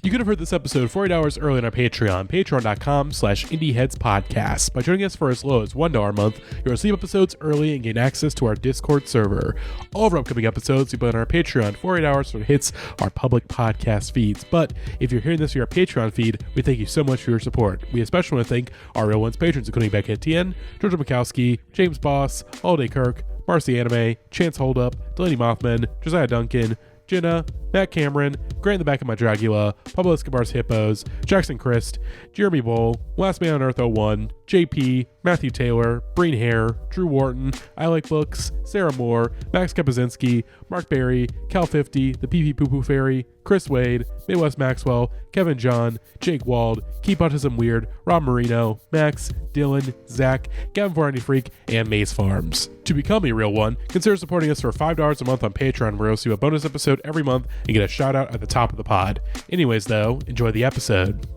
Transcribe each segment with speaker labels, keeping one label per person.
Speaker 1: You could have heard this episode 48 hours early on our Patreon, patreon.com/indieheadspodcast. By joining us for as low as $1 a month, you'll receive episodes early and gain access to our Discord server. All of our upcoming episodes will be on our Patreon 48 hours when it hits our public podcast feeds. But if you're hearing this via our Patreon feed, we thank you so much for your support. We especially want to thank our Real Ones patrons, including Becky Etienne, Georgia Mikowski, James Boss, Holiday Kirk, Marcy Anime, Chance Holdup, Delaney Mothman, Josiah Duncan, Jenna, Matt Cameron, Grant in the Back of My Dragula, Pablo Escobar's Hippos, Jackson Christ, Jeremy Bull, Last Man on Earth 01, JP, Matthew Taylor, Breen Hare, Drew Wharton, I Like Books, Sarah Moore, Max Kapazinski, Mark Berry, Cal 50, The PP Poo Poo Fairy, Chris Wade, Midwest Maxwell, Kevin John, Jake Wald, Keep Autism Weird, Rob Marino, Max, Dylan, Zach, Gavin Varney Freak, and Maze Farms. To become a real one, consider supporting us for $5 a month on Patreon, where you'll see a bonus episode every month and get a shout out at the top of the pod. Anyways, though, enjoy the episode.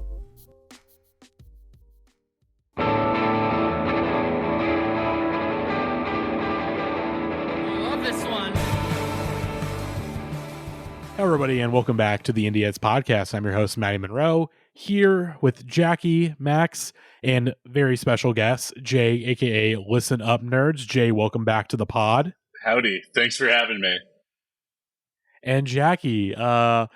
Speaker 1: Hello, everybody, and welcome back to the Indieheads podcast. I'm your host, Matty Monroe, here with Jackie, Max, and very special guest, Jay, aka Listen Up Nerds. Jay, welcome back to the pod.
Speaker 2: Howdy. Thanks for having me.
Speaker 1: And Jackie, you're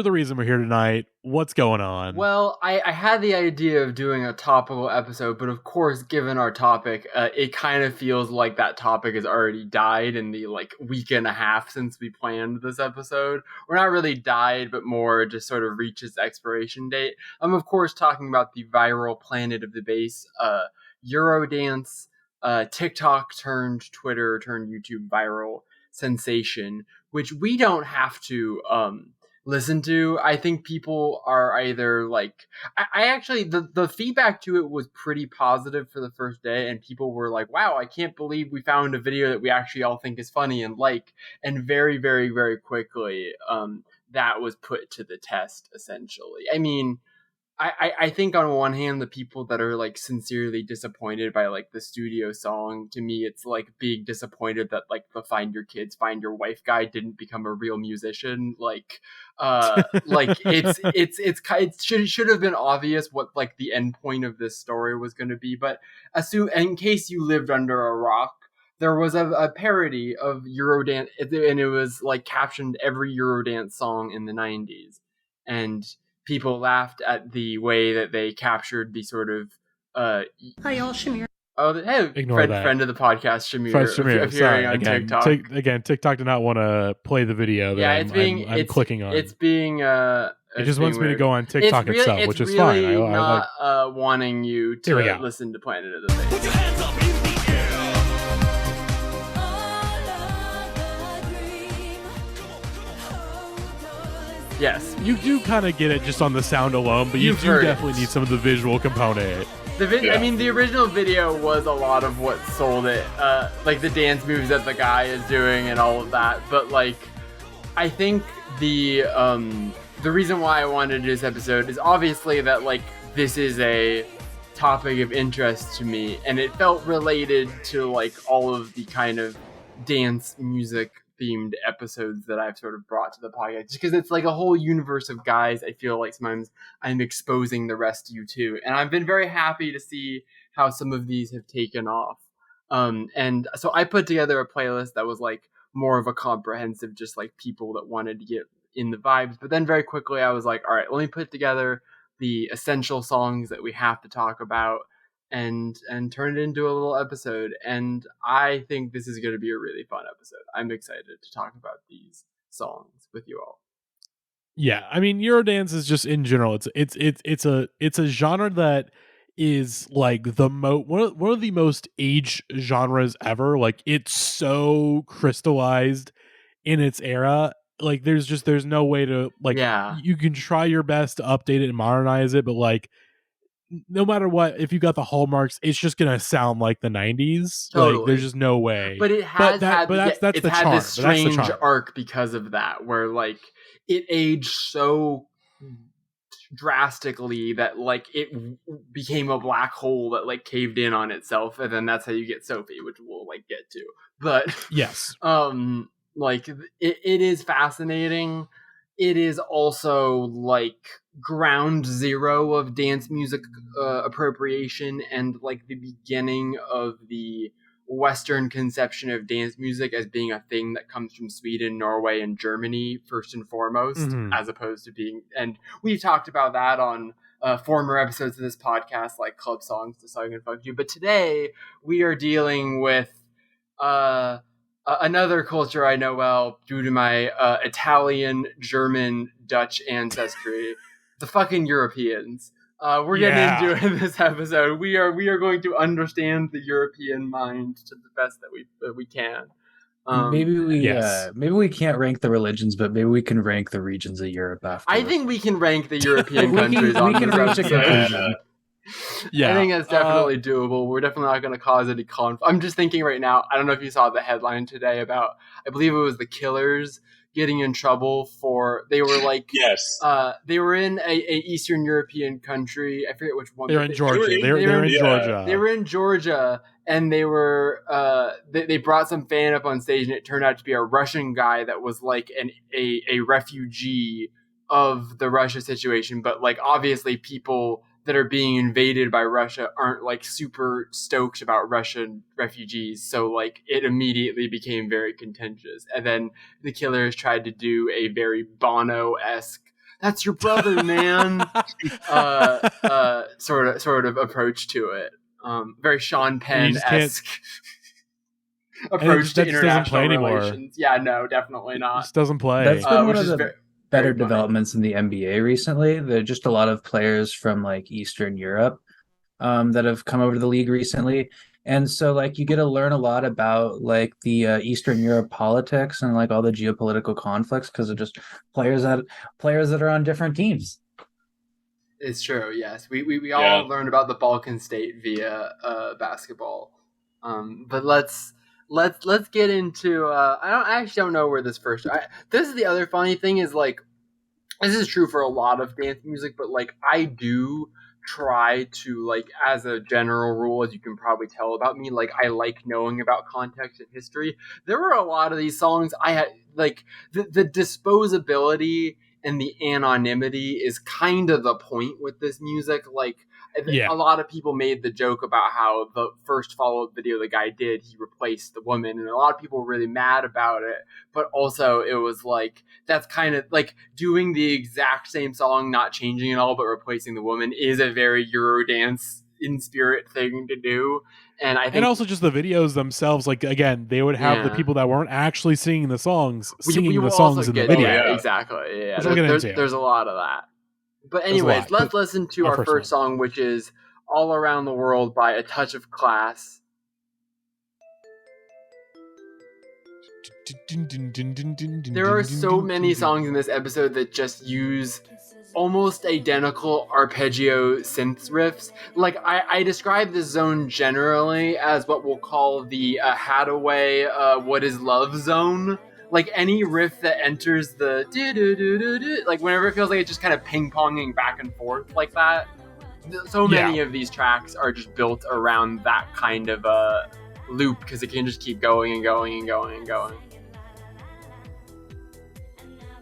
Speaker 1: the reason we're here tonight. What's going on?
Speaker 3: Well, I had the idea of doing a topical episode, but of course, given our topic, it kind of feels like that topic has already died in the week and a half since we planned this episode. We're not really died, but more just sort of reached its expiration date. I'm of course talking about the viral Planet of the Bass, Eurodance, TikTok turned Twitter turned YouTube viral sensation, which we don't have to listen to. I think people are either I actually the feedback to it was pretty positive for the first day, and people were like, wow, I can't believe we found a video that we actually all think is funny and and very, very, very quickly that was put to the test, essentially. I mean, I think on one hand, the people that are sincerely disappointed by the studio song, to me, it's being disappointed that the Find Your Kids, Find Your Wife guy didn't become a real musician. It should have been obvious what the end point of this story was going to be. But in case you lived under a rock, there was a parody of Eurodance, and it was captioned every Eurodance song in the 90s, and people laughed at the way that they captured the sort of
Speaker 4: Hi y'all, Shamir.
Speaker 3: Oh, hey, friend of the podcast, Shamir.
Speaker 1: Sorry,
Speaker 3: on
Speaker 1: again,
Speaker 3: TikTok.
Speaker 1: TikTok did not want to play the video that I'm clicking on.
Speaker 3: It's being
Speaker 1: it just wants
Speaker 3: weird.
Speaker 1: me to go on TikTok itself, which is fine.
Speaker 3: It's really not wanting you to listen to Planet of the Bass.
Speaker 4: Put your hands up in the air.
Speaker 3: Yes,
Speaker 1: you do kind of get it just on the sound alone, but you do definitely need some of the visual component.
Speaker 3: I mean, the original video was a lot of what sold it, the dance moves that the guy is doing and all of that. But I think the reason why I wanted to do this episode is obviously that this is a topic of interest to me, and it felt related to all of the kind of dance music themed episodes that I've sort of brought to the podcast, because it's a whole universe of guys. I feel like sometimes I'm exposing the rest of you to, and I've been very happy to see how some of these have taken off. And so I put together a playlist that was more of a comprehensive, just people that wanted to get in the vibes. But then very quickly I was like, all right, let me put together the essential songs that we have to talk about and turn it into a little episode. And I think this is going to be a really fun episode. I'm excited to talk about these songs with you all.
Speaker 1: Yeah, I mean, Eurodance is just in general. It's a genre that is one of the most aged genres ever. It's so crystallized in its era. There's no way to you can try your best to update it and modernize it, but no matter what, if you got the hallmarks, it's just gonna sound like the 90s.
Speaker 3: Totally.
Speaker 1: There's just no way.
Speaker 3: But it has
Speaker 1: that's the charm.
Speaker 3: This strange arc because of that, where it aged so drastically that it became a black hole that caved in on itself, and then that's how you get Sophie, which we'll get to. But
Speaker 1: yes,
Speaker 3: it is fascinating. it is also like ground zero of dance music appropriation, and like the beginning of the Western conception of dance music as being a thing that comes from Sweden, Norway, and Germany first and foremost, as opposed to being, and we've talked about that on former episodes of this podcast, like Club Songs to Song and Fuck You. But today we are dealing with another culture I know well due to my Italian, German, Dutch ancestry, the fucking Europeans. We're getting into it in this episode. We are going to understand the European mind to the best that we can.
Speaker 5: Maybe we can't rank the religions, but maybe we can rank the regions of Europe after.
Speaker 3: I think we can rank the European countries on this episode.
Speaker 1: Yeah,
Speaker 3: I think that's definitely doable. We're definitely not going to cause any conflict. I'm just thinking right now, I don't know if you saw the headline today about, I believe it was the Killers getting in trouble for, they were like, they were in a Eastern European country. I forget which one.
Speaker 1: They're in Georgia. They're in Georgia.
Speaker 3: They were in Georgia, and they were they brought some fan up on stage, and it turned out to be a Russian guy that was like a refugee of the Russia situation. But like obviously people that are being invaded by Russia aren't like super stoked about Russian refugees. So like it immediately became very contentious. And then the Killers tried to do a very Bono-esque, that's your brother, man, sort of approach to it. Very Sean Penn-esque approach to international relations. Yeah, no, definitely not.
Speaker 1: It just doesn't play.
Speaker 5: That's been one of the better developments in the NBA recently. There are just a lot of players from like Eastern Europe that have come over to the league recently, and so like you get to learn a lot about like the Eastern Europe politics and like all the geopolitical conflicts because of just players that are on different teams.
Speaker 3: It's true. Yes, we all learned about the Balkan state via basketball, but let's get into I actually don't know where this first this is the other funny thing is like this is true for a lot of dance music, but like I do try to, like, as a general rule, as you can probably tell about me, like I like knowing about context and history. There were a lot of these songs I had like the disposability and the anonymity is kind of the point with this music. Like a lot of people made the joke about how the first follow-up video the guy did, he replaced the woman, and a lot of people were really mad about it. But also it was like, that's kind of like doing the exact same song, not changing it all, but replacing the woman is a very Eurodance in spirit thing to do. And I think, and
Speaker 1: also just the videos themselves, like again, they would have the people that weren't actually singing the songs singing the songs in the video.
Speaker 3: Yeah, exactly. Yeah, there's a lot of that. But anyways, let's listen to our first song, which is All Around the World by A Touch of Class. There are so many songs in this episode that just use almost identical arpeggio synth riffs. Like, I describe this zone generally as what we'll call the Hathaway What Is Love zone. Like, any riff that enters the do-do-do-do-do, like, whenever it feels like it's just kind of ping-ponging back and forth like that. So many of these tracks are just built around that kind of loop, because it can just keep going and going and going and going.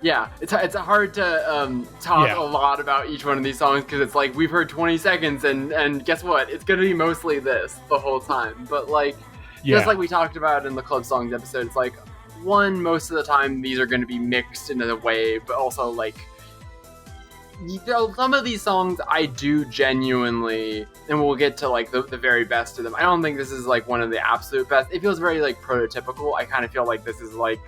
Speaker 3: Yeah, it's hard to talk a lot about each one of these songs, because it's like, we've heard 20 seconds, and guess what? It's going to be mostly this the whole time. But, like, just like we talked about in the Club Songs episode, it's like, one, most of the time these are going to be mixed in a way, but also like some of these songs I do genuinely, and we'll get to like the very best of them. I don't think this is like one of the absolute best. It feels very like prototypical. I kind of feel like this is like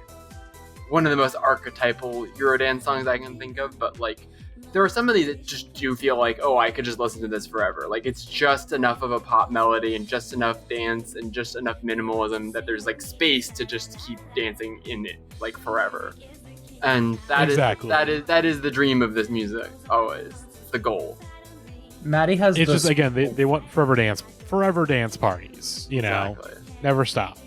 Speaker 3: one of the most archetypal Eurodance songs I can think of, but like there are some of these that just do feel like, oh, I could just listen to this forever. Like, it's just enough of a pop melody and just enough dance and just enough minimalism that there's like space to just keep dancing in it like forever. And that is the dream of this music. Always, it's the goal.
Speaker 5: Matty has.
Speaker 1: It's just again they want forever dance parties. You know, never stop.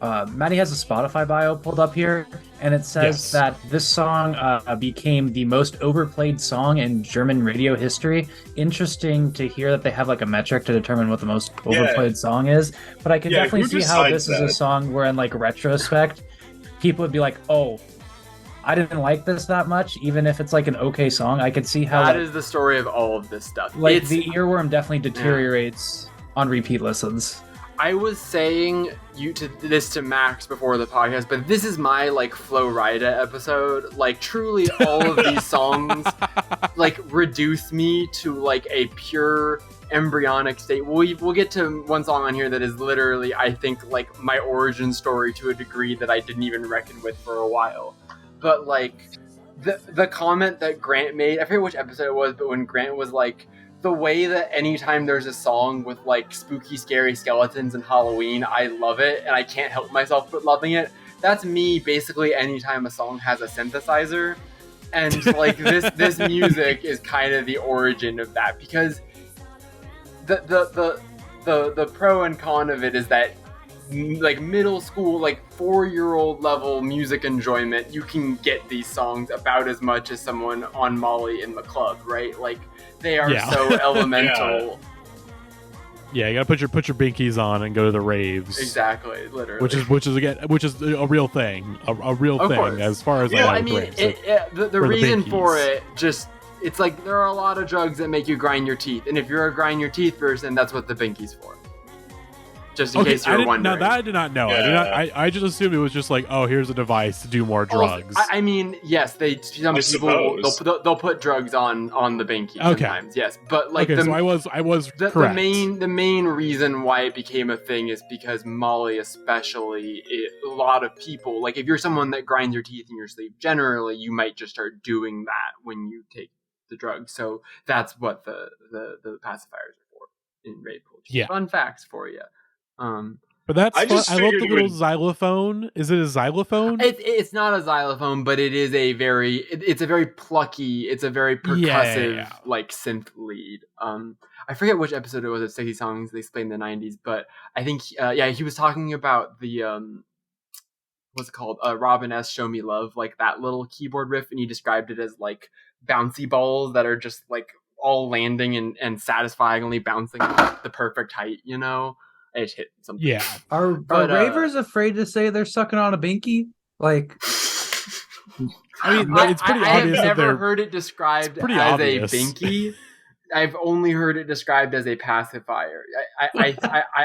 Speaker 5: Matty has a Spotify bio pulled up here, and it says that this song became the most overplayed song in German radio history. Interesting to hear that they have like a metric to determine what the most overplayed song is. But I can definitely see how this is a song where, in like retrospect, people would be like, "Oh, I didn't like this that much, even if it's like an okay song. I could see how
Speaker 3: that is the story of all of this stuff.
Speaker 5: Like the earworm definitely deteriorates on repeat listens.
Speaker 3: I was saying this to Max before the podcast, but this is my like Flo Rida episode. Like truly, all of these songs like reduce me to like a pure embryonic state. We'll get to one song on here that is literally, I think, like my origin story to a degree that I didn't even reckon with for a while. But like the comment that Grant made, I forget which episode it was, but when Grant was like, the way that anytime there's a song with like spooky, scary skeletons and Halloween, I love it and I can't help myself but loving it. That's me basically anytime a song has a synthesizer. And like this music is kind of the origin of that, because the pro and con of it is that like middle school, like 4-year-old level music enjoyment, you can get these songs about as much as someone on Molly in the club, right? Like they are so elemental.
Speaker 1: Yeah, you gotta put your binkies on and go to the raves.
Speaker 3: Exactly, literally.
Speaker 1: Which is a real thing, a real thing
Speaker 3: course.
Speaker 1: As far as
Speaker 3: I mean, the reason for it just. It's like there are a lot of drugs that make you grind your teeth, and if you're a grind your teeth person, that's what the binky's for. Just in case you're wondering.
Speaker 1: No, that I did not know.
Speaker 2: Yeah.
Speaker 1: I just assumed it was just like, oh, here's a device to do more drugs.
Speaker 3: I mean, yes, some people they'll put drugs on the binky sometimes. Yes, but like
Speaker 1: so I was correct.
Speaker 3: The main reason why it became a thing is because Molly, especially, a lot of people, like if you're someone that grinds your teeth in your sleep, generally you might just start doing that when you take the drug. So that's what the pacifiers are for in rape culture.
Speaker 1: Yeah.
Speaker 3: Fun facts for you.
Speaker 1: But that's I love the little xylophone. Is it a xylophone?
Speaker 3: It's not a xylophone, but it is it's a very plucky, it's a very percussive like synth lead. I forget which episode it was of 60 Songs they explained in the 90s, but I think he was talking about the what's it called? Robin S. Show Me Love, like that little keyboard riff, and he described it as like bouncy balls that are just like all landing and satisfyingly bouncing at the perfect height, you know? I just hit something.
Speaker 5: Yeah. Are ravers afraid to say they're sucking on a binky? Like,
Speaker 1: I mean, it's pretty obvious.
Speaker 3: I've never heard it described as obvious. A binky. I've only heard it described as a pacifier. I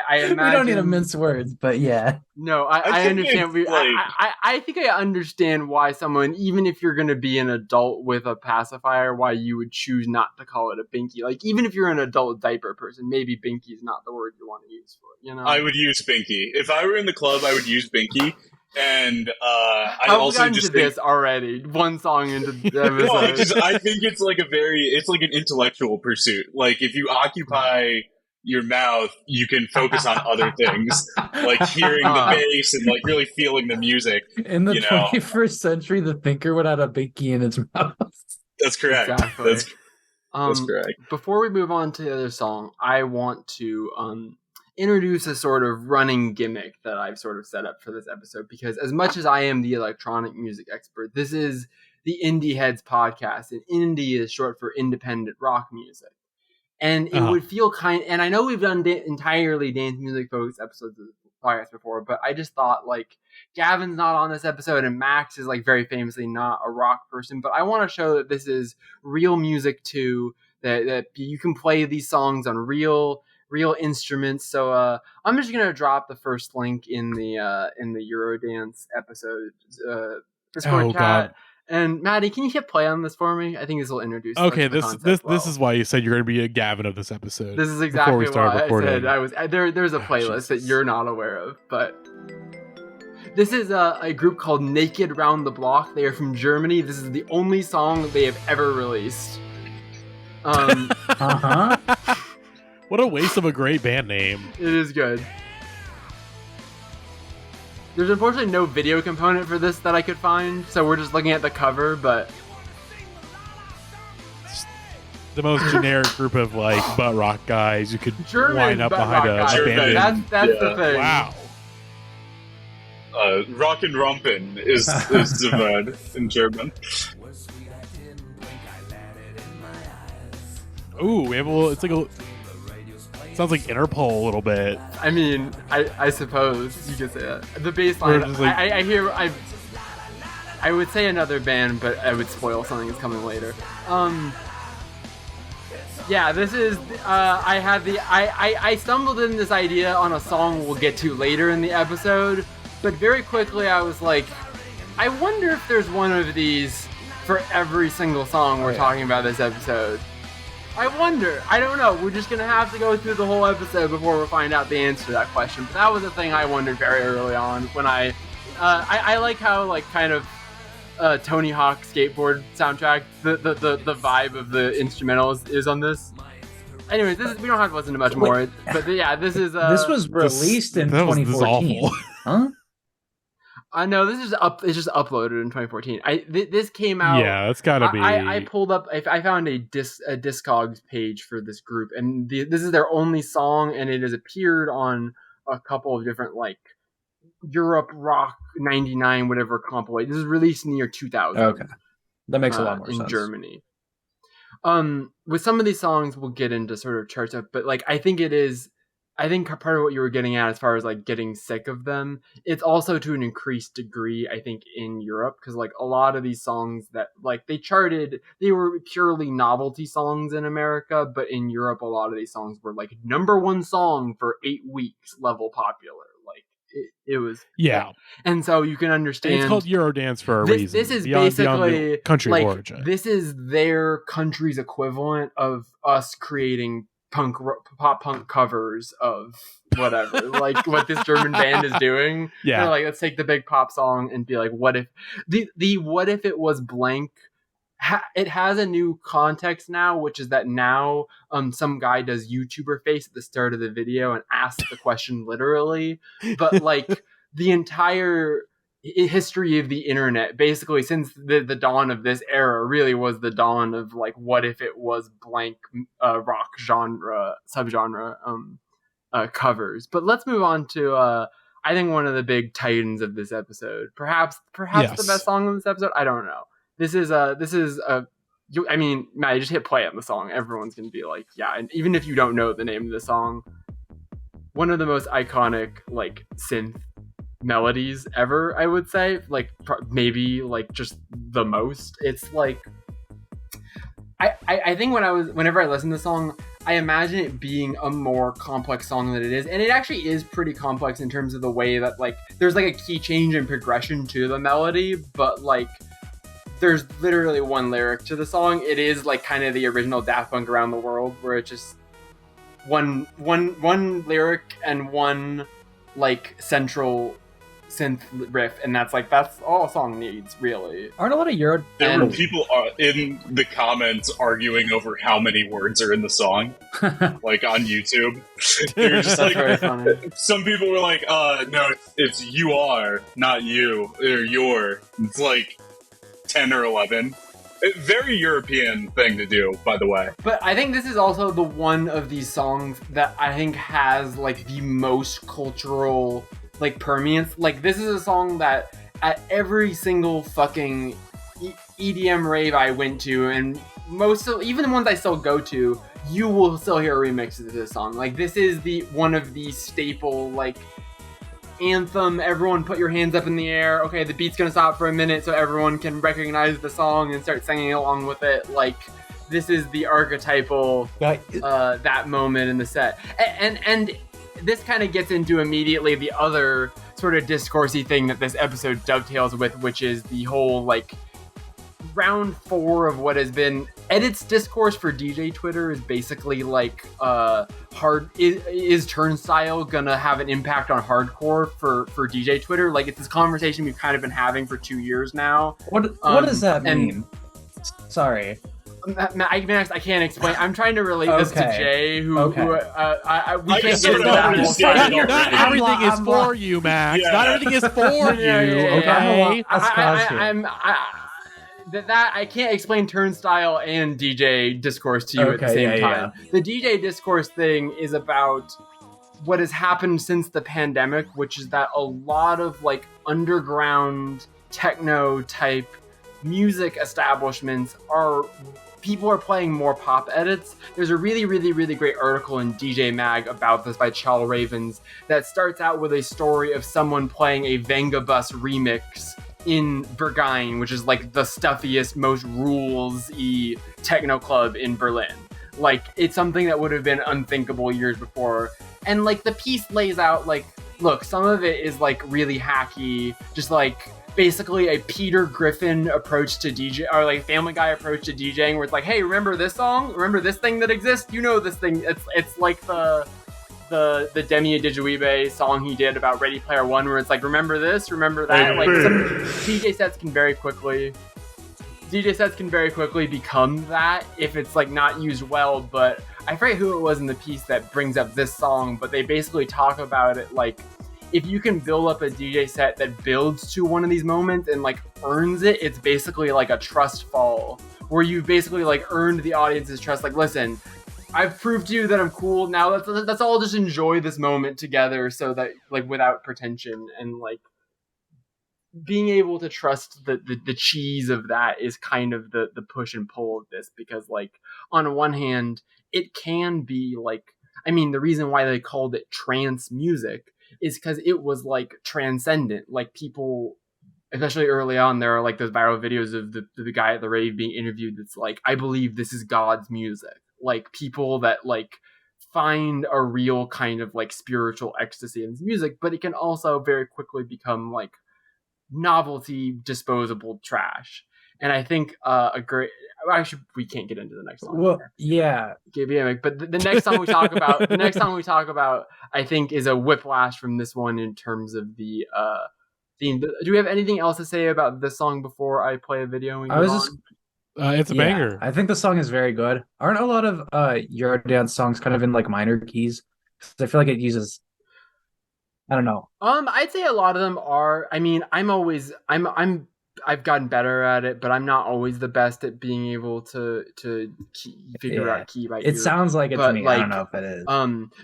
Speaker 3: imagine
Speaker 5: we don't need to mince words, but yeah.
Speaker 3: No, I understand. I think I understand why someone, even if you're going to be an adult with a pacifier, why you would choose not to call it a binky. Like even if you're an adult diaper person, maybe binky is not the word you want to use for it. You know,
Speaker 2: I would use binky if I were in the club. I would use binky. And I also just think
Speaker 3: this already one song into the episode.
Speaker 2: No, I think it's like an intellectual pursuit. Like if you occupy your mouth, you can focus on other things, like hearing the bass and like really feeling the music.
Speaker 5: In the 21st century, the thinker would have a binky in his mouth.
Speaker 2: That's correct.
Speaker 3: Exactly.
Speaker 2: That's correct.
Speaker 3: Before we move on to the other song, I want to introduce a sort of running gimmick that I've sort of set up for this episode, because as much as I am the electronic music expert, this is the Indieheads podcast, and indie is short for independent rock music. And it would feel and I know we've done entirely dance music focused episodes of the podcast before, but I just thought like Gavin's not on this episode and Max is like very famously not a rock person, but I want to show that this is real music too, that you can play these songs on real instruments. So I'm just gonna drop the first link in the Eurodance episode. Discord chat. And Matty, can you hit play on this for me? I think this will introduce.
Speaker 1: Okay, this is why you said you're gonna be a Gavin of this episode.
Speaker 3: This is exactly why I said I was. There's a playlist that you're not aware of, but this is a group called Naked Round the Block. They are from Germany. This is the only song they have ever released.
Speaker 1: What a waste of a great band name.
Speaker 3: It is good. There's unfortunately no video component for this that I could find, so we're just looking at the cover, but...
Speaker 1: It's the most generic group of, like, butt rock guys you could line up behind a band.
Speaker 3: That's the thing.
Speaker 1: Wow.
Speaker 2: Rockin' Rumpin is the word in German.
Speaker 1: Ooh, we have a little... It's like a... Sounds like Interpol a little bit.
Speaker 3: I mean, I suppose you could say that. The bass line, like, I hear... I would say another band, but I would spoil something that's coming later. Yeah, this is. I stumbled in this idea on a song we'll get to later in the episode, but very quickly I was like, I wonder if there's one of these for every single song we're talking about this episode. I wonder. I don't know. We're just gonna have to go through the whole episode before we find out the answer to that question. But that was a thing I wondered very early on when I like how like kind of Tony Hawk skateboard soundtrack the vibe of the instrumental is on this. Anyways, we don't have to listen to much more. But yeah, this is
Speaker 5: this was released in 2014. Huh?
Speaker 3: I know this is it's just uploaded in 2014. This came out.
Speaker 1: Yeah, it's gotta be.
Speaker 3: I pulled up. I found a Discogs page for this group, and this is their only song, and it has appeared on a couple of different like Europe Rock 99 whatever compilation. This is released in the year 2000.
Speaker 5: Okay, that makes a lot more sense.
Speaker 3: In Germany. With some of these songs, we'll get into sort of charts up, but like I think part of what you were getting at as far as like getting sick of them, it's also to an increased degree, I think, in Europe, because like a lot of these songs that like they were purely novelty songs in America, but in Europe, a lot of these songs were like #1 song for 8 weeks level popular. Like it was.
Speaker 1: Yeah.
Speaker 3: And so you can understand.
Speaker 1: And it's called Eurodance for a reason.
Speaker 3: This is basically
Speaker 1: country
Speaker 3: like,
Speaker 1: origin.
Speaker 3: This is their country's equivalent of us creating pop punk covers of whatever, like what this German band is doing.
Speaker 1: Yeah,
Speaker 3: they're like, let's take the big pop song and be like, what if the what if it was blank? It has a new context now, which is that now some guy does YouTuber face at the start of the video and asks the question literally, but like the entire history of the internet, basically since the dawn of this era, really was the dawn of like, what if it was blank rock genre subgenre covers. But let's move on to I think one of the big titans of this episode, perhaps
Speaker 1: yes.
Speaker 3: The best song of this episode. I don't know. This is I mean, Matty, just hit play on the song. Everyone's gonna be like, yeah. And even if you don't know the name of the song, one of the most iconic like synth melodies ever, I would say, like maybe like just the most. It's like I think whenever I listen to the song, I imagine it being a more complex song than it is, and it actually is pretty complex in terms of the way that like there's like a key change in progression to the melody, but like there's literally one lyric to the song. It is like kind of the original Daft Punk Around the World, where it's just one lyric and one like central synth riff, and that's all a song needs, really.
Speaker 5: Aren't a lot of Euro?
Speaker 2: There were people in the comments arguing over how many words are in the song, like on YouTube. They were just like,
Speaker 3: very funny.
Speaker 2: Some people were like, no, it's you are, not you, or your. It's like 10 or 11. Very European thing to do, by the way.
Speaker 3: But I think this is also the one of these songs that I think has like the most cultural like permeance. Like this is a song that at every single fucking EDM rave I went to, and even the ones I still go to, you will still hear remixes of this song. Like this is one of the staple like anthem. Everyone put your hands up in the air. Okay, the beat's gonna stop for a minute so everyone can recognize the song and start singing along with it. Like this is the archetypal that moment in the set, and this kind of gets into immediately the other sort of discoursey thing that this episode dovetails with, which is the whole like round 4 of what has been Edit's discourse for DJ Twitter is basically like is Turnstile gonna have an impact on hardcore for DJ Twitter? Like it's this conversation we've kind of been having for 2 years now.
Speaker 5: What does that mean? Sorry.
Speaker 3: I can't explain. I'm trying to relate this to Jay, who we can't get into that.
Speaker 1: Not everything is for you, Max. Yeah. Not everything is for you. Okay.
Speaker 3: I can't explain Turnstile and DJ discourse to you at the same time. Yeah. The DJ discourse thing is about what has happened since the pandemic, which is that a lot of like underground techno type music establishments people are playing more pop edits. There's a really, really, really great article in DJ Mag about this by Chal Ravens that starts out with a story of someone playing a Venga Bus remix in Berghain, which is like the stuffiest, most rules-y techno club in Berlin. Like, it's something that would have been unthinkable years before. And like the piece lays out like, look, some of it is like really hacky, just like basically a Peter Griffin approach to DJ, or like Family Guy approach to DJing, where it's like, hey, remember this song? Remember this thing that exists? You know this thing. It's like the Demi Adijuibe song he did about Ready Player One, where it's like, remember this, remember that. Like some DJ sets can very quickly become that if it's like not used well. But I forget who it was in the piece that brings up this song, but they basically talk about it like, if you can build up a DJ set that builds to one of these moments and like earns it, it's basically like a trust fall, where you basically like earned the audience's trust. Like, listen, I've proved to you that I'm cool. Now let's all just enjoy this moment together, so that like without pretension, and like being able to trust the cheese of that is kind of the push and pull of this, because like on one hand it can be like, I mean, the reason why they called it trance music is because it was like transcendent. Like people, especially early on, there are like those viral videos of the guy at the rave being interviewed that's like, I believe this is God's music. Like people that like find a real kind of like spiritual ecstasy in this music, but it can also very quickly become like novelty, disposable trash. And I think actually we can't get into the next song.
Speaker 5: Well, yeah.
Speaker 3: But the next song we talk about, I think, is a whiplash from this one in terms of the theme. Do we have anything else to say about this song before I play a video?
Speaker 1: It's a banger.
Speaker 5: I think the song is very good. Aren't a lot of Eurodance songs kind of in like minor keys? Because I feel like it uses, I don't know.
Speaker 3: I'd say a lot of them are. I mean, I've gotten better at it, but I'm not always the best at being able to figure out key by ear.
Speaker 5: It sounds like it to me. Like, I don't know if it is.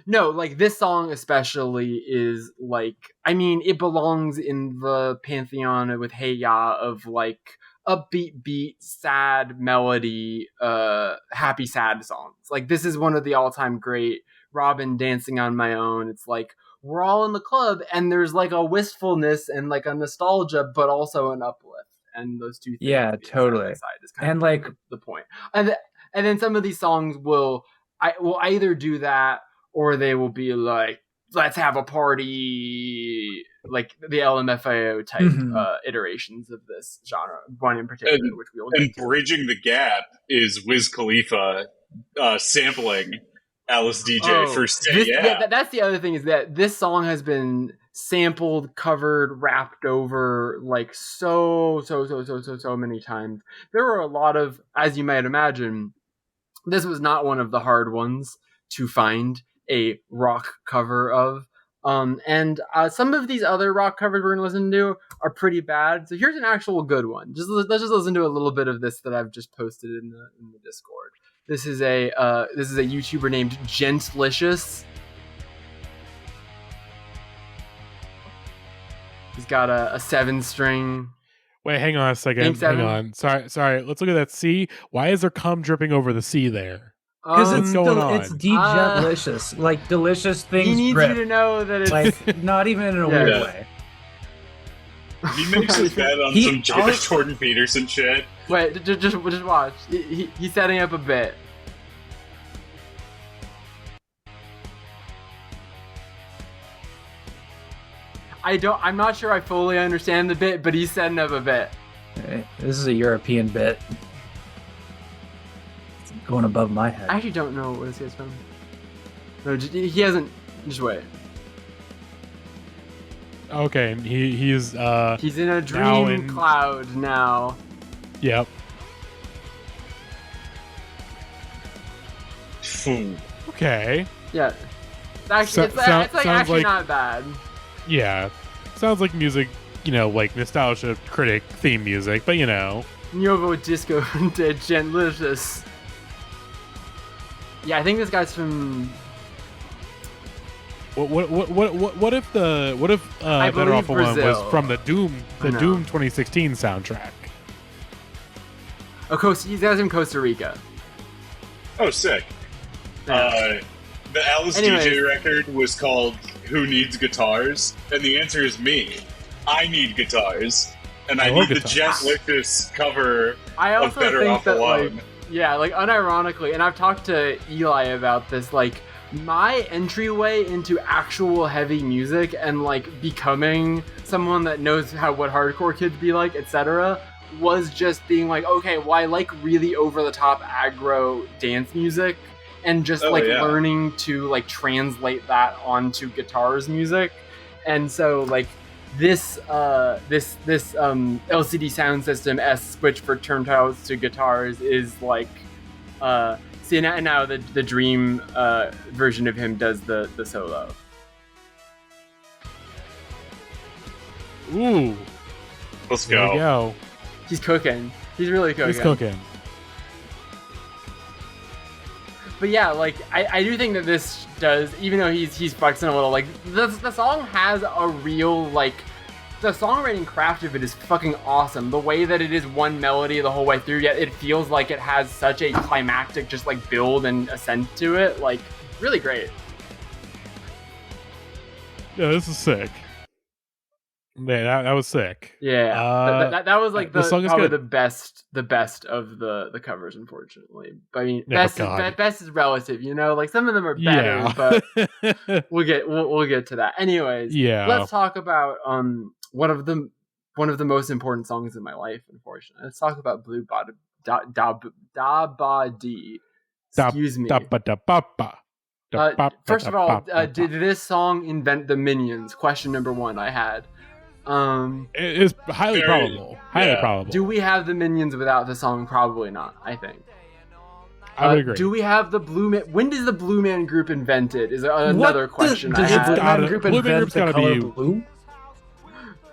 Speaker 3: No, like this song especially is like, I mean, it belongs in the pantheon with Hey Ya of like upbeat beat, sad melody, happy sad songs. Like this is one of the all-time great. Robin Dancing on My Own. It's like, we're all in the club and there's like a wistfulness and like a nostalgia, but also an uplift. And those two things,
Speaker 5: yeah, totally.
Speaker 3: Is kind
Speaker 5: and
Speaker 3: of
Speaker 5: like
Speaker 3: the point. And then some of these songs will either do that, or they will be like, let's have a party, like the LMFAO type iterations of this genre. One in particular, which we'll get to.
Speaker 2: Bridging the gap is Wiz Khalifa sampling Alice DJ for Stay.
Speaker 3: That's the other thing, is that this song has been sampled, covered, rapped over like so many times. There were a lot of, as you might imagine, this was not one of the hard ones to find a rock cover of. And some of these other rock covers we're gonna listen to are pretty bad. So here's an actual good one. Let's just listen to a little bit of this that I've just posted in the Discord. This is a YouTuber named Gentlicious. He's got a 7-string.
Speaker 1: Wait, hang on a second. Hang on. Sorry. Let's look at that C. Why is there cum dripping over the C there?
Speaker 5: Because it's delicious. Like delicious things.
Speaker 3: He needs
Speaker 5: drip.
Speaker 3: you to know that it's
Speaker 5: like not even in a weird way.
Speaker 2: He makes his bet on some Jordan Peterson shit.
Speaker 3: Wait, just watch. He's setting up a bit. I'm not sure I fully understand the bit, but he's setting up a bit.
Speaker 5: This is a European bit. It's going above my head.
Speaker 3: I actually don't know what this is from. No, he hasn't. Just wait.
Speaker 1: Okay, he's
Speaker 3: in a dream cloud now.
Speaker 1: Yep. Okay.
Speaker 3: Yeah. It's actually not bad.
Speaker 1: Yeah. Sounds like music, like nostalgia critic theme music, but
Speaker 3: Nuevo Disco de Gentlicious. Yeah, I think this guy's from.
Speaker 1: What if Better Off Alone was from the Doom 2016 soundtrack?
Speaker 3: Oh, he's guys from Costa Rica.
Speaker 2: Oh, sick.
Speaker 3: Yeah.
Speaker 2: The Alice DJ record was called Who Needs Guitars? And the answer is me. I need guitars. And I need the gentlicious cover
Speaker 3: I
Speaker 2: of
Speaker 3: also
Speaker 2: Better
Speaker 3: think
Speaker 2: Off
Speaker 3: that,
Speaker 2: Alone.
Speaker 3: like, yeah, like, unironically, and I've talked to Eli about this, like, my entryway into actual heavy music and, like, becoming someone that knows what hardcore kids be like, etc., was just being like, okay, well, I like really over-the-top aggro dance music, and just, learning to, like, translate that onto guitar's music. And so, like, this LCD sound system switch for turntiles to guitars is like see now the Dream version of him does the solo.
Speaker 1: Ooh,
Speaker 2: Let's
Speaker 1: there we
Speaker 2: go.
Speaker 1: go.
Speaker 3: He's cooking. He's really cooking.
Speaker 1: He's cooking.
Speaker 3: But yeah, like, I do think that this does, even though he's flexing a little, like, the song has a real, like, the songwriting craft of it is fucking awesome. The way that it is one melody the whole way through, yet it feels like it has such a climactic, just, like, build and ascent to it. Like, really great.
Speaker 1: Yeah, this is sick. Man, that was sick.
Speaker 3: Yeah, that was like
Speaker 1: the song is
Speaker 3: probably
Speaker 1: good.
Speaker 3: the best of the covers, unfortunately. But I mean,
Speaker 1: Oh, God.
Speaker 3: best is relative, you know. Like, some of them are better, but we'll get to that. Anyways,
Speaker 1: Yeah.
Speaker 3: Let's talk about one of the most important songs in my life. Unfortunately, let's talk about Blue Ba Dee. Excuse me. First of all, did this song invent the Minions? Question number one I had.
Speaker 1: It is highly probable. Highly probable.
Speaker 3: Do we have the Minions without the song? Probably not, I think.
Speaker 1: I would agree.
Speaker 3: Do we have the Blue Man? When does the Blue Man Group invented? Is another question I had.
Speaker 1: Blue Man Group's gotta be
Speaker 5: blue?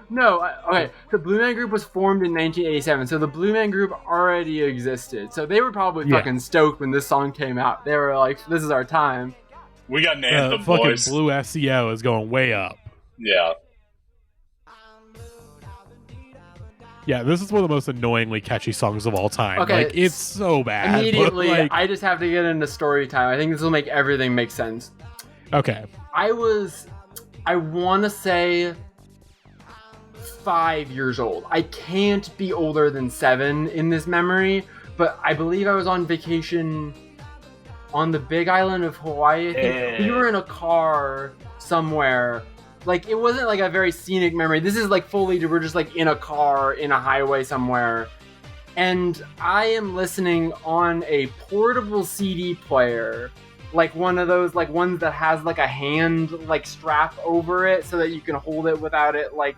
Speaker 3: No, okay. The Blue Man Group was formed in 1987, so the Blue Man Group already existed. So they were probably fucking stoked when this song came out. They were like, "This is our time."
Speaker 2: We got an anthem,
Speaker 1: fucking
Speaker 2: boys.
Speaker 1: Blue SEO is going way up.
Speaker 2: Yeah.
Speaker 1: Yeah, this is one of the most annoyingly catchy songs of all time.
Speaker 3: Okay,
Speaker 1: like, it's so bad.
Speaker 3: Immediately,
Speaker 1: but, like,
Speaker 3: I just have to get into story time. I think this will make everything make sense.
Speaker 1: Okay.
Speaker 3: I want to say 5 years old. I can't be older than 7 in this memory, but I believe I was on vacation on the big island of Hawaii. I think we were in a car somewhere. Like, it wasn't like a very scenic memory. This is like fully, we're just like in a car in a highway somewhere. And I am listening on a portable CD player, like one of those, like ones that has like a hand like strap over it so that you can hold it without it like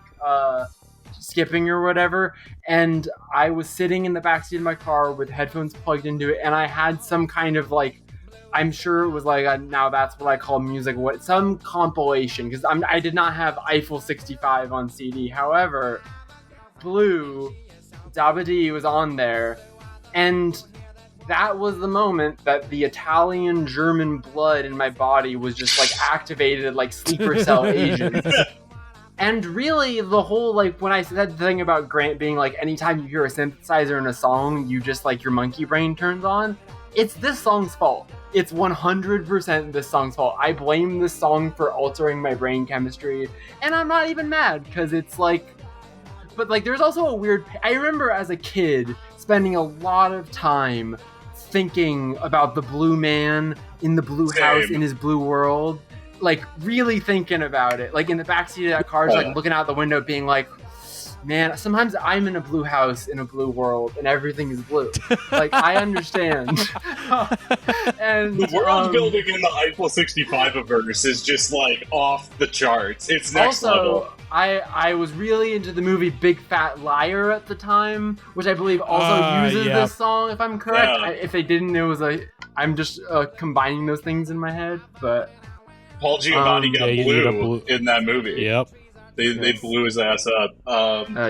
Speaker 3: skipping or whatever. And I was sitting in the backseat of my car with headphones plugged into it, and I had some kind of like, I'm sure it was like now that's what I call music, some compilation, because I did not have Eiffel 65 on CD. However, Blue Ba Dee was on there, and that was the moment that the Italian German blood in my body was just like activated like sleeper cell agents. And really, the whole, like, when I said the thing about Grant being like, anytime you hear a synthesizer in a song, you just like your monkey brain turns on, it's this song's fault. It's 100% this song's fault. I blame this song for altering my brain chemistry, and I'm not even mad, because it's like, but like, there's also a weird, I remember as a kid spending a lot of time thinking about the blue man in the blue house in his blue world, like really thinking about it, like in the backseat of that car, just like looking out the window being like, man, sometimes I'm in a blue house in a blue world and everything is blue. Like, I understand. And
Speaker 2: the world building in the Eiffel 65 verse is just like off the charts. It's next level.
Speaker 3: I was really into the movie Big Fat Liar at the time, which I believe also uses this song, if I'm correct.
Speaker 2: Yeah.
Speaker 3: If they didn't, it was like, I'm just combining those things in my head. But
Speaker 2: Paul Giamatti got blue in that movie.
Speaker 1: Yep.
Speaker 2: They blew his ass up.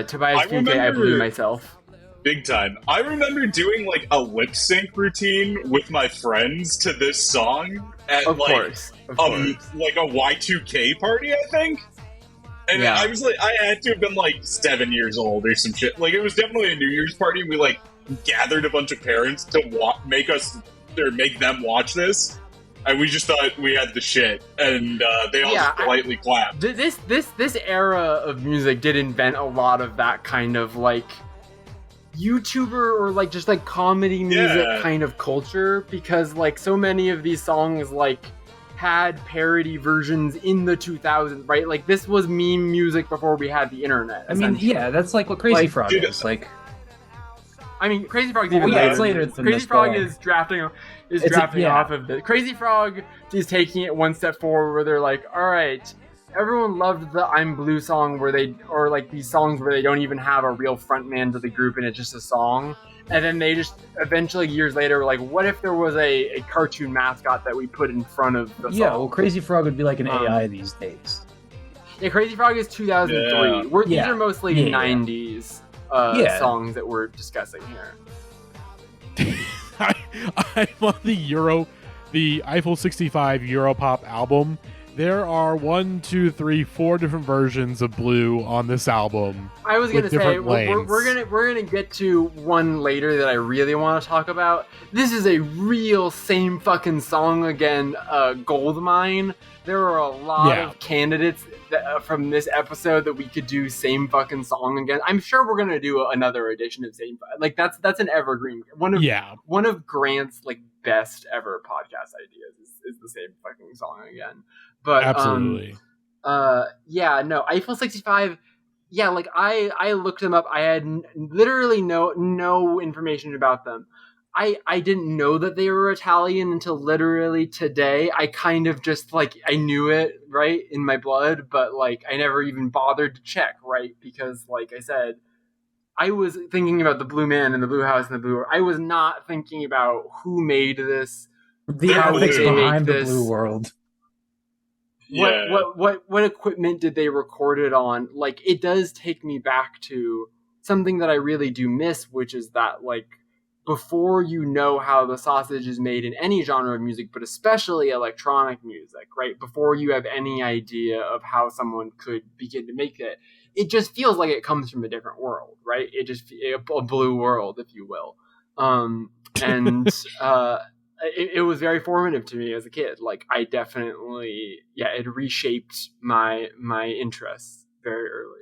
Speaker 3: Tobias Funke, I blew myself.
Speaker 2: Big time. I remember doing like a lip sync routine with my friends to this song at
Speaker 3: Of course.
Speaker 2: like a Y2K party, I think. And I was like, I had to have been like 7 years old or some shit. Like, it was definitely a New Year's party. We like gathered a bunch of parents to make them watch this. And we just thought we had the shit, and they all just politely clapped.
Speaker 3: This era of music did invent a lot of that kind of like YouTuber or like just like comedy music kind of culture, because like so many of these songs like had parody versions in the 2000s, right? Like this was meme music before we had the internet.
Speaker 5: I mean, yeah, that's like what Crazy Frog is. Like,
Speaker 3: I mean, Crazy Frog's even later.
Speaker 5: It's later than
Speaker 3: Crazy
Speaker 5: this,
Speaker 3: Frog
Speaker 5: but,
Speaker 3: is drafting off of the Crazy Frog is taking it one step forward, where they're like, all right, everyone loved the I'm Blue song or like these songs where they don't even have a real frontman to the group and it's just a song. And then they just eventually years later were like, what if there was a cartoon mascot that we put in front of the song?
Speaker 5: Yeah, well, Crazy Frog would be like an AI these days.
Speaker 3: Yeah, Crazy Frog is 2003. These are mostly 90s songs that we're discussing here.
Speaker 1: I'm on the Eiffel 65 Europop album. There are 4 different versions of Blue on this album.
Speaker 3: I was gonna say we're gonna get to one later that I really want to talk about. This is a real same fucking song again, goldmine. There are a lot of candidates from this episode that we could do same fucking song again. I'm sure we're gonna do another edition of same. Like that's an evergreen. One of Grant's like best ever podcast ideas is the same fucking song again. But
Speaker 1: absolutely.
Speaker 3: Eiffel 65. Yeah, like I looked them up. I had literally no information about them. I didn't know that they were Italian until literally today. I kind of just like I knew it right in my blood, but like I never even bothered to check, right? Because like I said, I was thinking about the Blue Man and the Blue House and the Blue. I was not thinking about who made this,
Speaker 5: how they behind the Blue World.
Speaker 3: What equipment did they record it on? Like, it does take me back to something that I really do miss, which is that, like, before you know how the sausage is made in any genre of music, but especially electronic music, right? Before you have any idea of how someone could begin to make it, it just feels like it comes from a different world, right? A blue world, if you will. It was very formative to me as a kid. Like, I definitely, it reshaped my interests very early.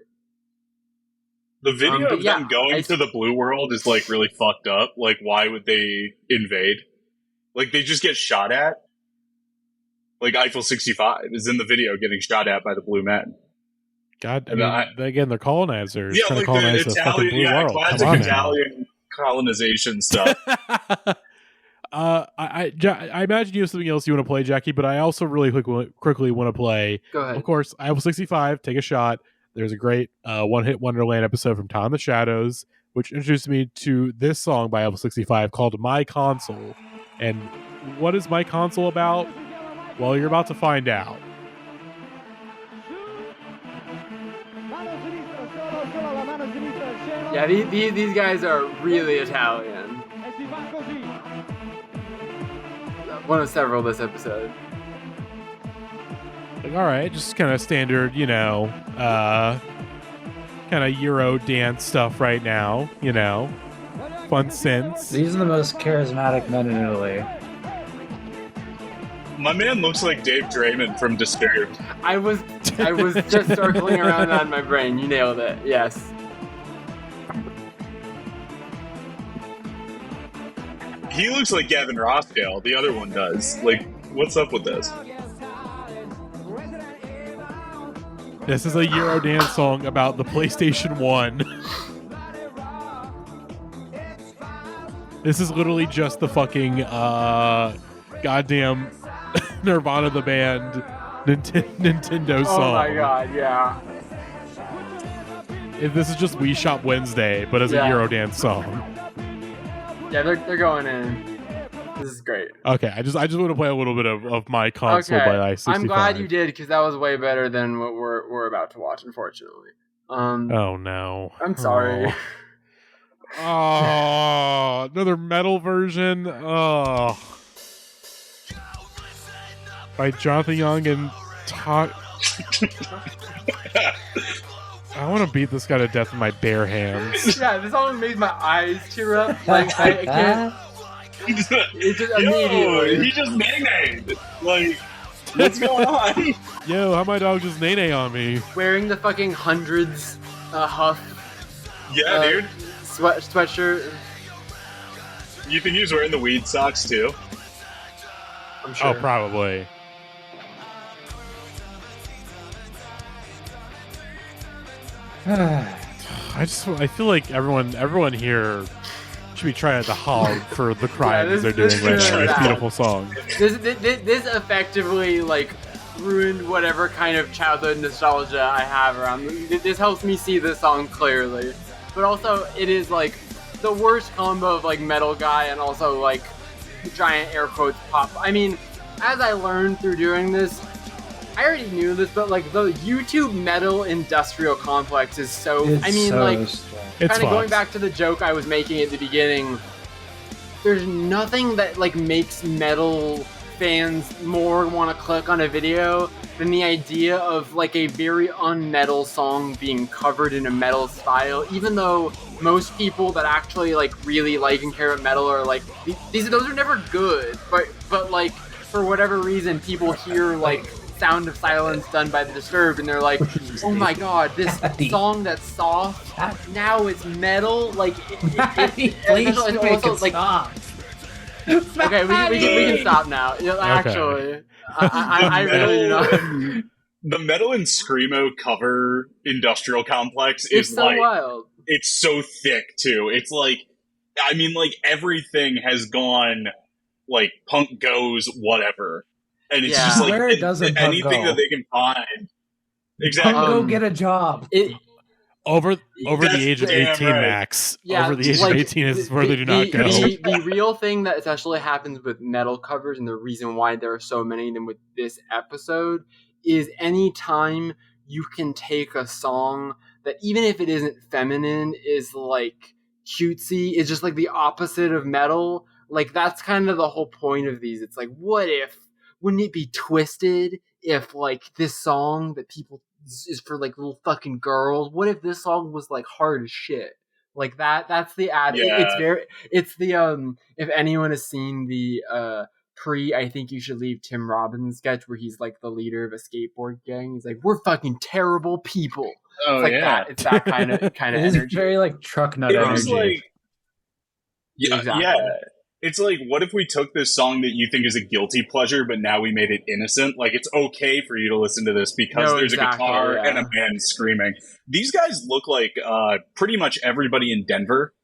Speaker 2: The video of them going to the blue world is, like, really fucked up. Like, why would they invade? Like, they just get shot at? Like, Eiffel 65 is in the video getting shot at by the blue men.
Speaker 1: God, I mean, again, they're colonizers.
Speaker 2: Yeah,
Speaker 1: trying
Speaker 2: like
Speaker 1: to colonize
Speaker 2: the
Speaker 1: fucking blue world.
Speaker 2: Classic Italian colonization stuff.
Speaker 1: I imagine you have something else you want to play, Jackie, but I also really quickly want to play.
Speaker 3: Go ahead.
Speaker 1: Of course, Eiffel 65, Take a Shot. There's a great One Hit Wonderland episode from Tom the Shadows, which introduced me to this song by Eiffel 65 called My Console. And what is My Console about? Well, you're about to find out.
Speaker 3: Yeah, these guys are really Italian. One of several this episode.
Speaker 1: Like, all right, just kind of standard, kind of Eurodance stuff right now, fun synths.
Speaker 5: These are the most charismatic men in Italy.
Speaker 2: My man looks like Dave Draymond from Disturbed.
Speaker 3: I was just circling around that in my brain. You nailed it. Yes.
Speaker 2: He looks like Gavin Rossdale. The other one does. Like, what's up with this?
Speaker 1: This is a Eurodance song about the PlayStation 1. This is literally just the fucking goddamn Nirvana the band Nintendo song.
Speaker 3: Oh my god, yeah.
Speaker 1: This is just Wii Shop Wednesday, but as a Eurodance song.
Speaker 3: Yeah, they're going in. This is great.
Speaker 1: Okay, I just want to play a little bit of My Console by I-65.
Speaker 3: I'm glad you did, because that was way better than what we're about to watch, unfortunately.
Speaker 1: Oh no.
Speaker 3: I'm sorry.
Speaker 1: Oh, another metal version. Oh. By Jonathan Young and Todd. I want to beat this guy to death with my bare hands.
Speaker 3: Yeah, this almost made my eyes tear up. Like, I can't. It's just
Speaker 2: Yo,
Speaker 3: immediately.
Speaker 2: he just nay-nayed. Like, what's going on?
Speaker 1: Yo, how my dog just nay on me?
Speaker 3: Wearing the fucking hundreds Huff
Speaker 2: Yeah, dude.
Speaker 3: sweatshirt.
Speaker 2: You think he was wearing the weed socks too?
Speaker 3: I'm sure.
Speaker 1: Oh, probably. I feel like everyone here should be trying to hog for the crimes they're doing right now. It's a beautiful song.
Speaker 3: This effectively like ruined whatever kind of childhood nostalgia I have around this. Helps me see this song clearly, but also it is like the worst combo of like metal guy and also like giant air quotes pop. I mean, as I learned through doing this, I already knew this, but like the YouTube metal industrial complex is so.
Speaker 5: It's
Speaker 3: I mean,
Speaker 5: so
Speaker 3: like
Speaker 5: strong.
Speaker 1: It's
Speaker 3: kind of going
Speaker 1: fucked.
Speaker 3: back to the joke I was making at the beginning. There's nothing that like makes metal fans more want to click on a video than the idea of like a very un-metal song being covered in a metal style, even though most people that actually like really like and care about metal are like those are never good, but like for whatever reason people hear like Sound of Silence done by the Disturbed and they're like, oh my god, this song that's soft now it's metal. Like
Speaker 5: Please
Speaker 3: it's
Speaker 5: make
Speaker 3: also
Speaker 5: it
Speaker 3: like
Speaker 5: stop.
Speaker 3: okay, we can stop now. You know, actually, I really do not.
Speaker 2: The metal and screamo cover industrial complex
Speaker 3: It's
Speaker 2: is
Speaker 3: so
Speaker 2: like
Speaker 3: wild.
Speaker 2: it's so thick too. It's like, I mean, like everything has gone like punk goes whatever, and it's
Speaker 3: Yeah.
Speaker 2: just like
Speaker 5: Where doesn't punk
Speaker 2: anything
Speaker 5: go?
Speaker 2: that they can find. Exactly.
Speaker 5: Go get a job.
Speaker 1: Over
Speaker 2: That's
Speaker 1: the age of
Speaker 2: damn
Speaker 1: 18,
Speaker 2: right.
Speaker 1: Max.
Speaker 3: Yeah,
Speaker 1: Over the age
Speaker 3: like,
Speaker 1: of 18 is where they do not go.
Speaker 3: The real thing that essentially happens with metal covers, and the reason why there are so many of them with this episode, is anytime you can take a song that, even if it isn't feminine, is like cutesy, is just like the opposite of metal. Like that's kind of the whole point of these. It's like, wouldn't it be twisted if like this song that people is for like little fucking girls? What if this song was like hard as shit? Like that's the ad.
Speaker 2: Yeah.
Speaker 3: It's the if anyone has seen the I think you should leave Tim Robbins sketch where he's like the leader of a skateboard gang. He's like, we're fucking terrible people.
Speaker 2: Oh
Speaker 3: It's like
Speaker 2: yeah.
Speaker 3: that. It's that kind of
Speaker 5: It is
Speaker 3: energy.
Speaker 5: very like truck nut
Speaker 2: It was
Speaker 5: energy.
Speaker 2: like, yeah,
Speaker 3: Exactly.
Speaker 2: yeah. It's like, what if we took this song that you think is a guilty pleasure, but now we made it innocent? Like, it's okay for you to listen to this because there's
Speaker 3: exactly,
Speaker 2: a guitar
Speaker 3: yeah.
Speaker 2: and a man screaming. These guys look like pretty much everybody in Denver.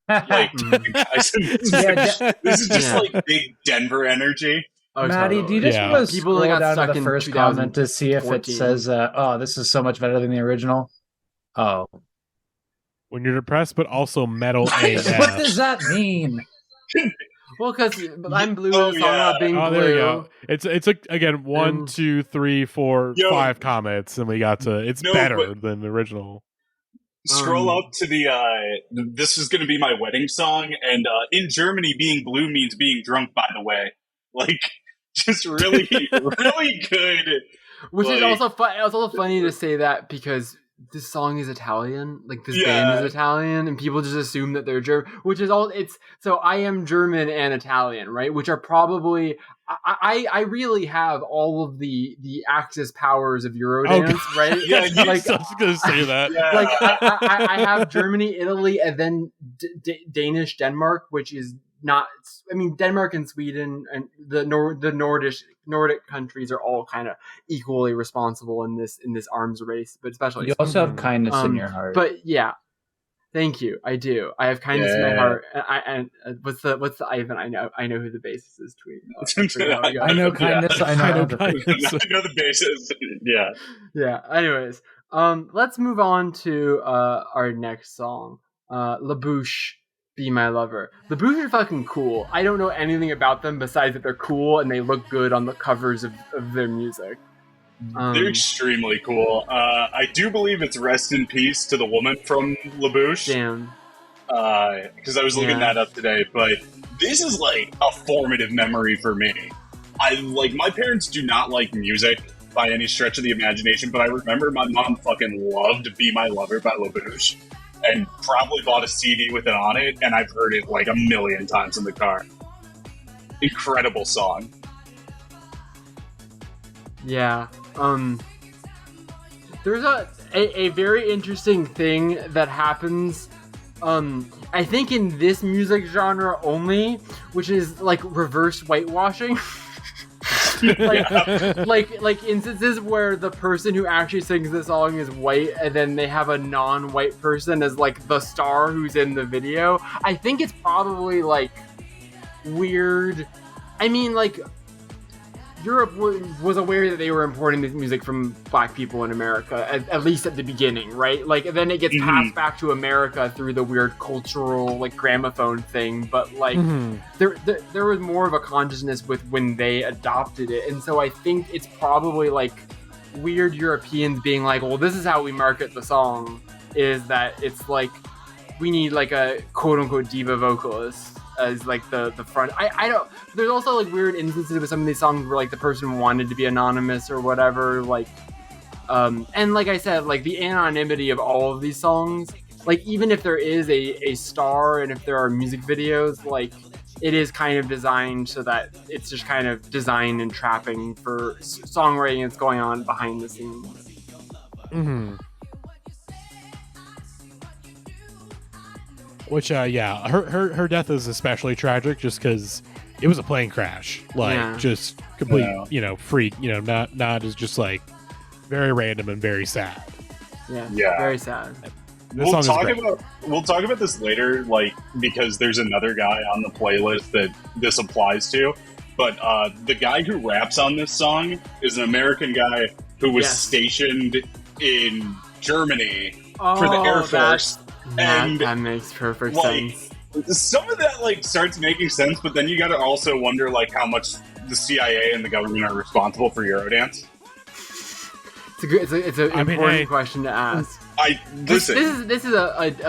Speaker 2: Like, guys, this is just
Speaker 3: Yeah.
Speaker 2: like big Denver energy.
Speaker 3: Oh,
Speaker 5: Maddie,
Speaker 3: totally.
Speaker 5: do you just
Speaker 1: Yeah.
Speaker 5: want to
Speaker 3: People
Speaker 5: scroll
Speaker 3: that got
Speaker 5: down
Speaker 3: stuck
Speaker 5: to the
Speaker 3: in
Speaker 5: first comment to see if it
Speaker 3: 2014.
Speaker 5: says, oh, this is so much better than the original? Oh.
Speaker 1: When you're depressed, but also metal AF.
Speaker 5: What does that mean?
Speaker 3: Well, because I'm blue
Speaker 2: Oh,
Speaker 3: is a song
Speaker 2: yeah.
Speaker 3: about being
Speaker 1: Oh,
Speaker 3: blue.
Speaker 1: there you go. It's again 1, 2, 3, 4,
Speaker 2: Yo.
Speaker 1: 5 comments, and we got to. It's
Speaker 2: No,
Speaker 1: better
Speaker 2: but-
Speaker 1: than the original.
Speaker 2: Scroll up to the, this is going to be my wedding song, and in Germany, being blue means being drunk, by the way. Like, just really, really good.
Speaker 3: Which is
Speaker 2: Like-
Speaker 3: also fun. It's also funny to say that because this song is Italian. Like this
Speaker 2: Yeah.
Speaker 3: band is Italian, and people just assume that they're German. Which is all. It's so I am German and Italian, right? Which are probably. I really have all of the Axis powers of Eurodance, right?
Speaker 2: Yeah, you-
Speaker 3: like
Speaker 1: I was gonna say that.
Speaker 2: Yeah.
Speaker 3: like I have Germany, Italy, and then Danish, Denmark, which is not. I mean, Denmark and Sweden and the Nordic countries are all kind of equally responsible in this arms race, but especially
Speaker 5: You also have kindness in your heart.
Speaker 3: But yeah, thank you. I do. I have kindness in my
Speaker 2: Yeah.
Speaker 3: heart. And what's the Ivan? I know who the bassist is. Tweet. I forget how it goes.
Speaker 5: I know kindness. I know
Speaker 1: I know
Speaker 5: empathy.
Speaker 1: kindness.
Speaker 2: I know the basis. Yeah.
Speaker 3: Yeah. Anyways, let's move on to our next song, La Bouche, Be My Lover. The Bouche are fucking cool. I don't know anything about them besides that they're cool and they look good on the covers of their music.
Speaker 2: They're extremely cool. I do believe it's rest in peace to the woman from La Bouche.
Speaker 3: Damn.
Speaker 2: Because I was looking
Speaker 3: Yeah.
Speaker 2: that up today. But this is like a formative memory for me. My parents do not like music by any stretch of the imagination, but I remember my mom fucking loved Be My Lover by La Bouche and probably bought a CD with it on it, and I've heard it like a million times in the car. incredible song.
Speaker 3: Yeah. There's a very interesting thing that happens, I think in this music genre only, which is like reverse whitewashing. like instances where the person who actually sings the song is white, and then they have a non-white person as like the star who's in the video. I think it's probably like weird. I mean, like, Europe was aware that they were importing this music from black people in America, at least at the beginning, right? Like, then it gets passed back to America through the weird cultural, like, gramophone thing, but, like, there was more of a consciousness with when they adopted it, and so I think it's probably, like, weird Europeans being like, well, this is how we market the song, is that it's, like, we need, like, a quote-unquote diva vocalist as like the front. I don't. There's also like weird instances with some of these songs where like the person wanted to be anonymous or whatever. Like, and like I said, like the anonymity of all of these songs. Like even if there is a star and if there are music videos, like it is kind of designed so that it's just kind of designed and trapping for songwriting that's going on behind the scenes.
Speaker 1: Mm-hmm. Which, yeah, her death is especially tragic just because it was a plane crash. Like, just complete, freak, not as just like very random and very sad.
Speaker 3: Yeah. Very sad.
Speaker 2: We'll talk about this later, like, because there's another guy on the playlist that this applies to. But the guy who raps on this song is an American guy who was stationed in Germany for the Air Force.
Speaker 3: That makes perfect sense.
Speaker 2: Some of that like starts making sense, but then you got to also wonder like how much the CIA and the government are responsible for Eurodance.
Speaker 3: It's an important question to ask.
Speaker 2: This Oh, I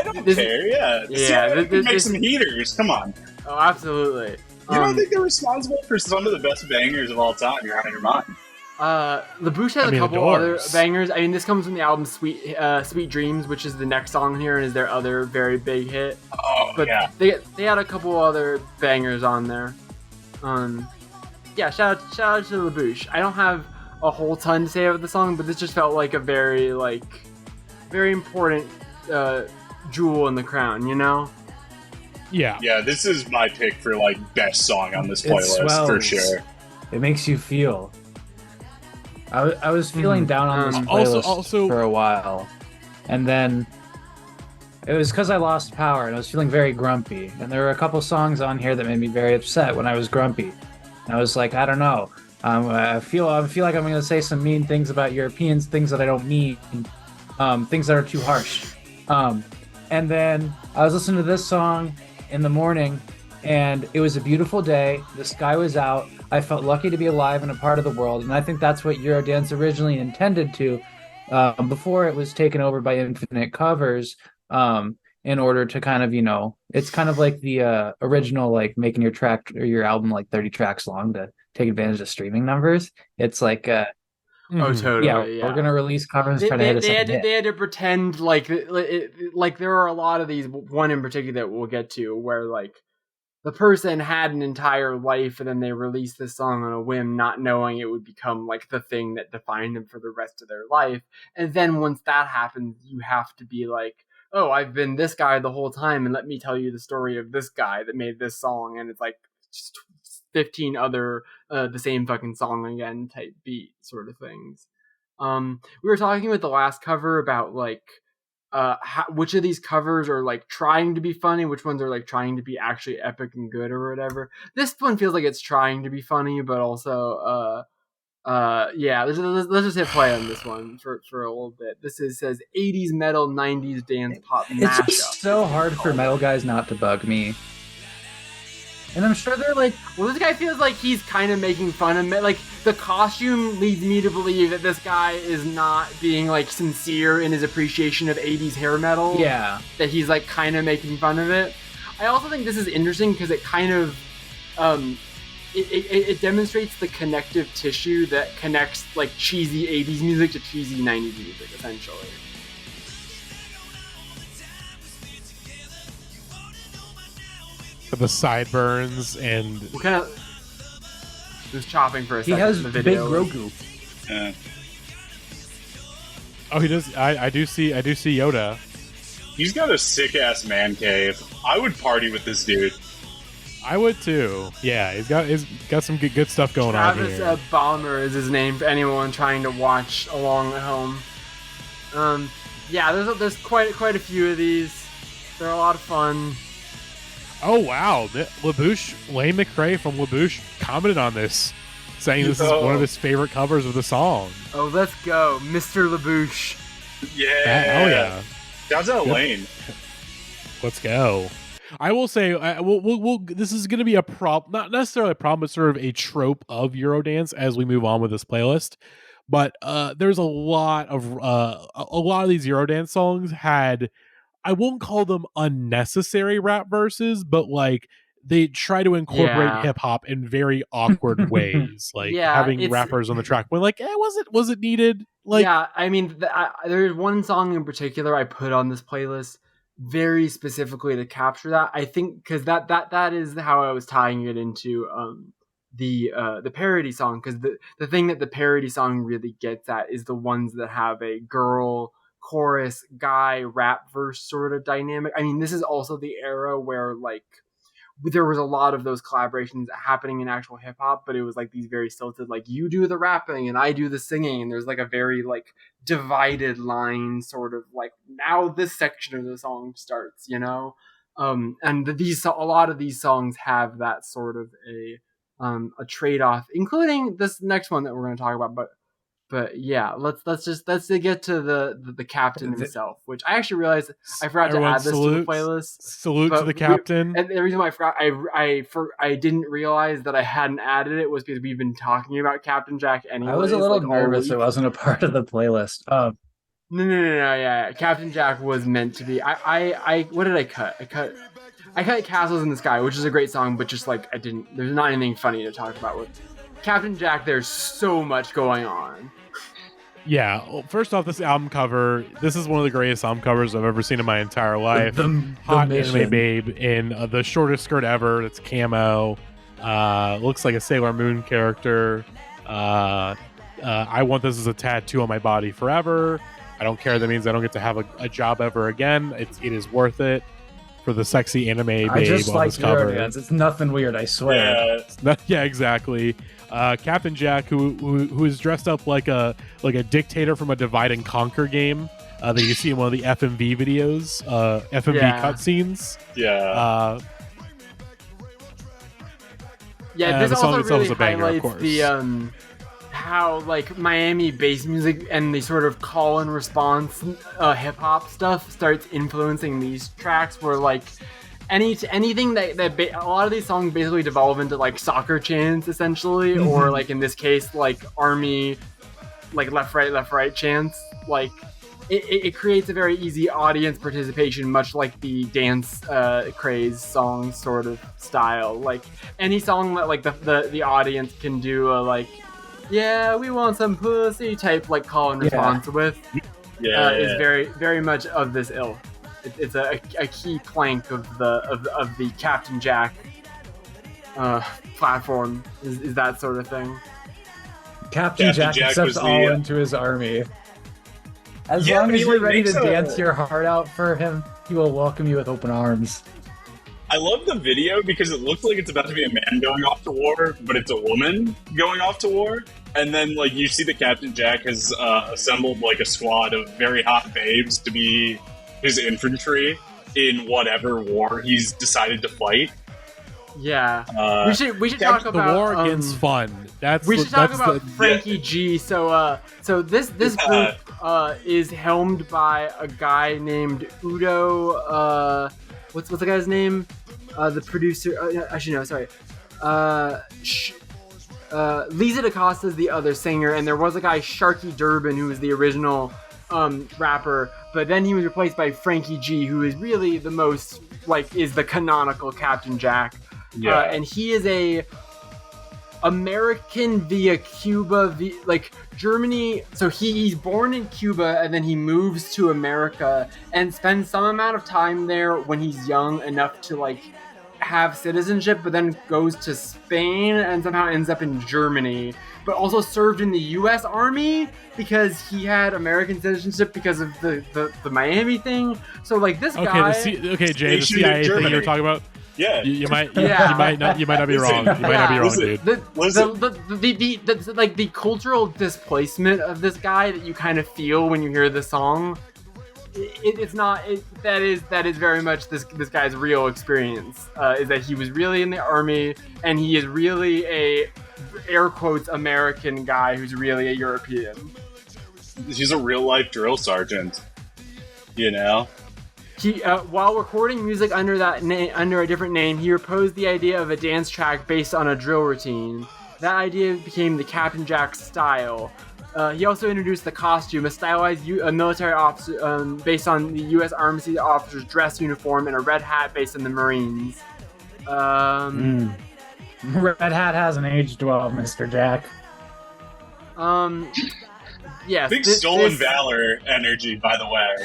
Speaker 2: don't care. Yeah, the CIA can make some heaters. Come on.
Speaker 3: Oh, absolutely.
Speaker 2: You don't think they're responsible for some of the best bangers of all time? You're out of your mind.
Speaker 3: The Bouche has a couple other bangers. I mean, this comes from the album Sweet Dreams, which is the next song here and is their other very big hit.
Speaker 2: Oh,
Speaker 3: but
Speaker 2: yeah.
Speaker 3: They had a couple other bangers on there. Yeah, shout out to the Bouche. I don't have a whole ton to say about the song, but this just felt like a very important jewel in the crown, you know?
Speaker 1: Yeah.
Speaker 2: Yeah, this is my pick for like best song on this playlist for sure.
Speaker 5: It makes you feel. I was feeling down on this playlist
Speaker 1: also
Speaker 5: for a while, and then it was because I lost power and I was feeling very grumpy. And there were a couple songs on here that made me very upset when I was grumpy. And I was like, I don't know. I feel like I'm going to say some mean things about Europeans, things that I don't mean, things that are too harsh. And then I was listening to this song in the morning, and it was a beautiful day. The sky was out. I felt lucky to be alive in a part of the world, and I think that's what Eurodance originally intended to, before it was taken over by infinite covers, in order to kind of, it's kind of like the original, like making your track or your album like 30 tracks long to take advantage of streaming numbers. It's like,
Speaker 3: oh, totally. Yeah,
Speaker 5: we're gonna release covers. They
Speaker 3: had to pretend like there are a lot of these. One in particular that we'll get to, where like the person had an entire life and then they released this song on a whim, not knowing it would become like the thing that defined them for the rest of their life. And then once that happens, you have to be like, oh, I've been this guy the whole time, and let me tell you the story of this guy that made this song. And it's like just 15 other the same fucking song again type beat sort of things. We were talking with the last cover about like which of these covers are like trying to be funny, which ones are like trying to be actually epic and good or whatever. This one feels like it's trying to be funny, but also yeah, let's just hit play on this one for a little bit. This says 80s metal, 90s dance pop mashup.
Speaker 5: It's just so hard for metal guys not to bug me.
Speaker 3: And I'm sure they're like, well, this guy feels like he's kind of making fun of me. Like, the costume leads me to believe that this guy is not being, like, sincere in his appreciation of 80s hair metal.
Speaker 5: Yeah.
Speaker 3: That he's, like, kind of making fun of it. I also think this is interesting because it kind of, it demonstrates the connective tissue that connects, like, cheesy 80s music to cheesy 90s music, essentially.
Speaker 1: the sideburns and
Speaker 3: What kind of? He was chopping for a
Speaker 5: He
Speaker 3: second.
Speaker 5: has
Speaker 3: in the
Speaker 5: big
Speaker 3: video.
Speaker 5: Grogu.
Speaker 2: Yeah.
Speaker 1: oh, he does. I do see Yoda.
Speaker 2: He's got a sick ass man cave. I would party with this dude.
Speaker 1: I would too. Yeah, he's got some good stuff going
Speaker 3: Travis
Speaker 1: on here.
Speaker 3: Balmer is his name for anyone trying to watch along at home. Yeah, there's quite a few of these. They're a lot of fun.
Speaker 1: Oh wow, LaBouche, Lane McRae from LaBouche commented on this, saying this is one of his favorite covers of the song.
Speaker 3: Oh, let's go, Mr. LaBouche.
Speaker 2: Yeah.
Speaker 1: Oh yeah,
Speaker 2: Shouts out Lane.
Speaker 1: let's go. I will say, we'll this is going to be a not necessarily a problem, but sort of a trope of Eurodance as we move on with this playlist. But there's a lot of these Eurodance songs had, I won't call them unnecessary rap verses, but like they try to incorporate hip hop in very awkward ways, like having rappers on the track. When like, was it needed? Like,
Speaker 3: yeah, I mean, there's one song in particular I put on this playlist very specifically to capture that. I think because that is how I was tying it into the parody song, because the thing that the parody song really gets at is the ones that have a girl chorus guy rap verse sort of dynamic. I mean, this is also the era where like there was a lot of those collaborations happening in actual hip hop, but it was like these very stilted, like you do the rapping and I do the singing, and there's like a very like divided line, sort of like now this section of the song starts, you know. And a lot of these songs have that sort of a trade-off, including this next one that we're going to talk about. But yeah, let's get to the captain himself, which I actually realized I forgot to add this to the playlist.
Speaker 1: Salute to the captain.
Speaker 3: And the reason why I forgot, I didn't realize that I hadn't added it was because we've been talking about Captain Jack anyway.
Speaker 5: I was a little nervous it wasn't a part of the playlist.
Speaker 3: No, yeah. Captain Jack was meant to be. I what did I cut? I cut Castles in the Sky, which is a great song, but just like there's not anything funny to talk about with Captain Jack. There's so much going on.
Speaker 1: Yeah, well, first off, this album cover, this is one of the greatest album covers I've ever seen in my entire life. Hot anime babe in the shortest skirt ever. That's camo. Looks like a Sailor Moon character. I want this as a tattoo on my body forever. I don't care. That means I don't get to have a job ever again. It is worth it for the sexy anime babe
Speaker 5: I just
Speaker 1: on
Speaker 5: like
Speaker 1: this cover.
Speaker 5: Eurodance. It's nothing weird, I swear.
Speaker 1: Yeah, exactly. Captain Jack, who is dressed up like a dictator from a Divide and Conquer game that you see in one of the FMV videos, FMV cutscenes.
Speaker 3: This
Speaker 1: the song
Speaker 3: also
Speaker 1: itself
Speaker 3: really
Speaker 1: is a banger, of
Speaker 3: highlights
Speaker 1: course.
Speaker 3: the how like Miami bass music and the sort of call and response hip hop stuff starts influencing these tracks, where like anything that a lot of these songs basically devolve into like soccer chants essentially, or like in this case like army like left right chants. Like it creates a very easy audience participation, much like the dance craze song sort of style. Like any song that like the audience can do a like, yeah, we want some pussy type like call and response with is very very much of this ilk. It's a key plank of the Captain Jack platform is that sort of thing.
Speaker 5: Captain Jack accepts all into his army. As long as you're ready to dance your heart out for him, he will welcome you with open arms.
Speaker 2: I love the video because it looks like it's about to be a man going off to war, but it's a woman going off to war. And then, like, you see that Captain Jack has assembled, like, a squad of very hot babes to be his infantry in whatever war he's decided to fight.
Speaker 3: Yeah, we should talk about
Speaker 1: the war against fun.
Speaker 3: We should talk about Frankie G. So this group is helmed by a guy named Udo. What's the guy's name? The producer. Actually, no, sorry. Lisa DaCosta is the other singer, and there was a guy Sharky Durbin who was the original rapper, but then he was replaced by Frankie G, who is really the most is the canonical Captain Jack. And he is a American via Cuba, Germany. So he's born in Cuba and then he moves to America and spends some amount of time there when he's young enough to have citizenship, but then goes to Spain and somehow ends up in Germany, but also served in the U.S. Army because he had American citizenship because of the Miami thing. So like this guy.
Speaker 1: Jay, the CIA thing you were talking about.
Speaker 2: Yeah,
Speaker 1: you might not be wrong. You might not be wrong, dude.
Speaker 3: The cultural displacement of this guy that you kind of feel when you hear the song, that is very much this guy's real experience. Is that he was really in the army and he is really a air quotes American guy who's really a European.
Speaker 2: He's a real life drill sergeant, you know.
Speaker 3: He, while recording music under a different name, he proposed the idea of a dance track based on a drill routine. That idea became the Captain Jack style. He also introduced the costume, a stylized military officer based on the U.S. Army officer's dress uniform, and a red hat based on the Marines.
Speaker 5: Red hat hasn't aged well, Mr. Jack.
Speaker 3: Yes,
Speaker 2: big stolen valor energy, by the way.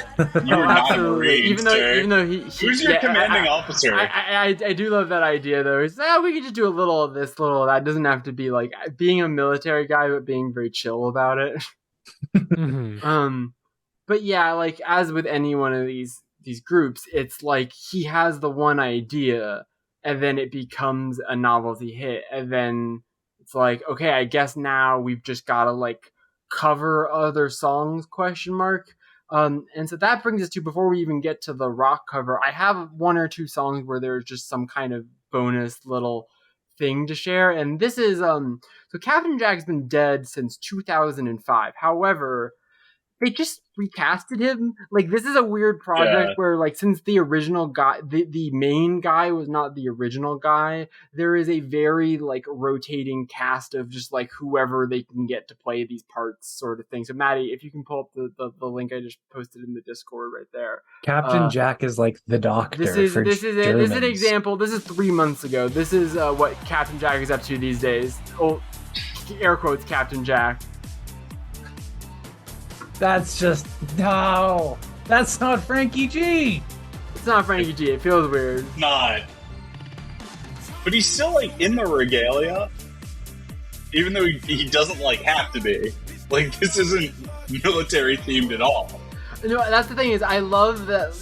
Speaker 2: You were not a Marine,
Speaker 3: even though he
Speaker 2: who's your commanding officer?
Speaker 3: I do love that idea though. It's, we could just do a little of this, little of that. It doesn't have to be like being a military guy, but being very chill about it. But yeah, like as with any one of these groups, it's like he has the one idea, and then it becomes a novelty hit, and then it's like, okay, I guess now we've just got to like cover other songs ? And so that brings us to, before we even get to the rock cover, I have one or two songs where there's just some kind of bonus little thing to share. And this is so Captain Jack's been dead since 2005. However, they just recasted him. Like, this is a weird project where, like, since the original guy, the main guy was not the original guy, there is a very, like, rotating cast of just, like, whoever they can get to play these parts sort of thing. So, Matty, if you can pull up the link I just posted in the Discord right there.
Speaker 5: Captain Jack is, like, the doctor.
Speaker 3: This is an example. This is 3 months ago. This is what Captain Jack is up to these days. Oh, air quotes, Captain Jack.
Speaker 5: That's just no. That's not Frankie G.
Speaker 3: It's not Frankie G. It feels weird.
Speaker 2: Not. But he's still like in the regalia, even though he doesn't like have to be. Like, this isn't military themed at all.
Speaker 3: No, that's the thing is I love that.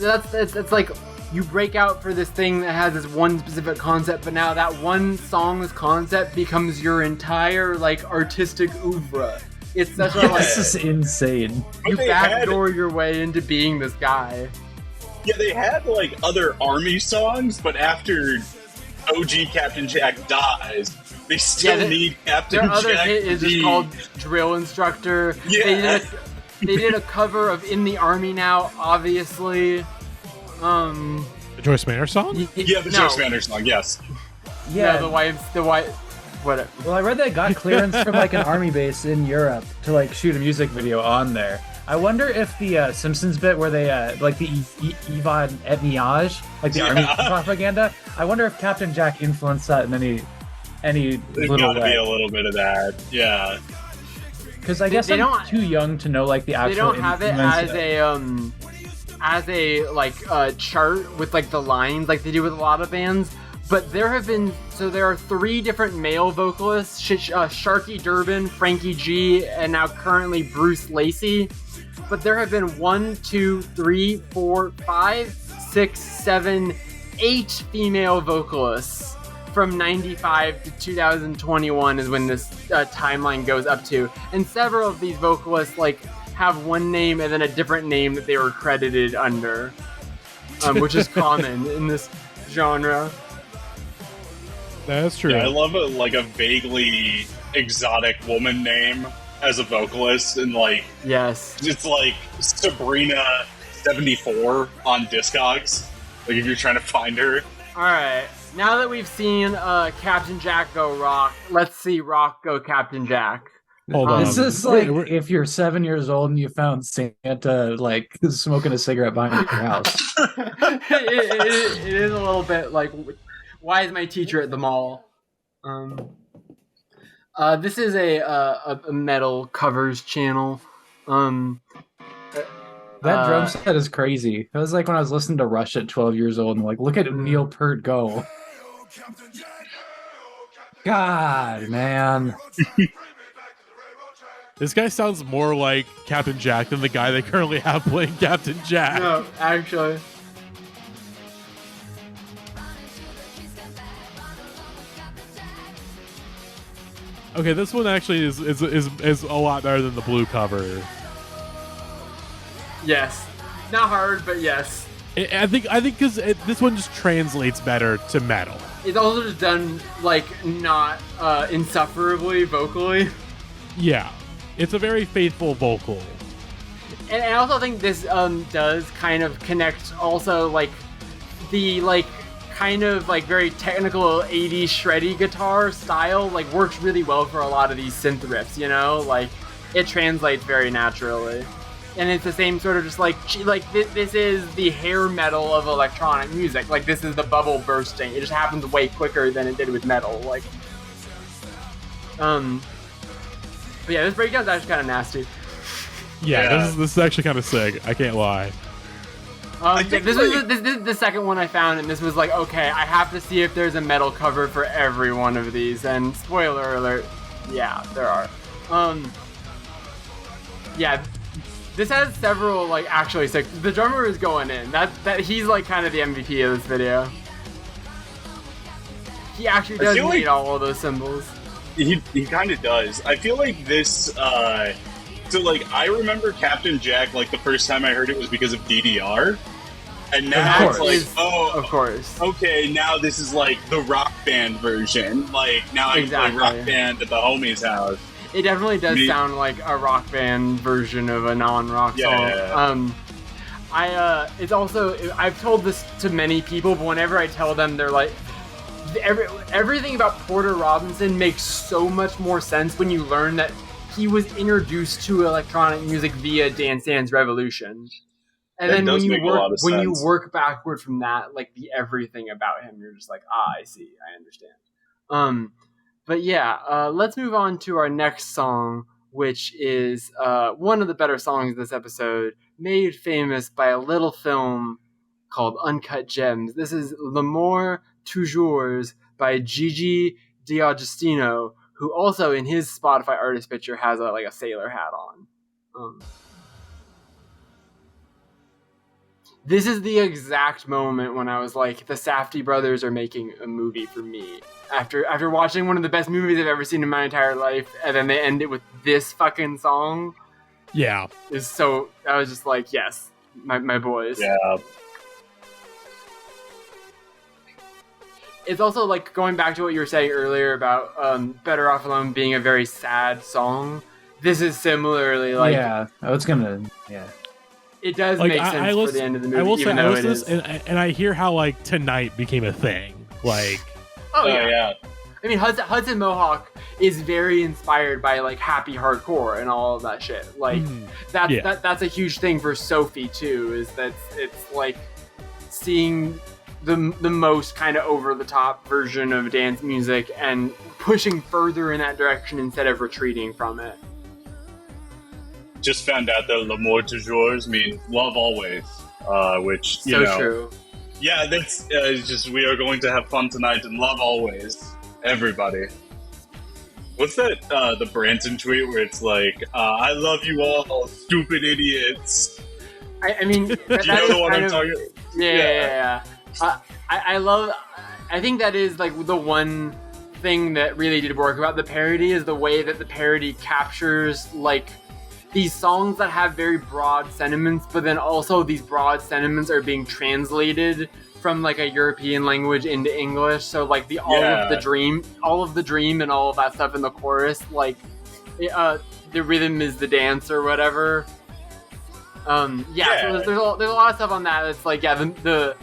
Speaker 3: It's like you break out for this thing that has this one specific concept, but now that one song's concept becomes your entire like artistic oeuvre. It's such a like,
Speaker 5: this is insane.
Speaker 3: You backdoor your way into being this guy.
Speaker 2: Yeah, they had like other army songs, but after OG Captain Jack dies, they still need Captain Jack.
Speaker 3: Their other hit is just called Drill Instructor.
Speaker 2: Yeah.
Speaker 3: They did a cover of In the Army Now, obviously.
Speaker 1: The Joyce Manor song?
Speaker 2: Yeah, the Joyce Manor song, yes.
Speaker 3: Yeah, the wife. Whatever.
Speaker 5: Well, I read they got clearance from like an army base in Europe to like shoot a music video on there. I wonder if the Simpsons bit where they like the Yvonne Etniage, like the army propaganda. I wonder if Captain Jack influenced that in any
Speaker 2: There's
Speaker 5: little
Speaker 2: gotta
Speaker 5: way.
Speaker 2: be a little bit of that, yeah.
Speaker 5: Because I guess I'm too young to know like the actual.
Speaker 3: They don't have it as a like chart with like the lines like they do with a lot of bands. But there are 3 different male vocalists, Sharky Durbin, Frankie G, and now currently Bruce Lacey. But there have been 1, 2, 3, 4, 5, 6, 7, 8 female vocalists from 95 to 2021 is when this timeline goes up to. And several of these vocalists like have one name and then a different name that they were credited under, which is common in this genre.
Speaker 1: That's true.
Speaker 2: Yeah, I love a vaguely exotic woman name as a vocalist, and like,
Speaker 3: yes,
Speaker 2: it's like Sabrina 74 on Discogs. Like, if you're trying to find her.
Speaker 3: All right, now that we've seen Captain Jack go rock, let's see rock go Captain Jack.
Speaker 1: Hold on.
Speaker 5: This is like if you're 7 years old and you found Santa like smoking a cigarette behind your house.
Speaker 3: it is a little bit like. Why is my teacher at the mall? This is a metal covers channel.
Speaker 5: That drum set is crazy. It was like when I was listening to Rush at 12 years old and like, look at Neil Peart go. God, man.
Speaker 1: This guy sounds more like Captain Jack than the guy they currently have playing Captain Jack.
Speaker 3: No, actually.
Speaker 1: Okay, this one actually is a lot better than the blue cover.
Speaker 3: Yes. Not hard, but yes.
Speaker 1: I think because this one just translates better to metal.
Speaker 3: It's also just done, like, not insufferably vocally.
Speaker 1: Yeah. It's a very faithful vocal.
Speaker 3: And I also think this does kind of connect also, like, the, like, kind of, like, very technical 80s shreddy guitar style, like, works really well for a lot of these synth riffs, you know? Like, it translates very naturally. And it's the same sort of just, like this is the hair metal of electronic music. Like, this is the bubble bursting. It just happens way quicker than it did with metal. Like, but yeah, this breakdown's actually kind of nasty.
Speaker 1: Yeah. This is actually kind of sick. I can't lie.
Speaker 3: This is the second one I found, and this was like, okay, I have to see if there's a metal cover for every one of these. And spoiler alert, yeah, there are. Yeah, this has several, like, actually sick. The drummer is going in. That he's like kind of the MVP of this video. He actually does need all of those cymbals.
Speaker 2: He kind of does. I feel like this. So, like, I remember Captain Jack, like, the first time I heard it was because of DDR. And now it's like,
Speaker 3: of course.
Speaker 2: Okay, now this is, like, the rock band version. Like, now I can play rock band at the homie's house.
Speaker 3: It definitely does sound like a rock band version of a non-rock song. It's also, I've told this to many people, but whenever I tell them, they're like, everything about Porter Robinson makes so much more sense when you learn that he was introduced to electronic music via Dance Dance Revolution. And then when you work backward from that, like, the everything about him, you're just like, I see, I understand. But yeah, let's move on to our next song, which is one of the better songs of this episode, made famous by a little film called Uncut Gems. This is L'amour Toujours by Gigi D'Agostino, who also in his Spotify artist picture has a sailor hat on. This is the exact moment when I was like, the Safdie brothers are making a movie for me. After watching one of the best movies I've ever seen in my entire life, and then they end it with this fucking song.
Speaker 1: Yeah.
Speaker 3: I was just like, yes, my boys.
Speaker 2: Yeah.
Speaker 3: It's also, like, going back to what you were saying earlier about Better Off Alone being a very sad song. This is similarly, like...
Speaker 5: Yeah, yeah.
Speaker 3: It does make sense for the end of the movie,
Speaker 1: I will
Speaker 3: even
Speaker 1: say,
Speaker 3: though
Speaker 1: it is... And I hear how, like, Tonight became a thing. Like...
Speaker 3: Oh, yeah. I mean, Hudson Mohawk is very inspired by, like, happy hardcore and all of that shit. Like, that's a huge thing for Sophie, too, is that it's, like, seeing... the most kind of over-the-top version of dance music and pushing further in that direction instead of retreating from it.
Speaker 2: Just found out that L'amour toujours means love always, which, you know...
Speaker 3: true.
Speaker 2: Yeah, that's just, we are going to have fun tonight and love always. Everybody. What's that, the Branson tweet where it's like, I love you all, stupid idiots.
Speaker 3: I mean...
Speaker 2: Do you know the one I'm talking about?
Speaker 3: Yeah. I think that is, like, the one thing that really did work about the parody is the way that the parody captures, like, these songs that have very broad sentiments, but then also these broad sentiments are being translated from, like, a European language into English. So, like, all of the dream and all of that stuff in the chorus, like, the rhythm is the dance or whatever. So there's a lot of stuff on that. It's like, the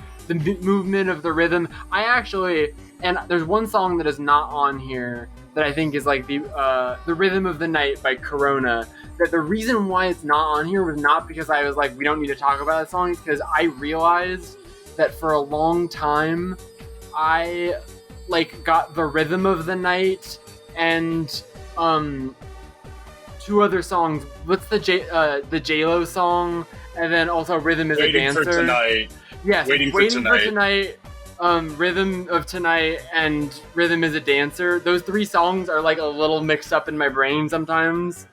Speaker 3: movement of the rhythm. And there's one song that is not on here that I think is like the Rhythm of the Night by Corona. That the reason why it's not on here was not because I was like, we don't need to talk about that song, it's because I realized that for a long time I like got the Rhythm of the Night and two other songs. What's the J-Lo song? And then also Rhythm is a Dancer.
Speaker 2: Waiting for Tonight.
Speaker 3: Yes, Waiting for Tonight. Rhythm of Tonight and Rhythm is a Dancer. Those 3 songs are like a little mixed up in my brain sometimes.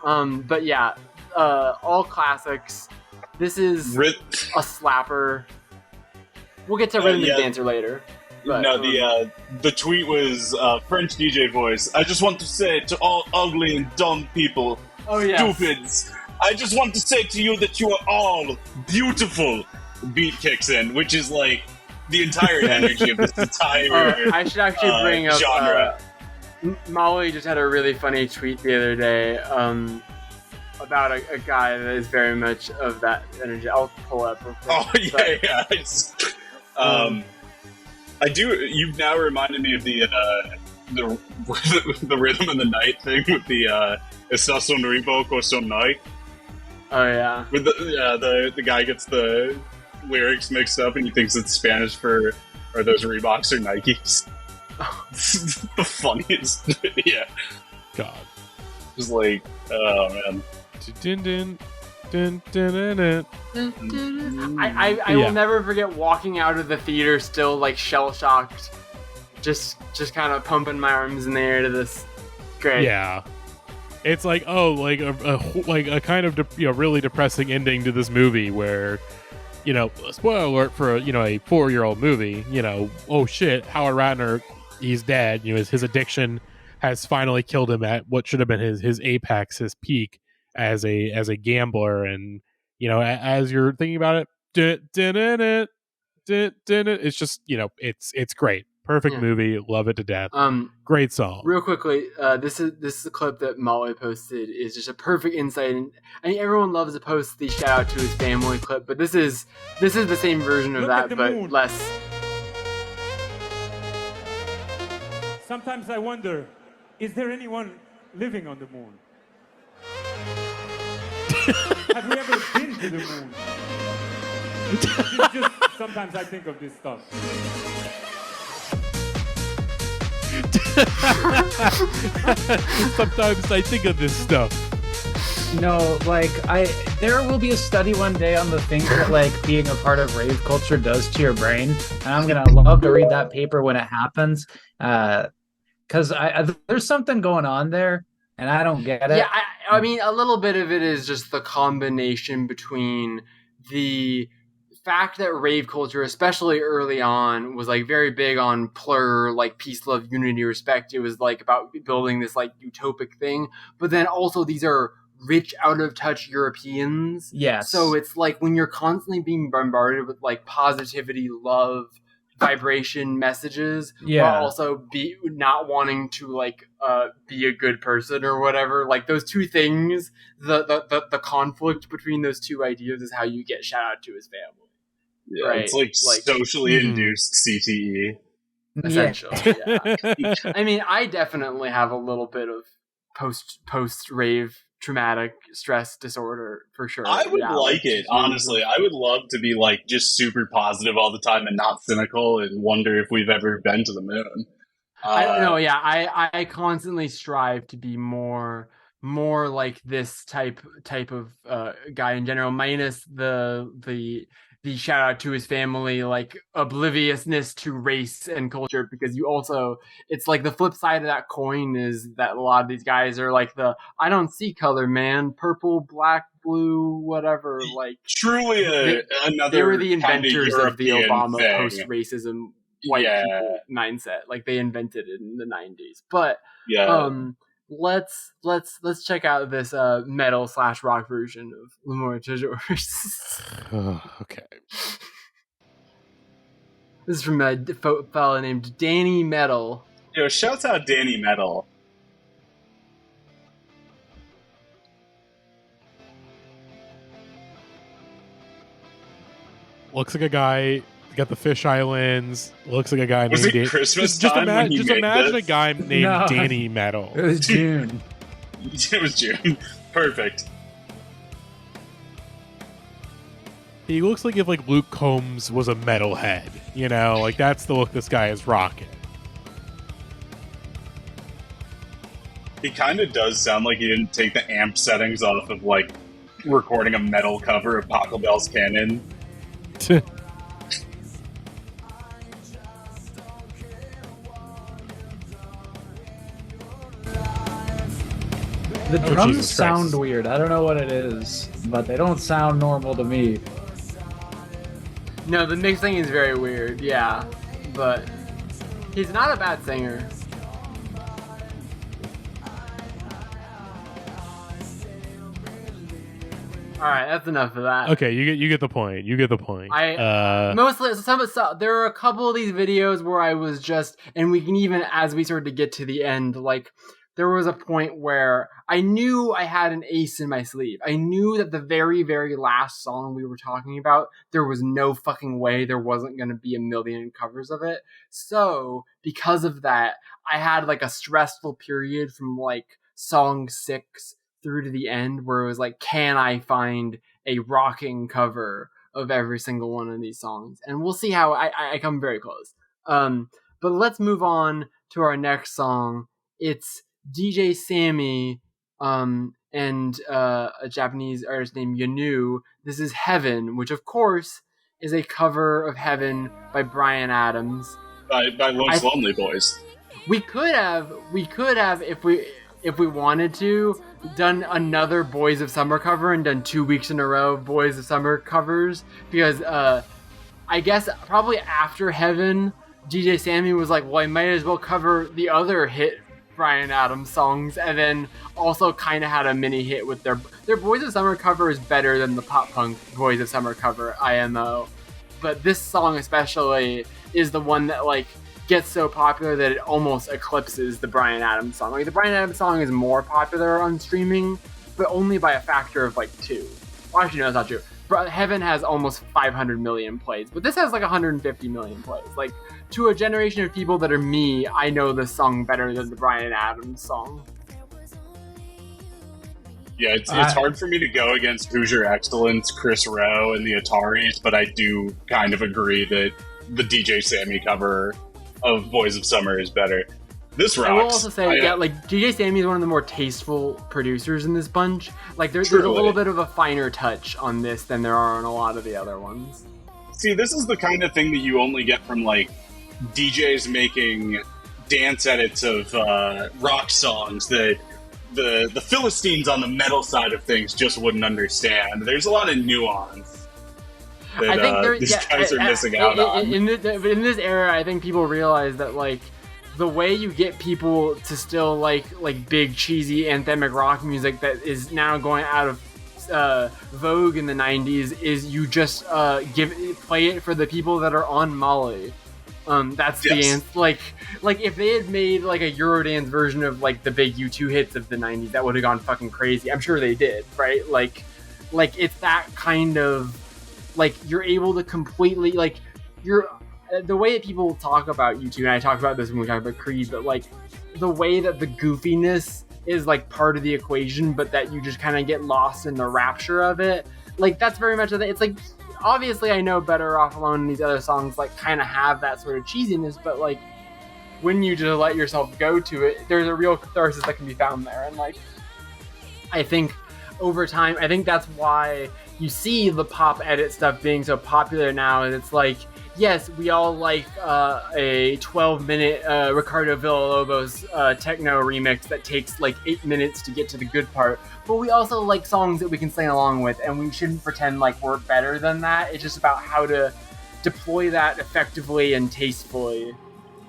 Speaker 3: But yeah, all classics. This is a slapper. We'll get to Rhythm is a Dancer later. But,
Speaker 2: no, the tweet was French DJ voice. I just want to say to all ugly and dumb people, stupids, I just want to say to you that you are all beautiful. Beat kicks in, which is like the entire energy of this entire
Speaker 3: I should actually bring up
Speaker 2: genre.
Speaker 3: Molly just had a really funny tweet the other day about a guy that is very much of that energy. I'll pull up real quick.
Speaker 2: Oh yeah. I do. You've now reminded me of the Rhythm of the Night thing with the "Está son Reebok or son Nike."
Speaker 3: Oh yeah.
Speaker 2: With the guy gets the lyrics mixed up and he thinks it's Spanish for are those Reeboks or Nikes. The funniest. Yeah.
Speaker 1: God.
Speaker 2: Just like, oh man.
Speaker 3: I will never forget walking out of the theater still like shell shocked, just kind of pumping my arms in the air to this. Great.
Speaker 1: Yeah. It's like like a kind of really depressing ending to this movie where, spoiler alert for a 4-year-old movie. Oh shit, Howard Ratner, he's dead. His addiction has finally killed him at what should have been his apex, his peak as a gambler. And as you're thinking about it, it's just it's great. Perfect movie, love it to death. Great song.
Speaker 3: Real quickly, this is a clip that Molly posted. Is just a perfect insight. And I mean, everyone loves to post the shout out to his family clip, but this is the same version of that, but
Speaker 6: moon.
Speaker 3: less.
Speaker 6: Sometimes I wonder, is there anyone living on the moon? Have we ever been to the moon? Just sometimes I think of this stuff.
Speaker 1: Sometimes I think of this stuff.
Speaker 5: There will be a study one day on the things that being a part of rave culture does to your brain, and I'm gonna love to read that paper when it happens, because there's something going on there, and I don't get it.
Speaker 3: Yeah, I mean, a little bit of it is just the combination between the fact that rave culture, especially early on, was very big on plur, peace, love, unity, respect. It was about building this utopic thing, but then also these are rich, out of touch Europeans.
Speaker 5: Yes.
Speaker 3: So it's when you're constantly being bombarded with positivity, love, vibration messages, while also not wanting to be a good person or whatever. Those two things, the conflict between those two ideas is how you get shout out to his family.
Speaker 2: Yeah,
Speaker 3: right?
Speaker 2: It's socially induced CTE.
Speaker 3: Essentially, yeah. I mean, I definitely have a little bit of post rave traumatic stress disorder for sure.
Speaker 2: I would like it, honestly. I would love to be just super positive all the time and not cynical and wonder if we've ever been to the moon.
Speaker 3: I don't know. Yeah, I constantly strive to be more like this type of guy in general, minus the shout out to his family, obliviousness to race and culture, because you also, it's the flip side of that coin is that a lot of these guys are I don't see color, man, purple, black, blue, whatever.
Speaker 2: Truly another
Speaker 3: they were the inventors of the
Speaker 2: European
Speaker 3: Obama
Speaker 2: thing.
Speaker 3: post-racism white people mindset. They invented it in the 90s. But let's check out this metal / rock version of L'amour toujours.
Speaker 1: Okay.
Speaker 3: This is from a fellow named Danny Metal.
Speaker 2: Yo, shouts out Danny Metal.
Speaker 1: Looks like a guy. Got the Fish Islands. Looks like a guy
Speaker 2: Was
Speaker 1: named
Speaker 2: it Christmas
Speaker 1: just
Speaker 2: time when he made
Speaker 1: imagine
Speaker 2: this?
Speaker 1: a guy named Danny Metal.
Speaker 5: It was June.
Speaker 2: It was June. Perfect.
Speaker 1: He looks like if Luke Combs was a metalhead. That's the look this guy is rocking.
Speaker 2: He kind of does sound like he didn't take the amp settings off of recording a metal cover of Pachelbel's Canon.
Speaker 5: The
Speaker 1: Oh,
Speaker 5: drums
Speaker 1: Jesus
Speaker 5: sound
Speaker 1: Christ.
Speaker 5: weird. I don't know what it is, but they don't sound normal to me.
Speaker 3: No, the mixing is very weird, yeah. But he's not a bad singer. All right, that's enough of that.
Speaker 1: Okay, you get the point. You get the point.
Speaker 3: Mostly there are a couple of these videos where I was just, and we can even, as we started to get to the end, like there was a point where I knew I had an ace in my sleeve. I knew that the very, very last song we were talking about, there was no fucking way there wasn't going to be a million covers of it. So because of that, I had like a stressful period from like song 6 through to the end where it was like, can I find a rocking cover of every single one of these songs? And we'll see how I come very close. But let's move on to our next song. It's DJ Sammy and a Japanese artist named Yanou. This is Heaven, which of course is a cover of Heaven by Bryan Adams.
Speaker 2: By Los Lonely Boys.
Speaker 3: We could have if we wanted to, done another Boys of Summer cover and done 2 weeks in a row of Boys of Summer covers, because I guess probably after Heaven, DJ Sammy was like, well, I might as well cover the other hit Bryan Adams songs, and then also kind of had a mini hit with their Boys of Summer cover is better than the pop punk Boys of Summer cover, IMO. But this song especially is the one that like gets so popular that it almost eclipses the Bryan Adams song. Like the Bryan Adams song is more popular on streaming, but only by a factor of like 2. Well, actually, no, that's not true. Heaven has almost 500 million plays, but this has like 150 million plays. Like, to a generation of people that are me, I know this song better than the Bryan Adams song.
Speaker 2: Yeah, it's hard for me to go against Hoosier Excellence, Chris Rowe, and the Ataris, but I do kind of agree that the DJ Sammy cover of Boys of Summer is better. This rocks.
Speaker 3: I will also say, like DJ Sammy is one of the more tasteful producers in this bunch. Like there's a little bit of a finer touch on this than there are on a lot of the other ones.
Speaker 2: See, this is the kind of thing that you only get from like DJs making dance edits of rock songs that the Philistines on the metal side of things just wouldn't understand. There's a lot of nuance that
Speaker 3: I think
Speaker 2: these guys are missing out on.
Speaker 3: In this era, I think people realize that like the way you get people to still like big cheesy anthemic rock music that is now going out of vogue in the 90s is you just play it for the people that are on Molly. That's the answer. Like if they had made like a Eurodance version of like the big U2 hits of the 90s, that would have gone fucking crazy. I'm sure they did, right? Like it's that kind of like you're able to completely like the way that people talk about U2, and I talk about this when we talk about Creed, but like the way that the goofiness is like part of the equation, but that you just kind of get lost in the rapture of it. Like that's very much of it. It's like obviously I know Better Off Alone and these other songs like kind of have that sort of cheesiness, but like when you just let yourself go to it, there's a real catharsis that can be found there. And like I think over time, I think that's why you see the pop edit stuff being so popular now. And it's like, yes, we all like a 12-minute Ricardo Villalobos techno remix that takes like 8 minutes to get to the good part. But we also like songs that we can sing along with, and we shouldn't pretend like we're better than that. It's just about how to deploy that effectively and tastefully.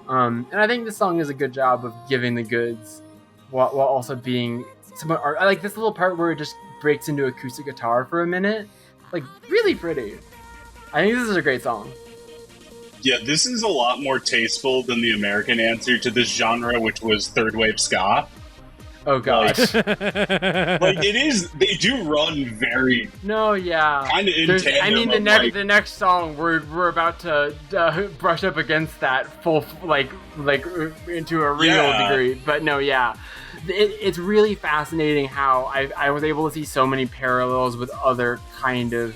Speaker 3: And I think this song does a good job of giving the goods while also being somewhat art. I like this little part where it just breaks into acoustic guitar for a minute. Like, really pretty. I think this is a great song.
Speaker 2: Yeah, this is a lot more tasteful than the American answer to this genre, which was third wave ska.
Speaker 3: Oh god.
Speaker 2: Like it is, they do run very.
Speaker 3: No, yeah.
Speaker 2: Kind of in tandem.
Speaker 3: I mean, the next song we're about to brush up against that full like into a real degree. But no, yeah. It's really fascinating how I was able to see so many parallels with other kind of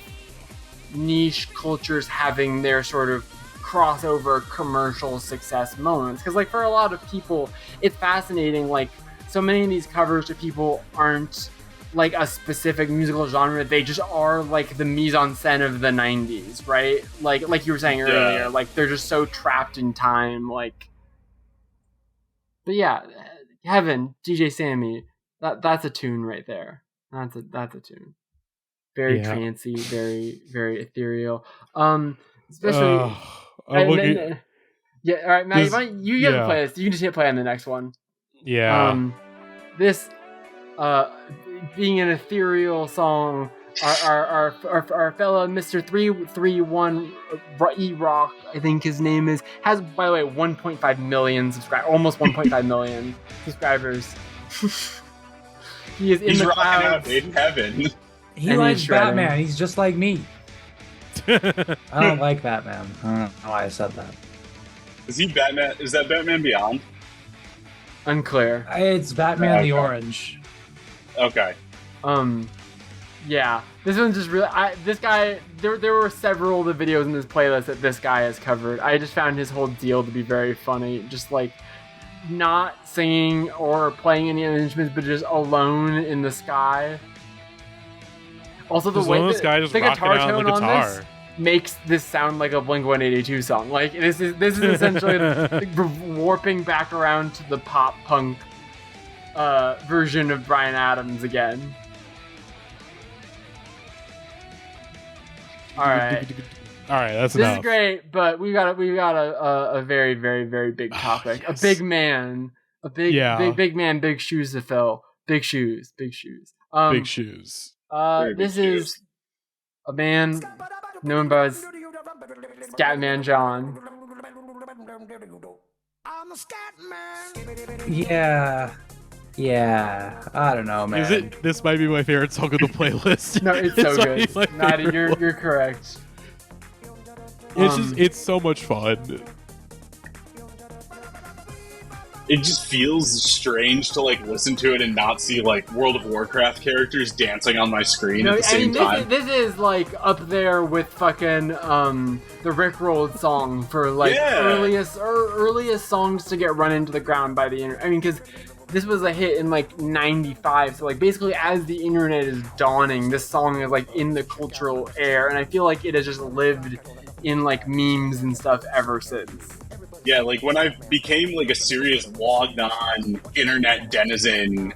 Speaker 3: niche cultures having their sort of crossover commercial success moments. Because like for a lot of people, it's fascinating. Like so many of these covers to people aren't like a specific musical genre. They just are like the mise-en-scène of the 90s, right? Like you were saying earlier, like they're just so trapped in time. Like, but yeah. Heaven, DJ Sammy. That's a tune right there. That's a tune. Very trancy, very very ethereal. Especially.
Speaker 1: I'm looking.
Speaker 3: Yeah, all right, Matty, you get to play this. You can just hit play on the next one.
Speaker 1: Yeah.
Speaker 3: This being an ethereal song, our fellow Mr. 331 E-Rock, I think his name is, has, by the way, 1.5 million subscribers, almost 1.5 million subscribers. He is in the clouds.
Speaker 2: Out in heaven.
Speaker 5: He likes Batman. He's just like me. I don't like Batman. I don't know why I said that.
Speaker 2: Is he Batman? Is that Batman Beyond?
Speaker 3: Unclear.
Speaker 5: It's Batman the Orange.
Speaker 2: Okay.
Speaker 3: Yeah. This one's just really. This guy. There were several of the videos in this playlist that this guy has covered. I just found his whole deal to be very funny. Just like not singing or playing any instruments, but just alone in the sky. Also, the way the guitar tone on this makes this sound like a Blink-182 song. Like this is essentially warping back around to the pop punk version of Bryan Adams again. All right,
Speaker 1: that's enough.
Speaker 3: This is great, but we got a very very very big topic. Yes. A big man, big man, big shoes to fill. Big shoes.
Speaker 1: Big shoes.
Speaker 3: This is a man known by Scatman John.
Speaker 5: Yeah. I don't know, man.
Speaker 1: This might be my favorite song of the playlist.
Speaker 3: No, it's so good. Matty, you're correct.
Speaker 1: It's so much fun.
Speaker 2: It just feels strange to like listen to it and not see like World of Warcraft characters dancing on my screen at the same time.
Speaker 3: This is like up there with fucking the Rickrolled song for like earliest songs to get run into the ground by the internet. I mean, because this was a hit in like '95, so like basically as the internet is dawning, this song is like in the cultural air, and I feel like it has just lived in like memes and stuff ever since.
Speaker 2: Yeah, like when I became like a serious logged-on internet denizen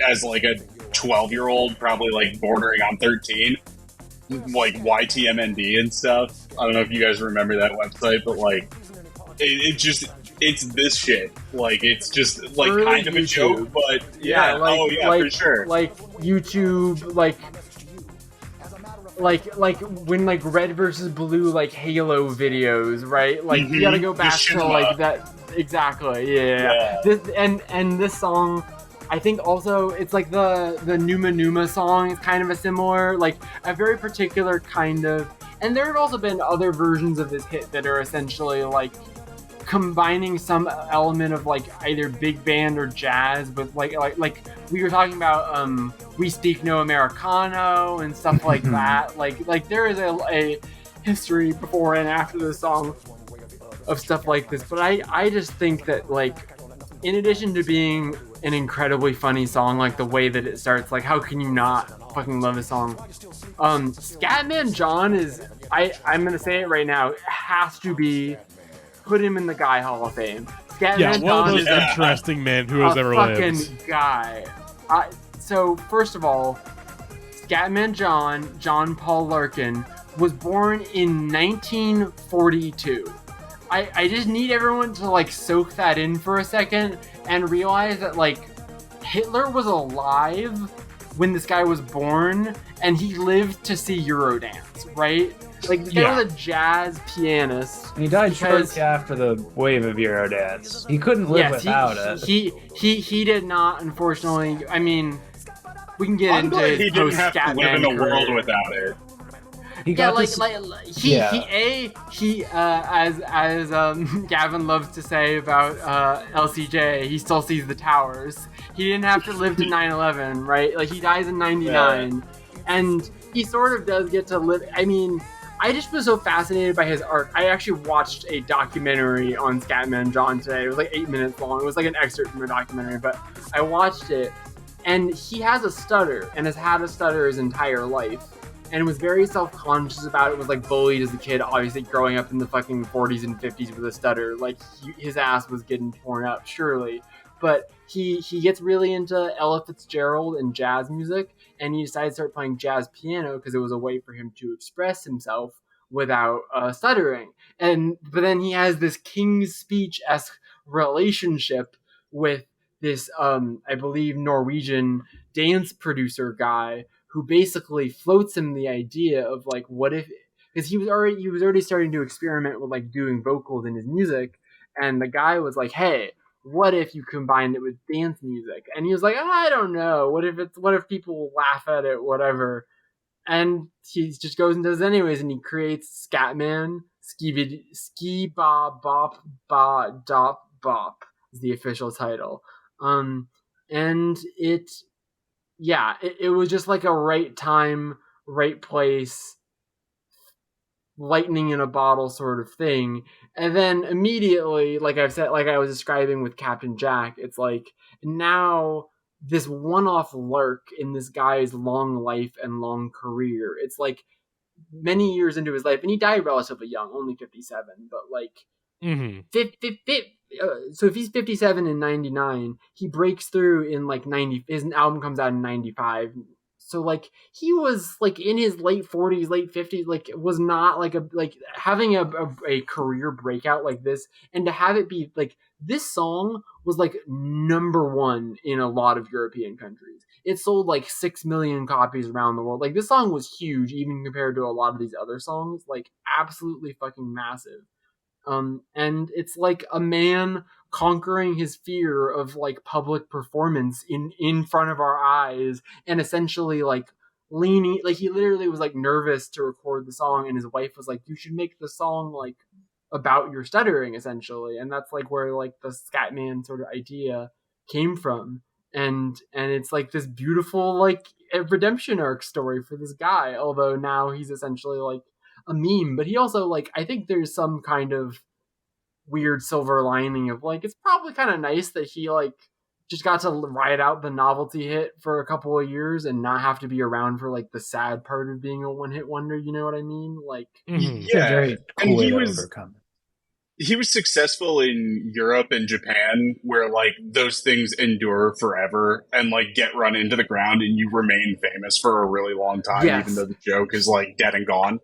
Speaker 2: as like a 12-year-old, probably like bordering on 13, like YTMND and stuff. I don't know if you guys remember that website, but like it's this shit. Like it's just like early kind of YouTube. A joke, but yeah, for sure.
Speaker 3: Like YouTube, like when like red versus blue like Halo videos, right? Like you gotta go back to like that exactly. Yeah. This song, I think also it's like the Numa Numa song is kind of a similar, like a very particular kind of, and there have also been other versions of this hit that are essentially like combining some element of like either big band or jazz with like we were talking about We Speak No Americano and stuff like that. Like there is a history before and after the song of stuff like this, but I just think that like in addition to being an incredibly funny song, like the way that it starts, like how can you not fucking love this song? Scatman John is I'm gonna say it right now, has to be put him in the Guy Hall of Fame. Scatman
Speaker 1: one of the most interesting men who has ever lived.
Speaker 3: Fucking guy. So first of all, Scatman John Paul Larkin, was born in 1942. I just need everyone to like soak that in for a second and realize that like Hitler was alive when this guy was born and he lived to see Eurodance, right? Like, this guy was a jazz pianist.
Speaker 5: And he died shortly after the wave of Eurodance. He couldn't live without it.
Speaker 3: He did not, unfortunately. I mean, we can get into his
Speaker 2: he didn't have to live in a world without it.
Speaker 3: As Gavin loves to say about LCJ, he still sees the towers. He didn't have to live to 9/11, right? Like, he dies in 99, and he sort of does get to live. I mean, I just was so fascinated by his art. I actually watched a documentary on Scatman John today. It was like 8 minutes long. It was like an excerpt from a documentary, but I watched it, and he has a stutter and has had a stutter his entire life, and was very self-conscious about it. Was like bullied as a kid, obviously growing up in the fucking 40s and 50s with a stutter. Like his ass was getting torn up, surely. but he gets really into Ella Fitzgerald and jazz music, and he decided to start playing jazz piano because it was a way for him to express himself without stuttering. But then he has this King's Speech-esque relationship with this, I believe, Norwegian dance producer guy who basically floats him the idea of like, what if, because he was already starting to experiment with like doing vocals in his music, and the guy was like, hey, what if you combined it with dance music? And he was like, I don't know, what if people laugh at it, whatever. And he just goes and does it anyways, and he creates Scatman, ski-ba-bop-ba-dop-bop is the official title. And it was just like a right time, right place, lightning in a bottle sort of thing. And then immediately, like I've said, like I was describing with Captain Jack, it's like now this one-off lurk in this guy's long life and long career. It's like many years into his life, and he died relatively young, only 57, but like so if he's 57 in 99, he breaks through in like 90. His album comes out in 95. So like he was like in his late 40s, late 50s, like it was not like having a career breakout like this, and to have it be like this song was like number one in a lot of European countries. It sold like 6 million copies around the world. Like this song was huge, even compared to a lot of these other songs, like absolutely fucking massive. And it's like a man conquering his fear of like public performance in front of our eyes, and essentially like leaning, like he literally was like nervous to record the song, and his wife was like, you should make the song like about your stuttering, essentially. And that's like where like the Scatman sort of idea came from. And it's like this beautiful like redemption arc story for this guy, although now he's essentially like a meme. But he also, like, I think there's some kind of weird silver lining of like, it's probably kind of nice that he like just got to ride out the novelty hit for a couple of years and not have to be around for like the sad part of being a one-hit wonder, you know what I mean? Like
Speaker 2: yeah,
Speaker 5: very cool way to overcome it.
Speaker 2: He was successful in Europe and Japan, where like those things endure forever and like get run into the ground, and you remain famous for a really long time, even though the joke is like dead and gone.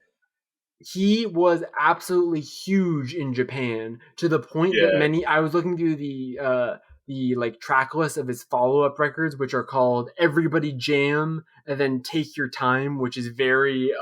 Speaker 3: He was absolutely huge in Japan, to the point that I was looking through the like track list of his follow-up records, which are called Everybody Jam and then Take Your Time, which is very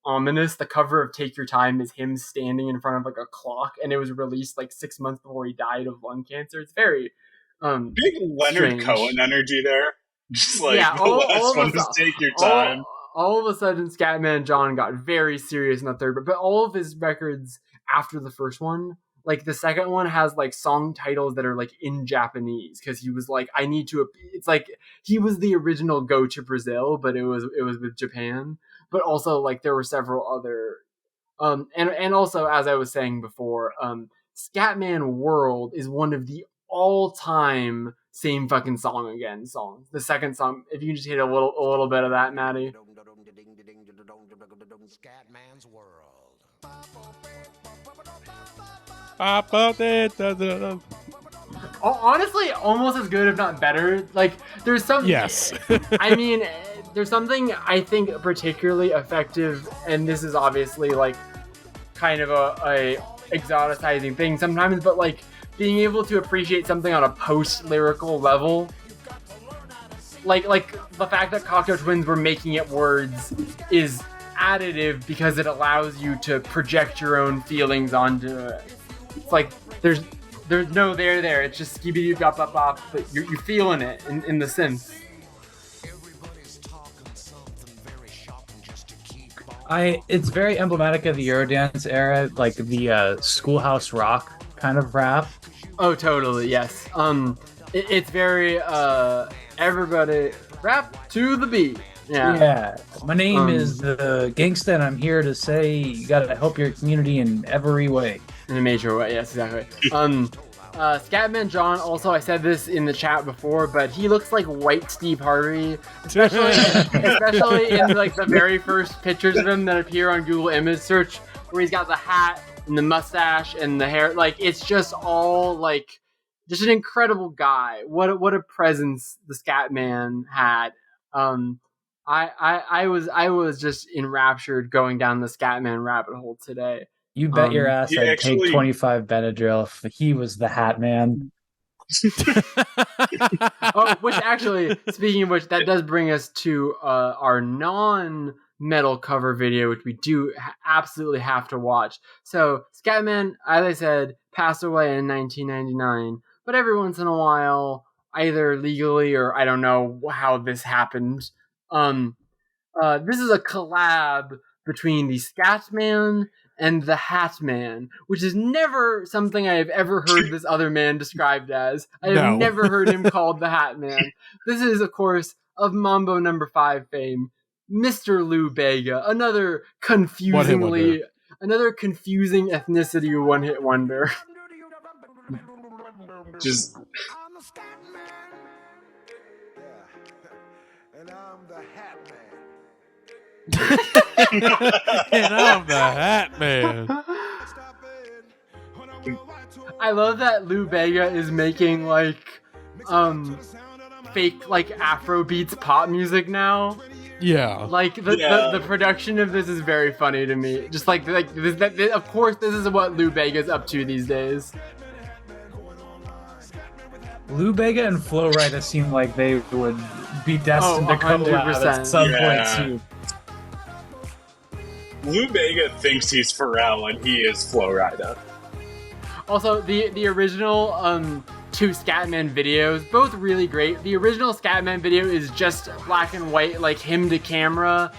Speaker 3: ominous. The cover of Take Your Time is him standing in front of like a clock, and it was released like 6 months before he died of lung cancer. It's very
Speaker 2: big Leonard Cohen energy there. Just like the last one is Take Your Time.
Speaker 3: All of a sudden, Scatman John got very serious in the third, but all of his records after the first one, like the second one has like song titles that are like in Japanese, because he was like, I need to. It's like he was the original Go to Brazil, but it was with Japan. But also like there were several other, and also, as I was saying before, Scatman World is one of the all-time same fucking song again songs. The second song, if you can just hit a little bit of that, Matty.
Speaker 4: Scatman's World.
Speaker 3: Honestly, almost as good, if not better. Like, there's some.
Speaker 1: Yes.
Speaker 3: I mean, there's something I think particularly effective, and this is obviously like kind of a exoticizing thing sometimes, but like being able to appreciate something on a post-lyrical level. Like the fact that Cocteau Twins were making it words is additive because it allows you to project your own feelings onto it. It's like there's no there. It's just ski-ba-bop-ba-dop-bop, but you're feeling it in the synth.
Speaker 5: It's very emblematic of the Eurodance era, like the Schoolhouse Rock kind of rap.
Speaker 3: Oh, totally, yes. It's very everybody rap to the beat.
Speaker 5: Yeah. My name is the Gangsta, and I'm here to say you gotta help your community in every way.
Speaker 3: In a major way, yes, exactly. Scatman John, also, I said this in the chat before, but he looks like white Steve Harvey, especially in like the very first pictures of him that appear on Google image search, where he's got the hat and the mustache and the hair. Like, it's just all like just an incredible guy. What a presence the Scatman had. I was just enraptured going down the Scatman rabbit hole today.
Speaker 5: You bet your ass
Speaker 2: he
Speaker 5: I'd
Speaker 2: actually-
Speaker 5: take 25 Benadryl if he was the Hat Man.
Speaker 3: Oh, which actually, speaking of which, that does bring us to our non-metal cover video, which we do absolutely have to watch. So, Scatman, as I said, passed away in 1999, but every once in a while, either legally or I don't know how this happened, this is a collab between the Scatman and the Hat Man, which is never something I have ever heard this other man described as. I have never heard him called the Hat Man. This is, of course, of Mambo No. 5 fame, Mr. Lou Bega, another confusing ethnicity one-hit wonder.
Speaker 2: Just
Speaker 4: I'm a scat man. Yeah. And I'm the hat man.
Speaker 1: And I'm the Hat Man.
Speaker 3: I love that Lou Bega is making fake Afrobeats pop music now.
Speaker 1: Yeah.
Speaker 3: The production of this is very funny to me. Just of course this is what Lou Bega's up to these days.
Speaker 5: Lou Bega and Flo Rida seem like they would be destined to collab
Speaker 3: 100%.
Speaker 5: at some
Speaker 2: Yeah.
Speaker 5: point soon.
Speaker 2: Lou Bega thinks he's Pharrell and he is Flo Rida.
Speaker 3: Also, the original two Scatman videos, both really great. The original Scatman video is just black and white, like him to camera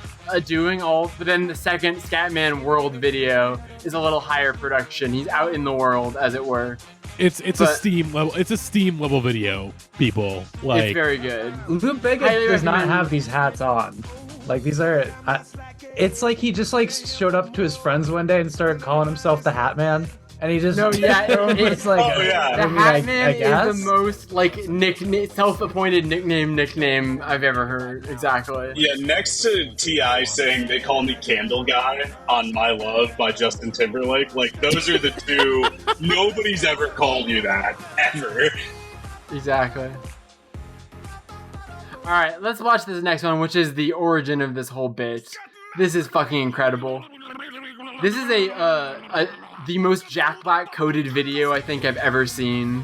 Speaker 3: doing all, but then the second Scatman World video is a little higher production. He's out in the world, as it were.
Speaker 1: It's a Steam level. It's a Steam level video, people. Like,
Speaker 3: it's very good.
Speaker 5: Lou Bega does not have these hats on. Like, these are... it's like he just, showed up to his friends one day and started calling himself the Hat Man. And he just...
Speaker 3: It's
Speaker 5: like...
Speaker 2: Oh, yeah.
Speaker 3: The Hat Man
Speaker 5: I guess?
Speaker 3: is the most, self-appointed nickname I've ever heard. Exactly.
Speaker 2: Yeah, next to T.I. saying they call me Candle Guy on My Love by Justin Timberlake, those are the two. Nobody's ever called you that, ever.
Speaker 3: Exactly. Alright, let's watch this next one, which is the origin of this whole bit. This is fucking incredible. This is the most Jack Black coded video I think I've ever seen.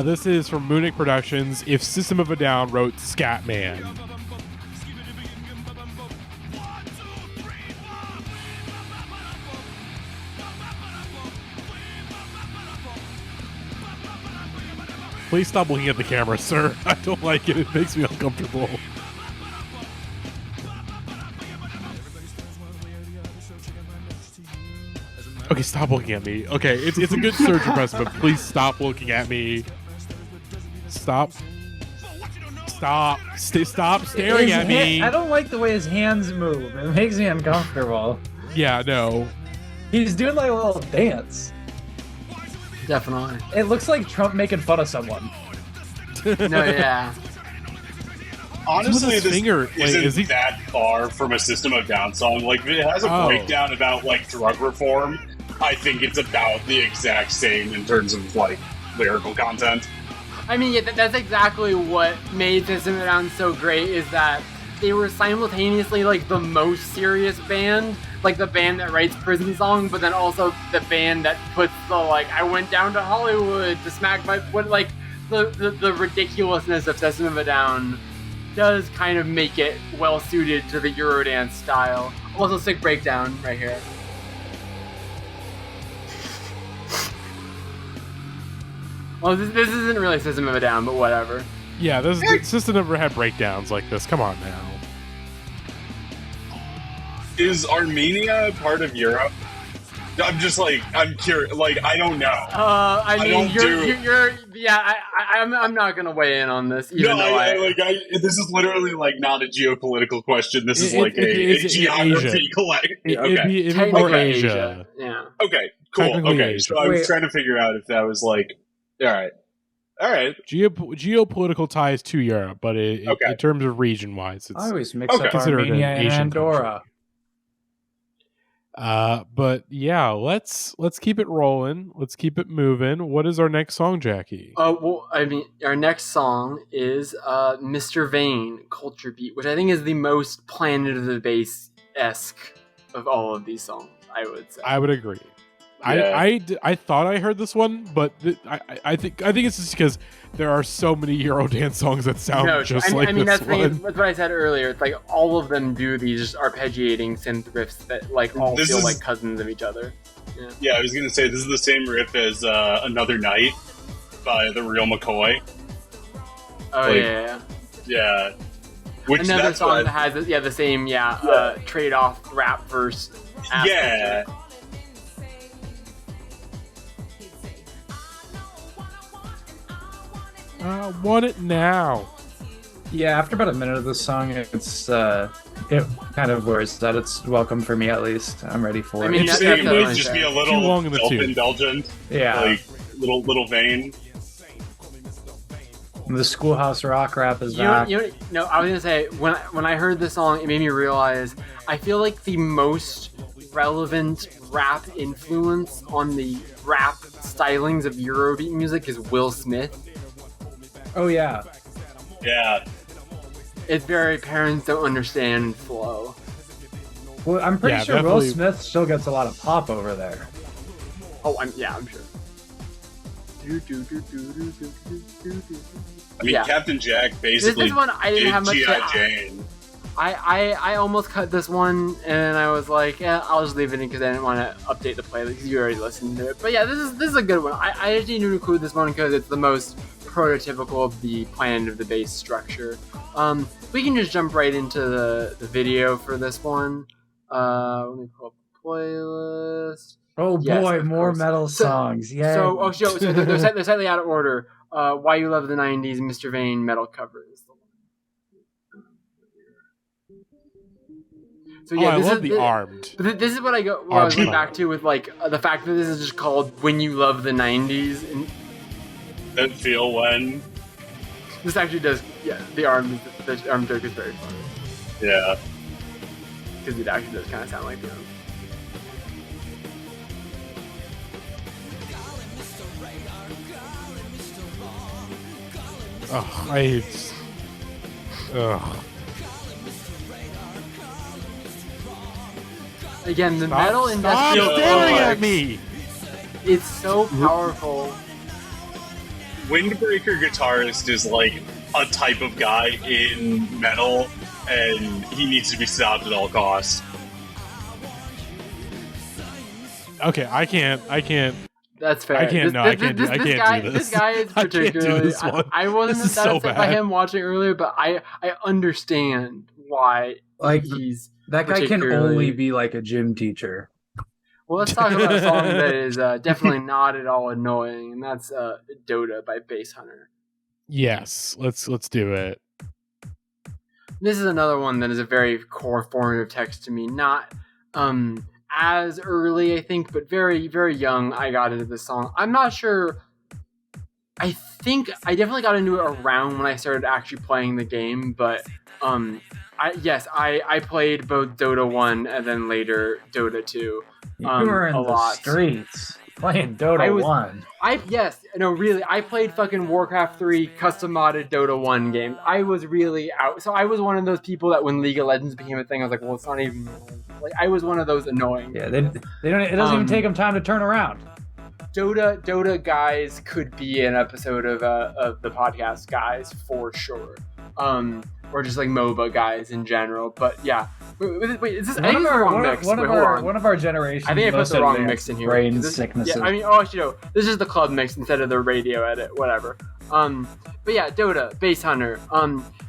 Speaker 1: This is from Munich Productions. If System of a Down wrote Scatman. Please stop looking at the camera, sir. I don't like it. It makes me uncomfortable. Okay, stop looking at me. Okay, it's a good search request, but please stop looking at me. Stop. Stop. Stop staring at me.
Speaker 5: I don't like the way his hands move. It makes me uncomfortable.
Speaker 1: Yeah, no.
Speaker 5: He's doing a little dance.
Speaker 3: Definitely.
Speaker 5: It looks like Trump making fun of someone.
Speaker 3: No, yeah.
Speaker 2: Honestly,
Speaker 1: his
Speaker 2: this
Speaker 1: finger,
Speaker 2: isn't that far from a System of Down song. If it has a breakdown about, drug reform, I think it's about the exact same in terms of, lyrical content.
Speaker 3: I mean, yeah, that's exactly what made System of a Down so great, is that they were simultaneously, the most serious band, the band that writes prison songs, but then also the band that puts the, I went down to Hollywood to smack my foot, the ridiculousness of System of a Down does kind of make it well suited to the Eurodance style. Also, sick breakdown right here. Well, this isn't really System of a Down, but whatever.
Speaker 1: Yeah, the system never had breakdowns like this. Come on now.
Speaker 2: Is Armenia part of Europe? I'm just I'm curious. I don't know.
Speaker 3: I'm not gonna weigh in on this. Even though
Speaker 2: this is literally not a geopolitical question. This is a geography collection. Okay,
Speaker 1: It'd be more Asia.
Speaker 3: Yeah.
Speaker 2: Okay. Cool. Okay. So I was trying to figure out if that was all right.
Speaker 1: Geopolitical ties to Europe, but in terms of region-wise, it's
Speaker 5: I always mix up
Speaker 1: considered
Speaker 5: Armenia
Speaker 1: an
Speaker 5: and
Speaker 1: Asian
Speaker 5: Andorra.
Speaker 1: country. But yeah, let's keep it rolling. Let's keep it moving. What is our next song, Jackie?
Speaker 3: Well, I mean, our next song is Mr. Vane, Culture Beat, which I think is the most Planet of the Bass-esque of all of these songs, I would say.
Speaker 1: I would agree.
Speaker 2: Yeah.
Speaker 1: I thought I heard this one, but I think it's just because there are so many Eurodance songs that sound just like this
Speaker 3: that's
Speaker 1: one.
Speaker 3: that's what I said earlier. It's like all of them do these arpeggiating synth riffs that like all
Speaker 2: This
Speaker 3: feel
Speaker 2: is-
Speaker 3: like cousins of each other.
Speaker 2: Yeah, I was gonna say this is the same riff as "Another Night" by the Real McCoy.
Speaker 3: Oh
Speaker 2: Like,
Speaker 3: yeah.
Speaker 2: Yeah, which
Speaker 3: Another
Speaker 2: that's
Speaker 3: song
Speaker 2: what,
Speaker 3: that has the same trade-off rap verse. aspect
Speaker 2: yeah.
Speaker 3: to it.
Speaker 1: I want it now.
Speaker 5: Yeah, after about a minute of the song, it kind of wears that. It's welcome for me, at least. I'm ready for
Speaker 3: I
Speaker 5: it.
Speaker 3: mean,
Speaker 2: Each
Speaker 3: that-
Speaker 2: thing
Speaker 3: that's
Speaker 2: would just be a
Speaker 1: Too
Speaker 2: little
Speaker 1: long in the tooth.
Speaker 2: self-indulgent,
Speaker 5: Yeah,
Speaker 2: like little vein.
Speaker 5: the schoolhouse rock rap is
Speaker 3: You
Speaker 5: back.
Speaker 3: know, I was gonna say when I heard this song, it made me realize I feel like the most relevant rap influence on the rap stylings of Eurobeat music is Will Smith.
Speaker 5: Oh yeah,
Speaker 2: Yeah,
Speaker 3: It's very parents don't understand flow.
Speaker 5: well, I'm pretty
Speaker 1: Yeah,
Speaker 5: sure Will
Speaker 1: definitely.
Speaker 5: Smith still gets a lot of pop over there.
Speaker 3: Oh, I'm sure.
Speaker 2: I mean
Speaker 3: Yeah.
Speaker 2: Captain Jack
Speaker 3: This
Speaker 2: basically
Speaker 3: one I didn't
Speaker 2: did
Speaker 3: have much
Speaker 2: G.I.
Speaker 3: to.
Speaker 2: Jane.
Speaker 3: I almost cut this one, and I was like, yeah, I'll just leave it in because I didn't want to update the playlist because you already listened to it. But yeah, this is a good one. I just need to include this one because it's the most prototypical of the Planet of the Bass structure. We can just jump right into the video for this one. Let me pull up the playlist.
Speaker 5: Oh
Speaker 3: Yes,
Speaker 5: boy,
Speaker 3: of
Speaker 5: more
Speaker 3: course.
Speaker 5: metal
Speaker 3: So-
Speaker 5: songs. Yeah.
Speaker 3: So they're slightly out of order. Why You Love the 90s, Mr. Vane metal cover is the one. So
Speaker 1: Oh, I
Speaker 3: this
Speaker 1: love
Speaker 3: is
Speaker 1: the Armed.
Speaker 3: This is what I was
Speaker 1: Armed
Speaker 3: going
Speaker 1: cover.
Speaker 3: back to with like the fact that this is just called "When You Love the '90s," and
Speaker 2: That feel when,
Speaker 3: this actually does. Yeah, the arm joke is very funny
Speaker 2: yeah.
Speaker 3: because it actually does kind of sound like the arm.
Speaker 1: Oh, I. Ugh.
Speaker 3: Again, the
Speaker 1: Stop,
Speaker 3: metal
Speaker 1: stop
Speaker 3: industrial
Speaker 1: staring
Speaker 3: complex,
Speaker 1: at me.
Speaker 3: it's so powerful.
Speaker 2: Windbreaker guitarist is like a type of guy in metal, and he needs to be stopped at all costs.
Speaker 1: Okay, I can't.
Speaker 3: That's fair.
Speaker 1: I can't- no, I can't do- I
Speaker 3: this
Speaker 1: can't
Speaker 3: guy,
Speaker 1: do this.
Speaker 3: This guy is
Speaker 1: I can't do
Speaker 3: particularly.
Speaker 1: this one.
Speaker 3: I wasn't
Speaker 1: This is
Speaker 3: that
Speaker 1: so
Speaker 3: upset by
Speaker 1: bad.
Speaker 3: him watching earlier, but I understand why
Speaker 5: Like,
Speaker 3: he's.
Speaker 5: that guy can
Speaker 3: particularly-
Speaker 5: only be like a gym teacher.
Speaker 3: Well, let's talk about a song that is definitely not at all annoying, and that's "DotA" by Basshunter.
Speaker 1: Yes, let's do it.
Speaker 3: This is another one that is a very core formative text to me. Not as early, I think, but very, very young. I got into this song. I'm not sure. I think I definitely got into it around when I started actually playing the game, but I played both Dota 1 and then later Dota 2.
Speaker 5: You were in
Speaker 3: a
Speaker 5: the
Speaker 3: lot.
Speaker 5: streets playing Dota 1.
Speaker 3: I played fucking Warcraft 3 custom modded Dota 1 games. I was really out. So I was one of those people that when League of Legends became a thing, I was like, well, it's not even like I was one of those annoying.
Speaker 5: Yeah, they don't. It doesn't even take them time to turn around.
Speaker 3: Dota guys could be an episode of the podcast guys for sure. Or just like MOBA guys in general. But yeah. Wait, is this I think it's the wrong mix. Wait, hold on.
Speaker 5: One of our generations.
Speaker 3: I think I put
Speaker 5: most
Speaker 3: the wrong
Speaker 5: advanced
Speaker 3: mix in here.
Speaker 5: Brain
Speaker 3: This-
Speaker 5: sicknesses.
Speaker 3: Yeah, I mean, this is the club mix instead of the radio edit, whatever. But yeah, Dota, Basshunter.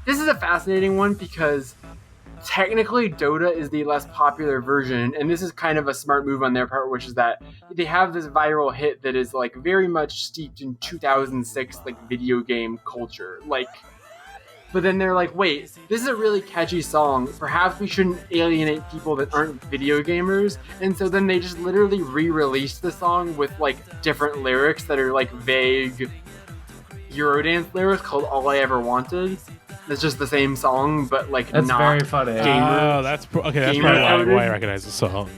Speaker 3: This is a fascinating one because technically Dota is the less popular version, and this is kind of a smart move on their part, which is that they have this viral hit that is like very much steeped in 2006 like video game culture, like. But then they're like, wait, this is a really catchy song. Perhaps we shouldn't alienate people that aren't video gamers. And so then they just literally re-released the song with like different lyrics that are like vague Eurodance lyrics called All I Ever Wanted. It's just the same song, but like
Speaker 5: That's
Speaker 3: not
Speaker 5: very funny.
Speaker 3: Gamer-
Speaker 1: Oh, that's okay. That's
Speaker 3: gamer
Speaker 1: probably
Speaker 3: coded.
Speaker 1: why I recognize the song.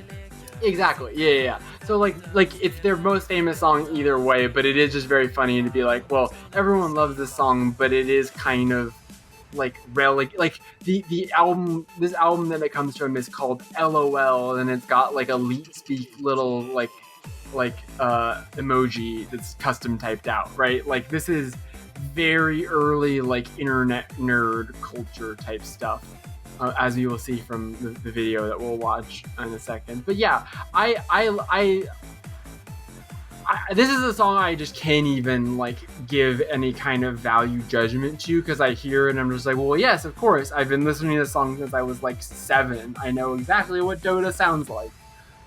Speaker 3: Exactly. Yeah. So like it's their most famous song either way, but it is just very funny to be like, well, everyone loves this song, but it is kind of like like the album, this album that it comes from is called LOL, and it's got like a leet speak little like emoji that's custom typed out, right? Like this is very early like internet nerd culture type stuff. As you will see from the video that we'll watch in a second. But yeah, I this is a song I just can't even like give any kind of value judgment to, because I hear it and I'm just like, well, yes, of course. I've been listening to this song since I was like 7. I know exactly what DotA sounds like.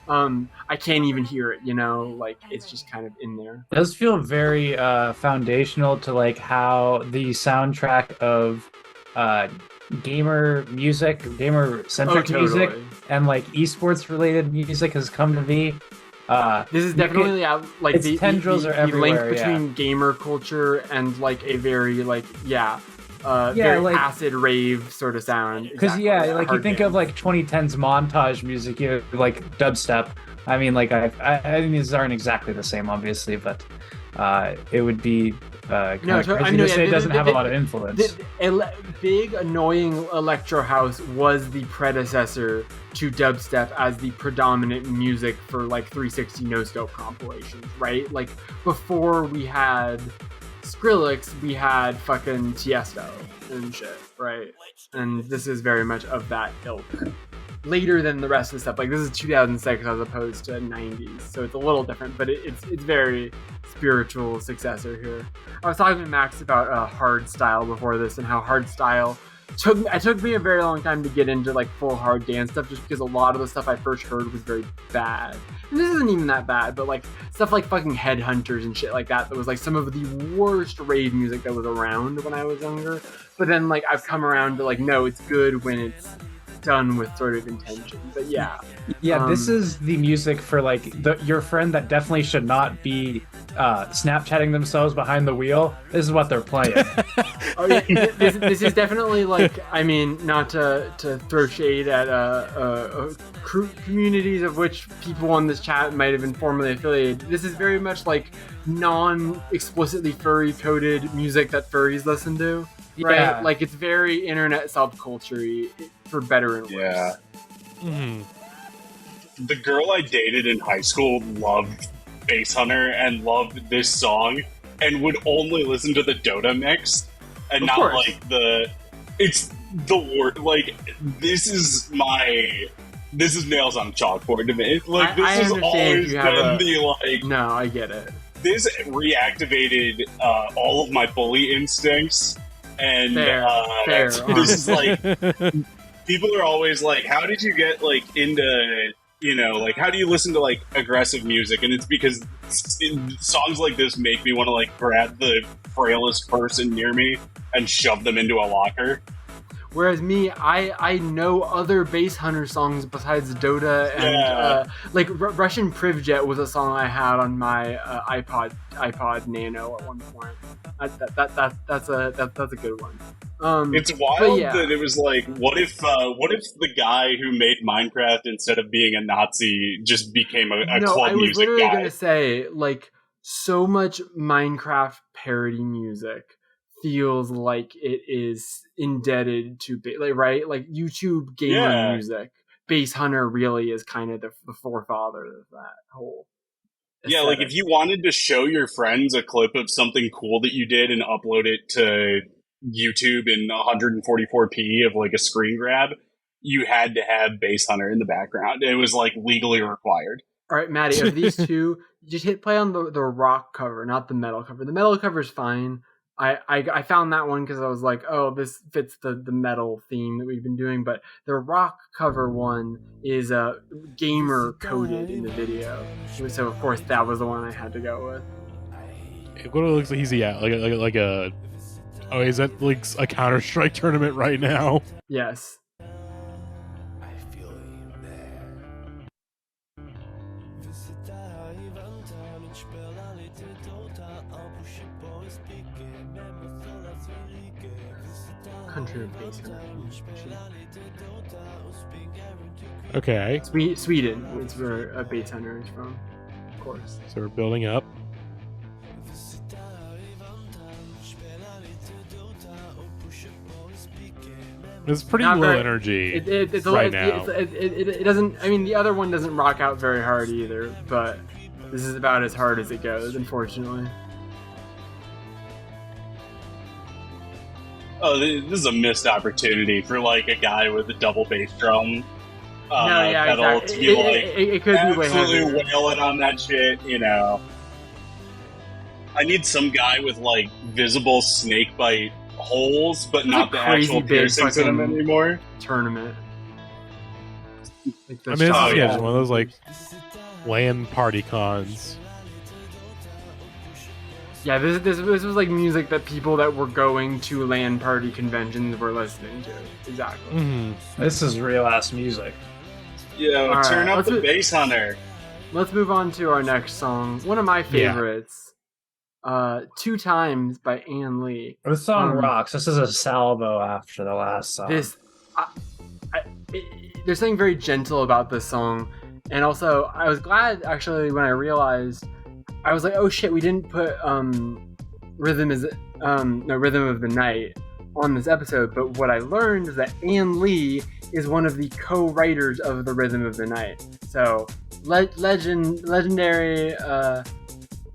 Speaker 3: I can't even hear it, like it's just kind of in there.
Speaker 5: It does feel very foundational to like how the soundtrack of gamer centric music and like esports related music has come to be.
Speaker 3: This is definitely like
Speaker 5: its tendrils are everywhere,
Speaker 3: link between gamer culture and like a very like very
Speaker 5: like
Speaker 3: acid rave sort of sound.
Speaker 5: Because like you think of like 2010s montage music, like dubstep. I mean, like I mean, these aren't exactly the same, obviously, but it would be crazy to say it doesn't have a lot of influence.
Speaker 3: Big annoying electro house was the predecessor to dubstep as the predominant music for like 360 no scope compilations, right? Like before we had Skrillex, we had fucking Tiesto and shit, right? And this is very much of that ilk. Later than the rest of the stuff. Like this is 2006 as opposed to 90s, so it's a little different, but it's very spiritual successor here. I was talking to Max about hard style before this, and how hard style took me a very long time to get into like full hard dance stuff, just because a lot of the stuff I first heard was very bad. And this isn't even that bad, but like stuff like fucking Headhunters and shit like that was like some of the worst rave music that was around when I was younger. But then like I've come around to like, no, it's good when it's done with sort of intention. But
Speaker 5: this is the music for like your friend that definitely should not be Snapchatting themselves behind the wheel. This is what they're playing.
Speaker 3: This is definitely like, I mean, not to throw shade at communities of which people on this chat might have been formerly affiliated. This is very much like non-explicitly furry coded music that furries listen to. Right?
Speaker 5: Yeah.
Speaker 3: Like it's very internet subculture-y, for better and worse.
Speaker 2: Yeah.
Speaker 1: Mm-hmm.
Speaker 2: The girl I dated in high school loved Basshunter and loved this song and would only listen to the DotA mix and
Speaker 3: Of
Speaker 2: not
Speaker 3: course.
Speaker 2: like it's the word. Like this is nails on a chalkboard to me. Like this
Speaker 3: I
Speaker 2: has
Speaker 3: understand
Speaker 2: always
Speaker 3: you have
Speaker 2: been the like.
Speaker 3: No, I get it.
Speaker 2: This reactivated all of my bully instincts. And
Speaker 3: Fair,
Speaker 2: this is like, people are always like, how did you get like into, like how do you listen to like aggressive music? And it's because songs like this make me want to like grab the frailest person near me and shove them into a locker.
Speaker 3: Whereas me, I know other Basshunter songs besides DotA and like Russian Privjet was a song I had on my iPod Nano at one point. That's a good one.
Speaker 2: It's wild that it was like, what if the guy who made Minecraft, instead of being a Nazi, just became a club music guy?
Speaker 3: I was literally gonna say, like, so much Minecraft parody music feels like it is indebted to right, like YouTube gamer music. Basshunter really is kind of the forefather of that whole aesthetic.
Speaker 2: Yeah, like if you wanted to show your friends a clip of something cool that you did and upload it to YouTube in 144p of like a screen grab, you had to have Basshunter in the background. It was like legally required.
Speaker 3: All right, Matty, of these two, just hit play on the rock cover, not the metal cover. The metal cover is fine. I found that one because I was like, oh, this fits the metal theme that we've been doing. But the rock cover one is gamer coded in the video, so of course that was the one I had to go with.
Speaker 1: It looks like he's like a. Oh, is that like a Counter-Strike tournament right now?
Speaker 3: Yes. Country of bass.
Speaker 1: Okay,
Speaker 3: Sweden is where a bass hunter is from, of course.
Speaker 1: so we're building up. It's pretty
Speaker 3: Not
Speaker 1: low
Speaker 3: very-
Speaker 1: energy
Speaker 3: It's
Speaker 1: right now.
Speaker 3: It doesn't. I mean, the other one doesn't rock out very hard either, but this is about as hard as it goes, unfortunately.
Speaker 2: Oh, this is a missed opportunity for like a guy with a double bass drum
Speaker 3: No, yeah,
Speaker 2: pedal
Speaker 3: exactly.
Speaker 2: to be like
Speaker 3: It could be way
Speaker 2: absolutely
Speaker 3: heavier.
Speaker 2: wailing on that shit. You know, I need some guy with like visible snake bite holes, but
Speaker 3: It's
Speaker 2: not
Speaker 3: a
Speaker 2: the
Speaker 3: crazy
Speaker 2: actual
Speaker 3: big
Speaker 2: piercings in them
Speaker 3: fucking-
Speaker 2: anymore.
Speaker 3: Tournament. Like
Speaker 1: I mean, this is
Speaker 2: Oh, yeah.
Speaker 1: just one of those like land party cons.
Speaker 3: Yeah, this was like music that people that were going to LAN party conventions were listening to. Exactly.
Speaker 1: Hmm.
Speaker 5: This is real ass music.
Speaker 2: Yo,
Speaker 3: All
Speaker 2: turn
Speaker 3: right,
Speaker 2: up
Speaker 3: let's
Speaker 2: the
Speaker 3: do-
Speaker 2: bass hunter.
Speaker 3: Let's move on to our next song. One of my favorites. 2 Times by Ann Lee.
Speaker 5: This song
Speaker 3: Um,
Speaker 5: rocks. This is a salvo after the last song.
Speaker 3: There's something very gentle about this song, and also I was glad actually when I realized I was like, oh shit, we didn't put Rhythm of the Night on this episode. But what I learned is that Ann Lee is one of the co-writers of the Rhythm of the Night. So legendary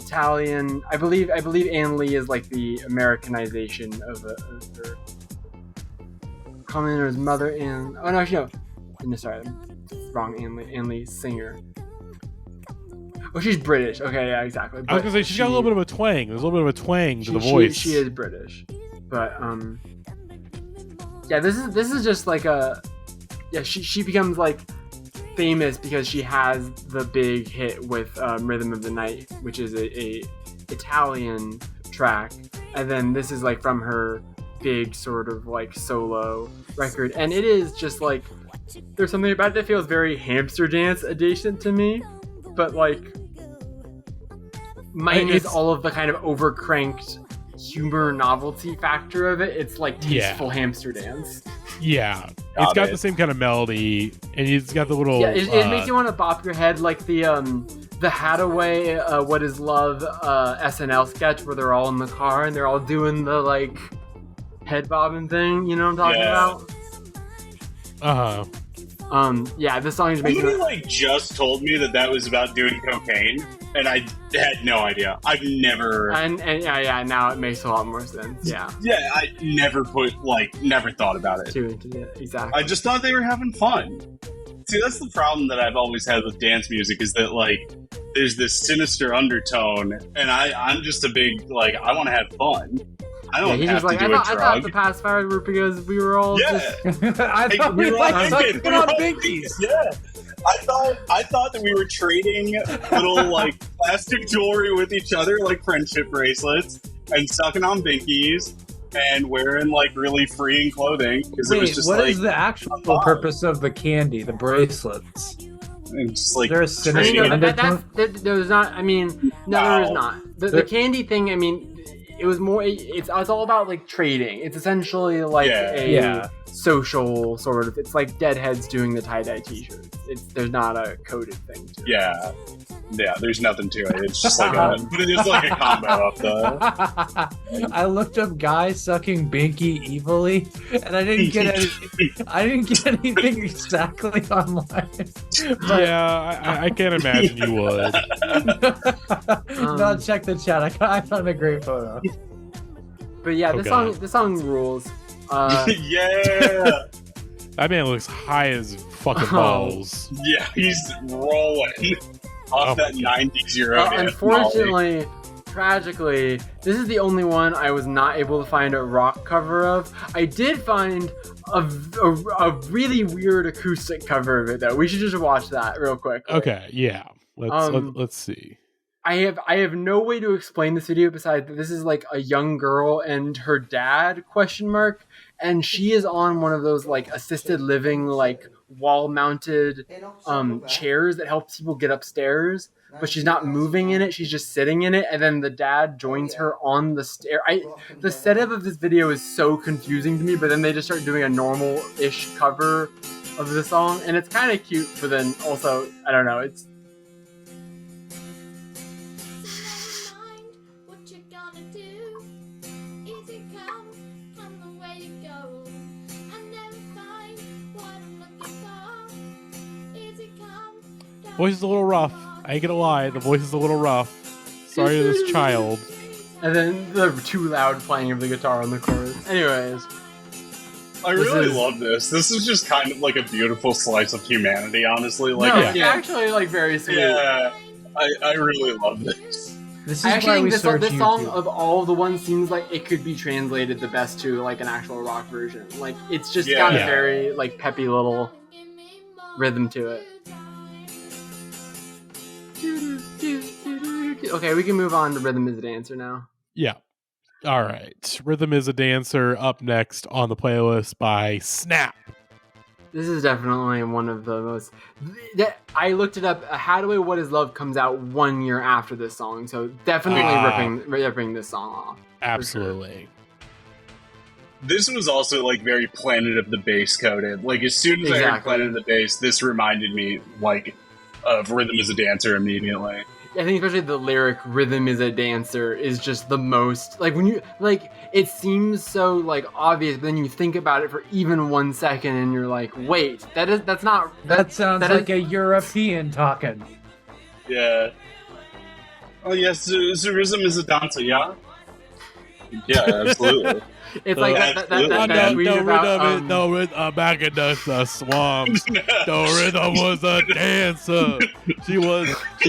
Speaker 3: Italian. I believe Ann Lee is like the Americanization of her. Calling her his mother and no, sorry, wrong. Ann Lee, singer. Oh, she's British. Okay, yeah, exactly.
Speaker 1: I was gonna say she's got a little bit of a twang. There's a little bit of a twang to the
Speaker 3: she-
Speaker 1: voice.
Speaker 3: She is British, but yeah, this is just like she becomes like famous because she has the big hit with Rhythm of the Night, which is a Italian track, and then this is like from her big sort of like solo record, and it is just like there's something about it that feels very hamster dance adjacent to me, but like minus
Speaker 1: It's-
Speaker 3: all of the kind of overcranked humor novelty factor of it. It's like tasteful hamster dance.
Speaker 1: Yeah,
Speaker 2: Got
Speaker 1: it's got
Speaker 2: it.
Speaker 1: the same kind of melody, and it's got the little.
Speaker 3: Yeah, it makes you want to bop your head like the Hathaway What Is Love SNL sketch where they're all in the car and they're all doing the like head bobbing thing. You know what I'm talking
Speaker 2: Yeah.
Speaker 3: about? Yeah, this song just makes
Speaker 2: Somebody
Speaker 3: me
Speaker 2: like just told me that was about doing cocaine, and I had no idea. I've never.
Speaker 3: and yeah, now it makes a lot more sense. Yeah,
Speaker 2: Yeah, I never thought about it.
Speaker 3: exactly.
Speaker 2: I just thought they were having fun. See, that's the problem that I've always had with dance music is that like there's this sinister undertone, and I'm just a big like I want to have fun. I
Speaker 3: Yeah,
Speaker 2: don't
Speaker 3: he's
Speaker 2: have
Speaker 3: just like,
Speaker 2: to
Speaker 3: I
Speaker 2: do a
Speaker 3: thought
Speaker 2: drug.
Speaker 3: the pacifiers were because we were all
Speaker 2: Yeah.
Speaker 3: just
Speaker 5: I thought we
Speaker 2: we were
Speaker 5: like
Speaker 2: all
Speaker 5: sucking
Speaker 2: thinking,
Speaker 5: on
Speaker 2: we were all
Speaker 5: binkies.
Speaker 2: Yeah. I thought that we were trading little like plastic jewelry with each other, like friendship bracelets, and sucking on binkies and wearing like really freeing clothing because it was
Speaker 5: Wait,
Speaker 2: just
Speaker 5: what
Speaker 2: like
Speaker 5: is the actual
Speaker 2: fun.
Speaker 5: purpose of the candy, the bracelets?
Speaker 2: and just like
Speaker 5: Is there a
Speaker 3: I
Speaker 5: sinister
Speaker 3: mean, no,
Speaker 5: undertone?
Speaker 3: there's not. I mean, no, there is
Speaker 2: No.
Speaker 3: not. The candy thing. I mean, it was more. It's all about like trading. It's essentially like
Speaker 5: Yeah.
Speaker 3: social sort of. It's like Deadheads doing the tie-dye T-shirts. There's not a coded thing to it.
Speaker 2: yeah. There's nothing to it. It's just like but it is like a combo of the.
Speaker 5: I looked up guy sucking binky evilly, and I didn't get anything exactly online. But
Speaker 1: Yeah, I can't imagine you would.
Speaker 5: no, check the chat. I found a great photo.
Speaker 3: But yeah,
Speaker 1: Okay.
Speaker 3: this song rules.
Speaker 2: Yeah.
Speaker 1: That man looks high as fucking
Speaker 3: Oh.
Speaker 1: balls.
Speaker 2: Yeah, he's rolling off
Speaker 1: Oh
Speaker 2: that
Speaker 1: my
Speaker 2: 90s Eurodance.
Speaker 3: Unfortunately, tragically, this is the only one I was not able to find a rock cover of. I did find a really weird acoustic cover of it though. We should just watch that real quick.
Speaker 1: Okay, yeah. Let's see.
Speaker 3: I have no way to explain this video besides that this is like a young girl and her dad ? And she is on one of those like assisted living like wall-mounted chairs that help people get upstairs, but she's not moving in it, she's just sitting in it, and then the dad joins her on the stair. The setup of this video is so confusing to me, but then they just start doing a normal-ish cover of the song, and it's kind of cute, but then also, I don't know, it's...
Speaker 1: Voice is a little rough. I ain't gonna lie, the voice is a little rough. Sorry to this child.
Speaker 3: And then the too loud playing of the guitar on the chorus. Anyways.
Speaker 2: I really love this. This is just kind of like a beautiful slice of humanity, honestly. Like,
Speaker 3: no, it's actually like very sweet.
Speaker 2: Yeah, I really love this.
Speaker 5: This is
Speaker 3: I actually think this song
Speaker 5: YouTube.
Speaker 3: of all the ones seems like it could be translated the best to like an actual rock version. Like it's just got a very like peppy little rhythm to it. Okay, we can move on to Rhythm is a Dancer now.
Speaker 1: Yeah. All right. Rhythm is a Dancer up next on the playlist by Snap.
Speaker 3: This is definitely one of the most... I looked it up. How Do I What Is Love comes out 1 year after this song, so definitely ripping this song off.
Speaker 1: Absolutely.
Speaker 3: Sure.
Speaker 2: This was also like very Planet of the Bass coded. Like as soon as I heard Planet of the Bass, this reminded me like of Rhythm is a Dancer immediately.
Speaker 3: I think especially the lyric "Rhythm is a Dancer" is just the most like when you like it seems so like obvious, but then you think about it for even 1 second and you're like, wait, that's not
Speaker 5: that sounds like a European talking.
Speaker 2: Yeah. Oh yes, the Rhythm is a Dancer, yeah. Yeah, absolutely.
Speaker 3: It's like that tweet about
Speaker 1: no rhythm back in the swamps. The rhythm was a dancer. She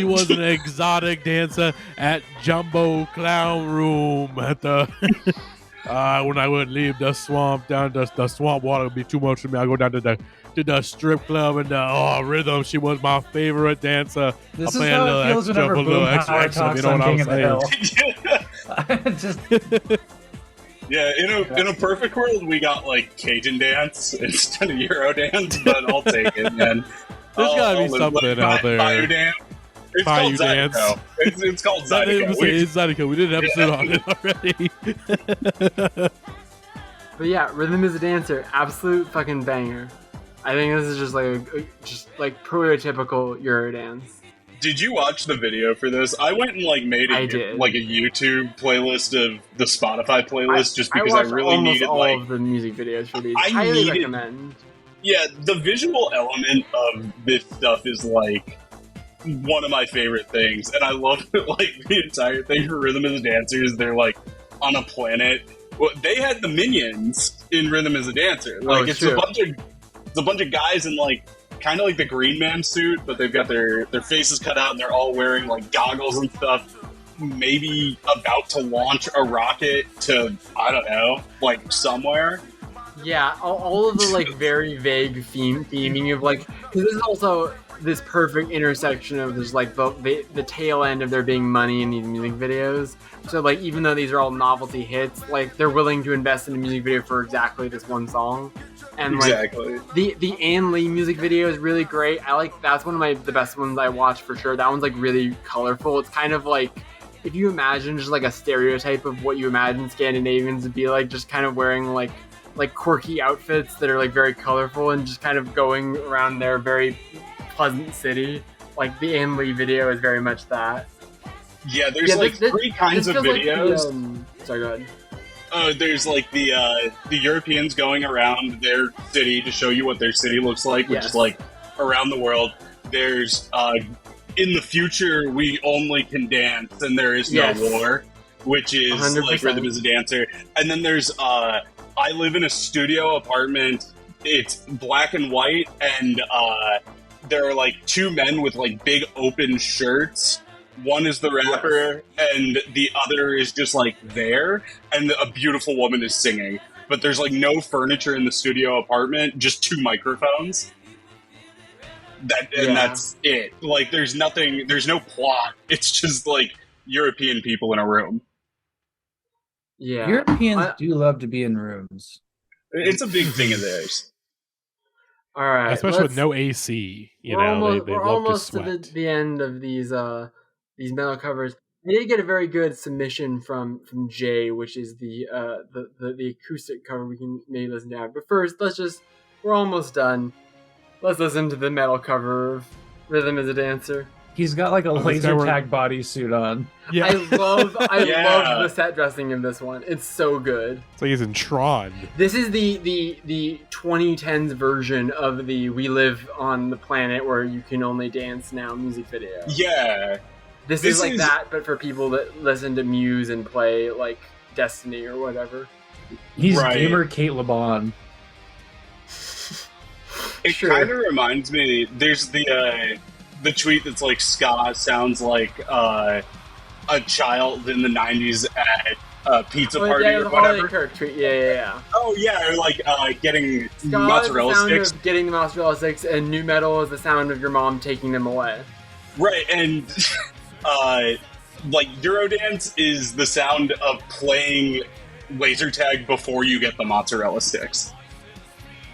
Speaker 1: was an exotic dancer at Jumbo Clown Room at the. When I would leave the swamp down, the swamp water would be too much for me. I go down to the strip club and the rhythm. She was my favorite dancer.
Speaker 5: This
Speaker 1: I play
Speaker 5: is how
Speaker 1: a little
Speaker 5: it feels
Speaker 1: extra,
Speaker 5: whenever
Speaker 1: a little
Speaker 5: Boomhauer
Speaker 1: extra. You
Speaker 5: talks
Speaker 1: know
Speaker 5: on
Speaker 1: what I'm
Speaker 5: King of the
Speaker 1: saying?
Speaker 5: Hill. Just
Speaker 2: yeah, in a perfect world, we got like Cajun dance instead of Eurodance, but I'll take it, man.
Speaker 1: There's gotta be something out there.
Speaker 2: Bayou dance. It's
Speaker 1: Bayou
Speaker 2: called
Speaker 1: dance.
Speaker 2: Zydeco. It's called
Speaker 1: It's
Speaker 2: Zydeco.
Speaker 1: Zydeco. We did an episode on it already.
Speaker 3: But yeah, Rhythm is a Dancer, absolute fucking banger. I think this is just like prototypical Eurodance.
Speaker 2: Did you watch the video for this? I went and like made a YouTube playlist of the Spotify playlist just because I really needed
Speaker 3: all
Speaker 2: like
Speaker 3: of the music videos for these.
Speaker 2: I
Speaker 3: highly
Speaker 2: needed,
Speaker 3: recommend.
Speaker 2: Yeah, the visual element of this stuff is like one of my favorite things, and I love it. Like the entire thing for Rhythm is a Dancer is they're like on a planet. Well, they had the Minions in Rhythm is a Dancer. Like it's a bunch of guys in like kind of like the Green Man suit, but they've got their faces cut out and they're all wearing like goggles and stuff. Maybe about to launch a rocket to, I don't know, like somewhere.
Speaker 3: Yeah, all of the like very vague theming of like, because this is also this perfect intersection of just like the tail end of there being money in these music videos. So like even though these are all novelty hits, like they're willing to invest in a music video for exactly this one song. And like the Ann Lee music video is really great. That's one of the best ones I watched for sure. That one's like really colorful. It's kind of like if you imagine just like a stereotype of what you imagine Scandinavians would be like, just kind of wearing like quirky outfits that are like very colorful and just kind of going around their very pleasant city. Like the Ann Lee video is very much that.
Speaker 2: Yeah, there's three kinds of videos.
Speaker 3: Like sorry, go ahead.
Speaker 2: There's like the Europeans going around their city to show you what their city looks like, which is like around the world. There's in the future we only can dance and there is no war, which is 100%. Like Rhythm is a Dancer. And then there's I live in a studio apartment. It's black and white, and there are like two men with like big open shirts. One is the rapper, and the other is just like there, and a beautiful woman is singing. But there's like no furniture in the studio apartment, just two microphones. That's it. Like there's nothing, there's no plot. It's just like European people in a room.
Speaker 3: Yeah,
Speaker 5: Europeans do love to be in rooms.
Speaker 2: It's a big thing of theirs.
Speaker 3: All right,
Speaker 1: especially with no AC. You
Speaker 3: we're
Speaker 1: know,
Speaker 3: almost,
Speaker 1: they
Speaker 3: we're
Speaker 1: love
Speaker 3: almost
Speaker 1: to
Speaker 3: to
Speaker 1: sweat.
Speaker 3: the end of these metal covers. I did get a very good submission from Jay, which is the acoustic cover we can maybe listen to. But first, we're almost done. Let's listen to the metal cover of Rhythm is a Dancer.
Speaker 5: He's got like a
Speaker 1: this
Speaker 5: laser
Speaker 1: guy
Speaker 5: tag bodysuit on.
Speaker 1: Yeah,
Speaker 3: I love
Speaker 2: Yeah.
Speaker 3: the set dressing of this one. It's so good.
Speaker 1: it's like he's in Tron.
Speaker 3: This is the 2010s version of the "We Live on the Planet Where You Can Only Dance Now" music video.
Speaker 2: Yeah.
Speaker 3: This is like that, but for people that listen to Muse and play like Destiny or whatever.
Speaker 5: He's
Speaker 2: Right.
Speaker 5: gamer Kate LeBon.
Speaker 2: It
Speaker 3: Sure.
Speaker 2: kind of reminds me. There's the tweet that's like ska sounds like a child in the '90s at a pizza party
Speaker 3: yeah,
Speaker 2: or
Speaker 3: the Harley
Speaker 2: whatever.
Speaker 3: Kirk tweet. Yeah.
Speaker 2: Oh yeah, or like getting
Speaker 3: Ska is the
Speaker 2: mozzarella
Speaker 3: sound
Speaker 2: sticks.
Speaker 3: of getting the mozzarella sticks, and new metal is the sound of your mom taking them away.
Speaker 2: Right, and like Eurodance is the sound of playing laser tag before you get the mozzarella sticks.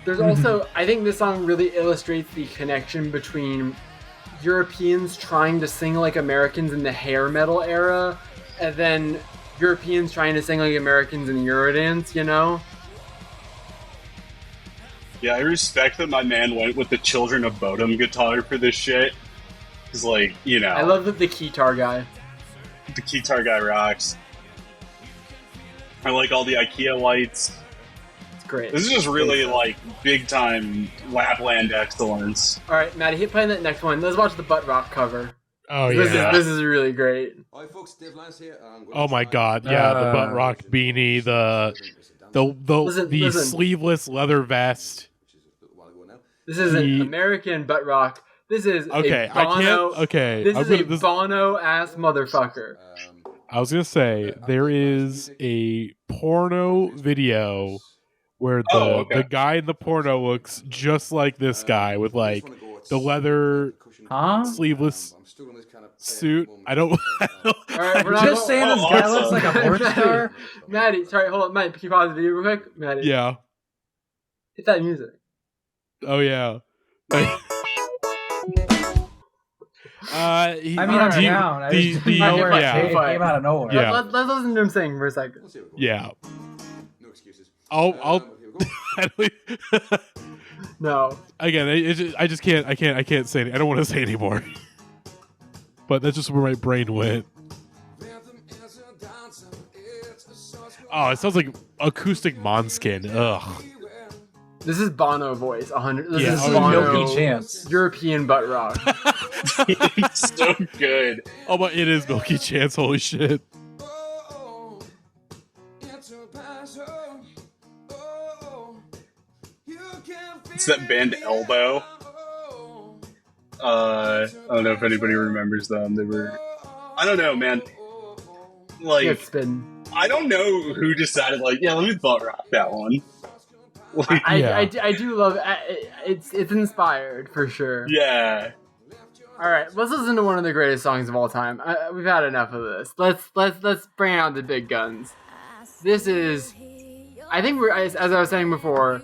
Speaker 3: There's also, I think this song really illustrates the connection between Europeans trying to sing like Americans in the hair metal era, and then Europeans trying to sing like Americans in Eurodance, you know?
Speaker 2: Yeah, I respect that my man went with the Children of Bodom guitar for this shit. Cause like, you know,
Speaker 3: I love the guitar guy.
Speaker 2: the guitar guy rocks. I like all the IKEA lights.
Speaker 3: It's great.
Speaker 2: This is just really like big time Lapland excellence.
Speaker 3: Alright, Matty, hit play that next one. Let's watch the butt rock cover.
Speaker 1: Oh
Speaker 3: This
Speaker 1: yeah.
Speaker 3: is really great.
Speaker 7: Hi folks, Dave Lance here.
Speaker 1: Oh my god, yeah, the butt rock beanie, the
Speaker 3: Listen.
Speaker 1: sleeveless leather vest.
Speaker 3: This is an American butt rock. This is
Speaker 1: Okay,
Speaker 3: a Bono. This
Speaker 1: I'm
Speaker 3: is
Speaker 1: gonna-
Speaker 3: a Bono ass motherfucker.
Speaker 1: I was gonna say there is a porno video where the guy in the porno looks just like this guy with like the leather sleeveless suit. I don't.
Speaker 3: Alright, we're
Speaker 5: You're
Speaker 3: not
Speaker 5: just saying this guy looks like a porn star?
Speaker 3: Matty, sorry, hold on, Matty, can you pause the video real quick? Matty,
Speaker 1: Yeah.
Speaker 3: hit that music.
Speaker 1: Oh yeah.
Speaker 5: I mean, I'm down. I just didn't know where
Speaker 1: yeah.
Speaker 5: it came out of nowhere.
Speaker 1: Yeah.
Speaker 3: Let's listen to him sing for a second.
Speaker 1: Yeah.
Speaker 7: No excuses.
Speaker 1: I'll.
Speaker 7: Here we go.
Speaker 3: No.
Speaker 1: Again, I just can't. I can't say. I don't want to say anymore. But that's just where my brain went. Oh, it sounds like acoustic Måneskin. Ugh.
Speaker 3: This is Bono voice, 100. This
Speaker 1: Yeah,
Speaker 3: is
Speaker 1: oh,
Speaker 3: Bono.
Speaker 5: Milky Chance.
Speaker 3: European butt rock.
Speaker 2: It's so good.
Speaker 1: Oh, but it is Milky Chance. Holy shit.
Speaker 2: It's that band Elbow. I don't know if anybody remembers them. They were, I don't know, man. Like,
Speaker 3: It's been.
Speaker 2: I don't know who decided, like, yeah, let me butt rock that one. Like,
Speaker 3: I do love it's inspired for sure.
Speaker 2: yeah.
Speaker 3: All right, let's listen to one of the greatest songs of all time. We've had enough of this. Let's bring out the big guns. This is, I think we're, as I was saying before,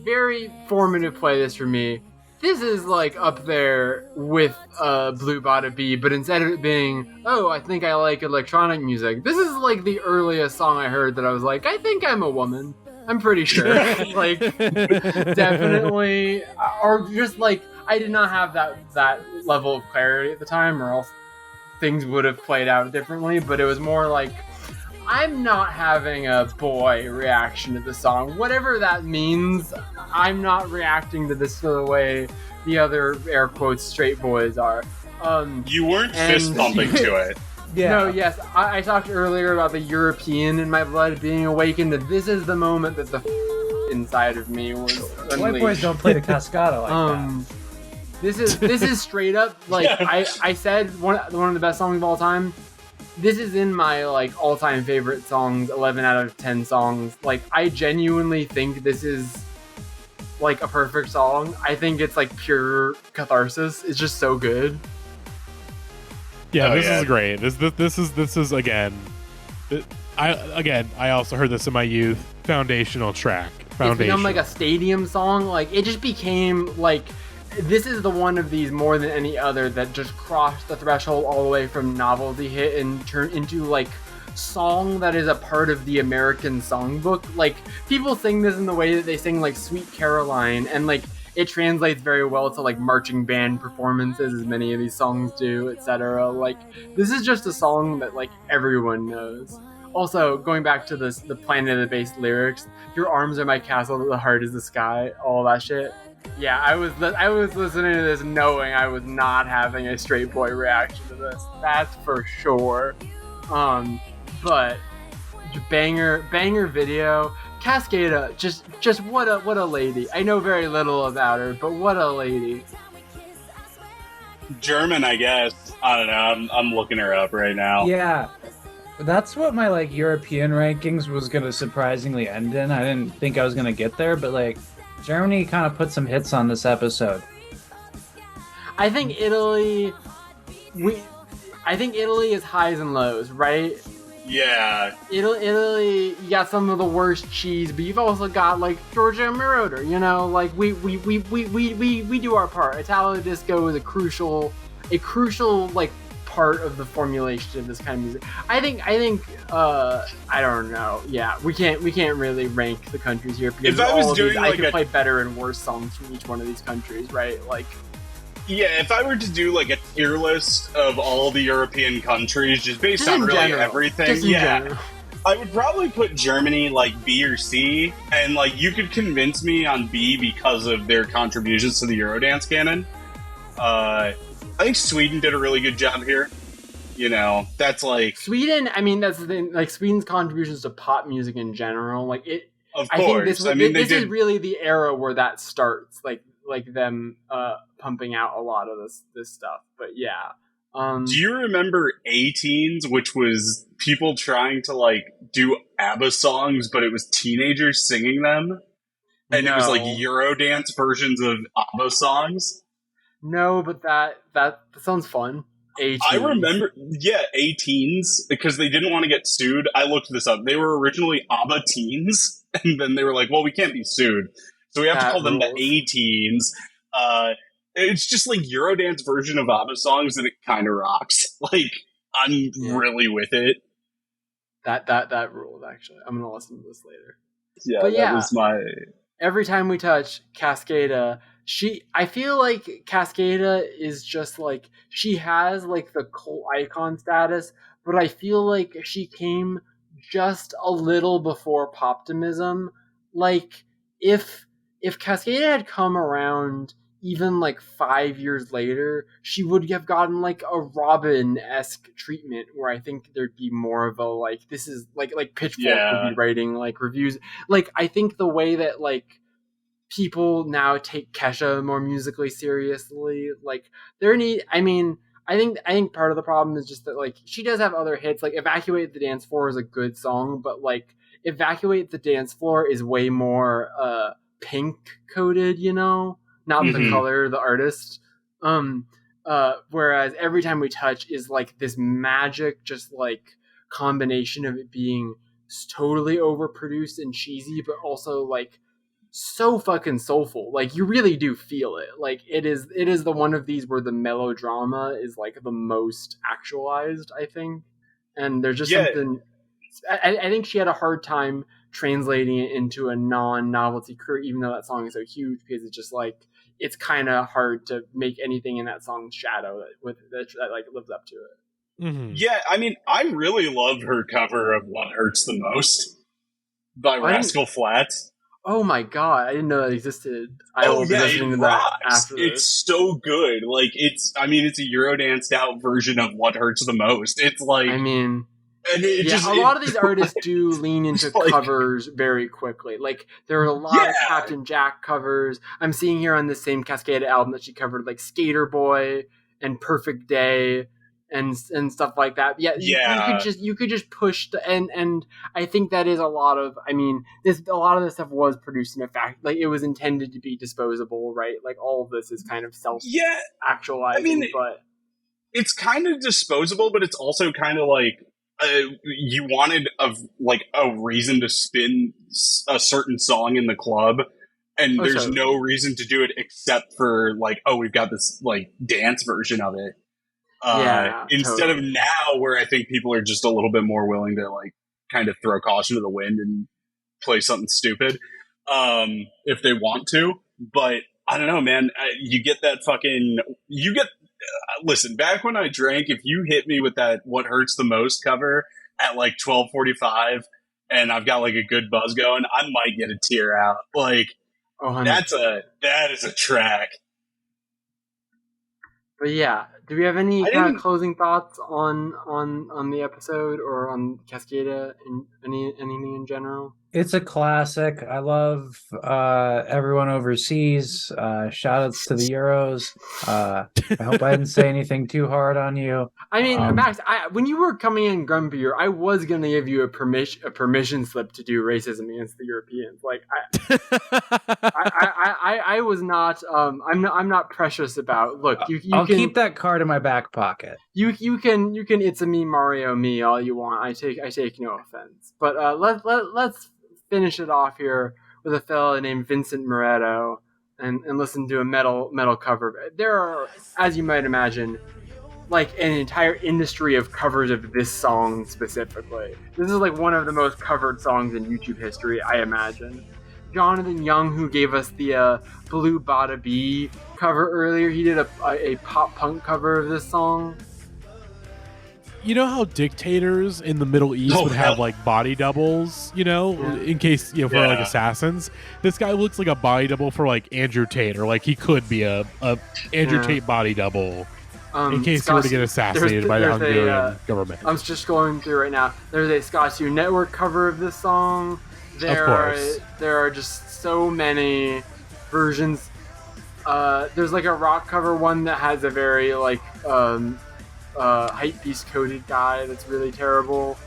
Speaker 3: very formative playlist for me. This is like up there with Blue Ba Dee, but instead of it being, oh, I think I like electronic music, this is like the earliest song I heard that I was like, I think I'm a woman. I'm pretty sure. Like, definitely. Or just like, I did not have that level of clarity at the time, or else things would have played out differently, but it was more like, I'm not having a boy reaction to the song. Whatever that means, I'm not reacting to this the way the other, air quotes, straight boys are.
Speaker 2: You weren't
Speaker 3: And-
Speaker 2: fist pumping to it.
Speaker 5: Yeah.
Speaker 3: No, yes, I talked earlier about the European in my blood being awakened, and this is the moment that the inside of me was
Speaker 5: White
Speaker 3: unleashed.
Speaker 5: boys don't play the Cascada like that.
Speaker 3: This is straight up like I said one of the best songs of all time. This is in my like all time favorite songs, 11 out of 10 songs. Like I genuinely think this is like a perfect song. I think it's like pure catharsis. It's just so good.
Speaker 1: Yeah,
Speaker 2: Oh,
Speaker 1: this
Speaker 2: yeah.
Speaker 1: is great. This is again. I also heard this in my youth. Foundational track.
Speaker 3: it's become like a stadium song. Like it just became like this is the one of these more than any other that just crossed the threshold all the way from novelty hit and turned into like song that is a part of the American songbook. Like people sing this in the way that they sing like Sweet Caroline, and like it translates very well to like marching band performances, as many of these songs do, etc. Like this is just a song that like everyone knows. Also, going back to this, the Planet of the Bass lyrics, your arms are my castle, the heart is the sky, all that shit. Yeah, I was listening to this knowing I was not having a straight boy reaction to this. That's for sure. But banger video. Cascada, just what a lady. I know very little about her, but what a lady.
Speaker 2: German, I guess. I don't know. I'm looking her up right now.
Speaker 5: Yeah, that's what my like European rankings was gonna surprisingly end in. I didn't think I was gonna get there, but like Germany kind of put some hits on this episode.
Speaker 3: I think Italy is highs and lows, right?
Speaker 2: Yeah.
Speaker 3: Italy, you got some of the worst cheese, but you've also got like Georgia and Moroder, you know, like we do our part. Italo disco is a crucial like part of the formulation of this kind of music. I think I don't know. Yeah, we can't really rank the countries here because
Speaker 2: if I was doing
Speaker 3: I could play better and worse songs from each one of these countries, right? Like
Speaker 2: yeah, if I were to do like a tier list of all the European countries, just based on really everything, yeah, I would probably put Germany like B or C, and like you could convince me on B because of their contributions to the Eurodance canon. I think Sweden did a really good job here. You know, that's like
Speaker 3: Sweden. I mean, that's the thing. Like Sweden's contributions to pop music in general, like it.
Speaker 2: Of course,
Speaker 3: this is really the era where that starts. Like them pumping out a lot of this stuff. But yeah.
Speaker 2: Do you remember A-Teens, which was people trying to like do ABBA songs, but it was teenagers singing them? And it was like Eurodance versions of ABBA songs?
Speaker 3: No, but that sounds fun. A-Teens.
Speaker 2: I remember, yeah, A-Teens, because they didn't want to get sued. I looked this up. They were originally ABBA Teens, and then they were like, well, we can't be sued. So we have to call them the A-Teens. It's just like Eurodance version of ABBA songs, and it kind of rocks. Like, I'm really with it.
Speaker 3: That rules, actually. I'm going to listen to this later.
Speaker 2: Yeah, but that was my...
Speaker 3: Every time we touch Cascada, I feel like Cascada is just like, she has like the cult icon status, but I feel like she came just a little before Poptimism. Like, if Cascada had come around even like 5 years later, she would have gotten like a Robin-esque treatment where I think there'd be more of a like, this is like Pitchfork would be writing like reviews. Like, I think the way that like people now take Kesha more musically seriously, like I think part of the problem is just that like she does have other hits. Like Evacuate the Dance Floor is a good song, but like Evacuate the Dance Floor is way more pink coded, you know, not the color, the artist. Whereas Every Time We Touch is like this magic, just like combination of it being totally overproduced and cheesy, but also like so fucking soulful. Like you really do feel it. Like it is the one of these where the melodrama is like the most actualized, I think. And there's just something. I think she had a hard time translating it into a non-novelty career, even though that song is so huge, because it's just like it's kind of hard to make anything in that song's shadow that like lives up to it.
Speaker 2: Mm-hmm. Yeah, I mean, I really loved her cover of "What Hurts the Most" by Rascal Flatts.
Speaker 3: Oh my god, I didn't know that existed. I will be listening to that after this.
Speaker 2: It's so good. Like it's a Eurodanced out version of "What Hurts the Most." It's like,
Speaker 3: a lot of these artists do lean into covers very quickly. Like there are a lot of Captain Jack covers. I'm seeing here on the same Cascada album that she covered like Skater Boy and Perfect Day and stuff like that. You could just push and I think that is a lot of a lot of this stuff was produced in a fact, like it was intended to be disposable, right? Like all of this is kind of actualizing, but
Speaker 2: it's kind of disposable, but it's also kind of like you wanted a reason to spin a certain song in the club, and there's no reason to do it except for like, oh, we've got this like dance version of it. Instead of now, where I think people are just a little bit more willing to like kind of throw caution to the wind and play something stupid if they want to. But I don't know, man. You get that fucking listen, back when I drank, if you hit me with that "What Hurts the Most" cover at like 12:45 and I've got like a good buzz going, I might get a tear out. Like, that is a track.
Speaker 3: But yeah, do we have any kind of closing thoughts on the episode or on Cascada and anything in general?
Speaker 5: It's a classic. I love everyone overseas. Shout outs to the Euros. I hope I didn't say anything too hard on you.
Speaker 3: I mean, Max, when you were coming in grumpier, I was going to give you a permission slip to do racism against the Europeans. Like, I was not. I'm not precious about. Look,
Speaker 5: I'll keep that card in my back pocket.
Speaker 3: You can. It's a me Mario me all you want. I take no offense. But let's finish it off here with a fella named Vincent Moretto and listen to a metal cover. There are, as you might imagine, like an entire industry of covers of this song specifically. This is like one of the most covered songs in YouTube history, I imagine. Jonathan Young, who gave us the Blue Ba Dee cover earlier, he did a pop punk cover of this song.
Speaker 1: You know how dictators in the Middle East would have like body doubles, in case, for like assassins? This guy looks like a body double for like Andrew Tate, or like he could be a Andrew Tate body double in case he were to get assassinated by the Hungarian government.
Speaker 3: I'm just going through right now. There's a Scotch Network cover of this song. There are just so many versions. There's like a rock cover one that has a very like hype beast coded guy that's really terrible.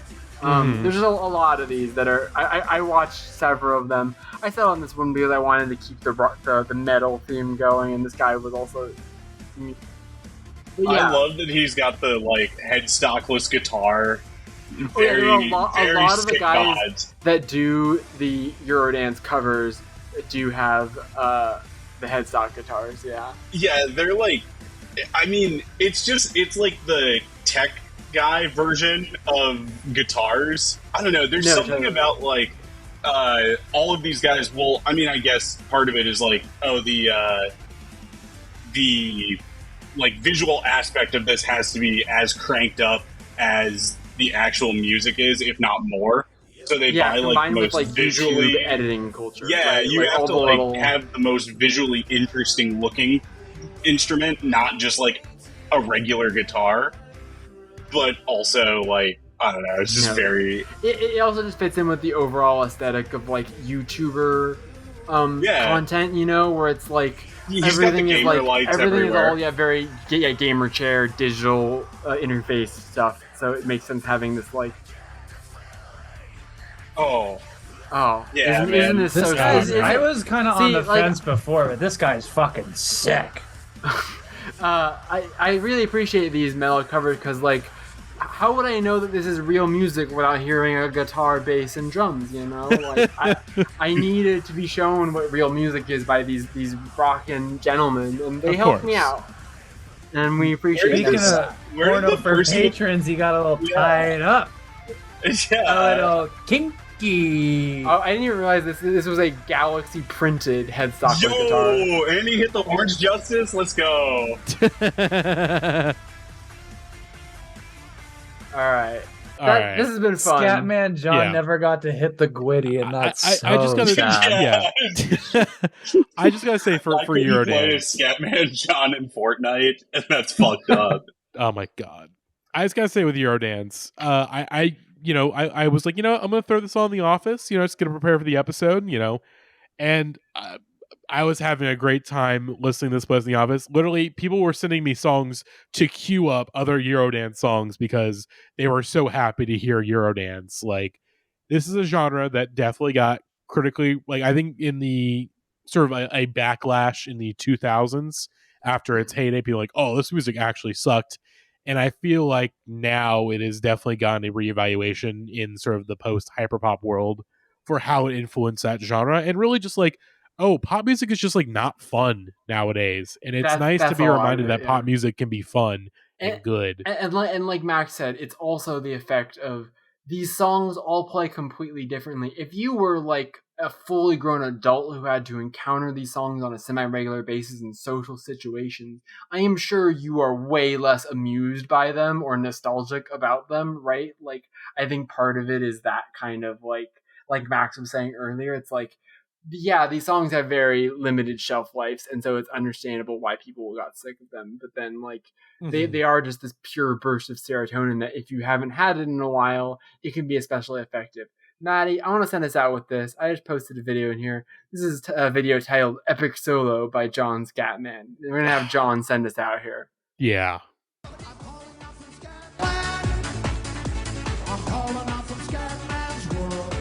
Speaker 3: There's just a lot of these that are. I watched several of them. I settled on this one because I wanted to keep the metal theme going, and this guy was also.
Speaker 2: I love that he's got the like headstockless guitar.
Speaker 3: There are a lot of the guys that do the Eurodance covers do have the headstock guitars. Yeah,
Speaker 2: they're like. I mean, it's like the tech guy version of guitars. I don't know. There's something about like all of these guys. Well, I mean, I guess part of it is like, the like visual aspect of this has to be as cranked up as the actual music is, if not more. So they buy like the most
Speaker 3: with,
Speaker 2: visually
Speaker 3: YouTube editing culture.
Speaker 2: Yeah,
Speaker 3: right?
Speaker 2: you have to like have the most visually interesting looking instrument, not just like a regular guitar, but also like, I don't know, it's just very
Speaker 3: it also just fits in with the overall aesthetic of like YouTuber content, where it's like everything is all very gamer chair digital interface stuff, so it makes sense having this like isn't this so
Speaker 5: I was kind of on the fence before, but this guy's fucking sick.
Speaker 3: I really appreciate these metal covers because, like, how would I know that this is real music without hearing a guitar, bass, and drums? Like I needed to be shown what real music is by these rockin' gentlemen, and they helped me out, and we appreciate it.
Speaker 5: Porno for patrons, you got a little tied up, a little kinky.
Speaker 3: Oh, I didn't even realize this was a Galaxy printed headstock guitar.
Speaker 2: And he hit the Orange Justice. Let's go.
Speaker 3: All right. This has been fun.
Speaker 5: Scatman John never got to hit the Gwitty, and that's
Speaker 1: I just gotta,
Speaker 5: sad.
Speaker 1: I just gotta say for Eurodance,
Speaker 2: Scatman John in Fortnite, and that's fucked up.
Speaker 1: Oh my god! I just gotta say with Eurodance, I was like, I'm gonna throw this on The Office, just gonna prepare for the episode, and I was having a great time listening to this place in The Office. Literally, people were sending me songs to queue up other Eurodance songs because they were so happy to hear Eurodance. Like, this is a genre that definitely got critically, like, I think in the sort of a backlash in the 2000s after its heyday, people were like, oh, this music actually sucked. And I feel like now it has definitely gotten a reevaluation in sort of the post hyperpop world for how it influenced that genre, and really just like, oh, pop music is just like not fun nowadays, and it's nice to
Speaker 3: that's
Speaker 1: be
Speaker 3: a lot of
Speaker 1: reminded
Speaker 3: it,
Speaker 1: that pop
Speaker 3: yeah.
Speaker 1: music can be fun and good.
Speaker 3: And like Max said, it's also the effect of these songs all play completely differently. If you were like a fully grown adult who had to encounter these songs on a semi-regular basis in social situations, I am sure you are way less amused by them or nostalgic about them, right? Like, I think part of it is that kind of like Max was saying earlier, it's like, yeah, these songs have very limited shelf lives, and so it's understandable why people got sick of them. But then, like, they are just this pure burst of serotonin that if you haven't had it in a while, it can be especially effective. Matty, I want to send us out with this. I just posted a video in here. This is a video titled Epic Solo by John Scatman. We're going to have John send us out here.
Speaker 1: Yeah.
Speaker 4: I'm calling out from Scatman's world.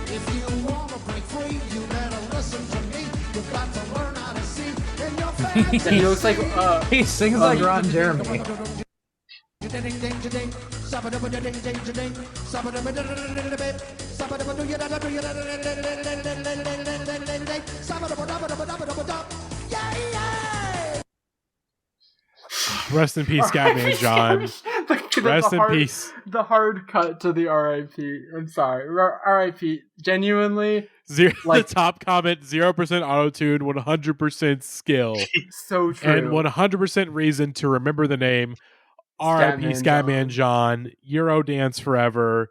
Speaker 4: If you want to break free, you better listen to me. You've got to learn how to see in your face.
Speaker 3: He looks like
Speaker 5: He sings like Ron Jeremy.
Speaker 1: Rest in peace, Scatman John. Rest in peace.
Speaker 3: The hard cut to the RIP. I'm sorry. RIP. Genuinely.
Speaker 1: The top comment, 0% auto-tune, 100% skill.
Speaker 3: So true.
Speaker 1: And 100% reason to remember the name. RIP Scatman John. Eurodance forever.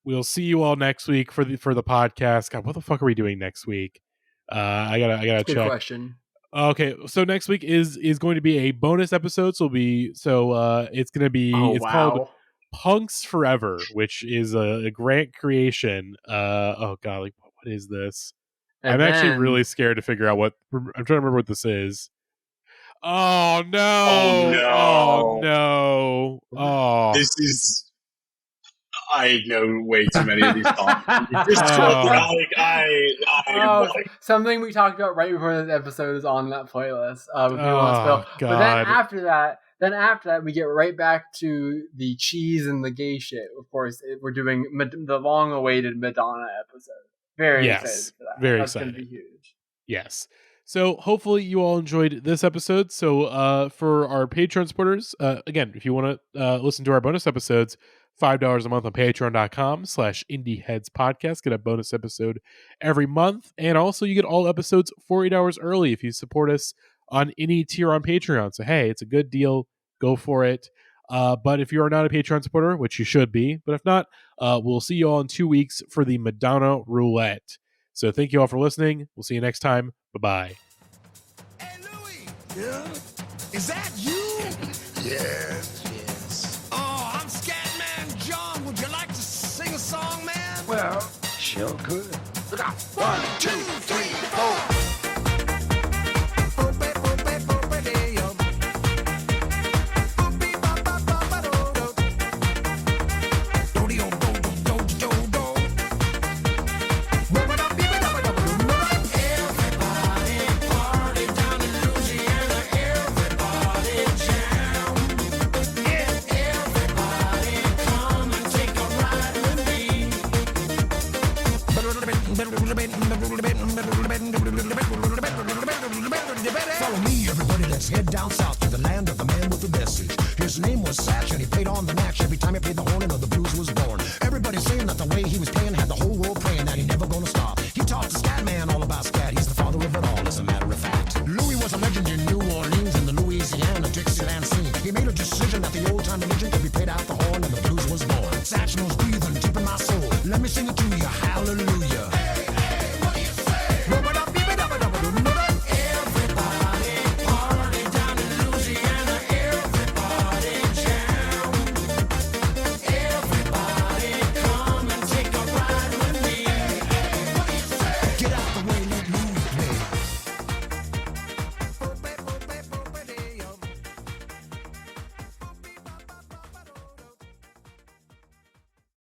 Speaker 1: We'll see you all next week for the podcast. God, what the fuck are we doing next week? I gotta check.
Speaker 3: Good question.
Speaker 1: Okay, so next week is going to be a bonus episode. So it's going to be called Punks Forever, which is a Grant creation. Oh god, like what is this? I'm actually really scared to figure out I'm trying to remember what this is. Oh no! Oh no! Oh,
Speaker 2: this is. I know way too many of these songs.
Speaker 3: Something we talked about right before this episode is on that playlist.
Speaker 1: God.
Speaker 3: But then after that, we get right back to the cheese and the gay shit. Of course, we're doing the long-awaited Madonna episode. Very excited for that.
Speaker 1: Very
Speaker 3: That's
Speaker 1: excited.
Speaker 3: Going to be huge.
Speaker 1: Yes. So hopefully you all enjoyed this episode. So for our Patreon supporters, again, if you want to listen to our bonus episodes, $5 a month on patreon.com/indieheads podcast. Get a bonus episode every month. And also you get all episodes 48 hours early if you support us on any tier on Patreon. So, hey, it's a good deal. Go for it. But if you are not a Patreon supporter, which you should be, but if not, we'll see you all in 2 weeks for the Madonna Roulette. So thank you all for listening. We'll see you next time. Bye-bye.
Speaker 4: Hey, Louie. Yeah? Is that you? Yes. Oh, I'm Scatman John. Would you like to sing a song, man? Well, sure could. Look out. 1, 2, 3, 4. Follow me, everybody, let's head down south to the land of the man with the message. His name was Satch, and he played on the match every time he played the horn and the blues was born. Everybody saying that the way he was playing had the whole world praying that he never gonna stop. He taught the Scatman all about scat. He's the father of it all, as a matter of fact. Louis was a legend in New Orleans and the Louisiana Dixieland scene. He made a decision that the old time religion could be played out the horn and the blues was born. Satch knows breathing deep in my soul. Let me sing it to you, hallelujah.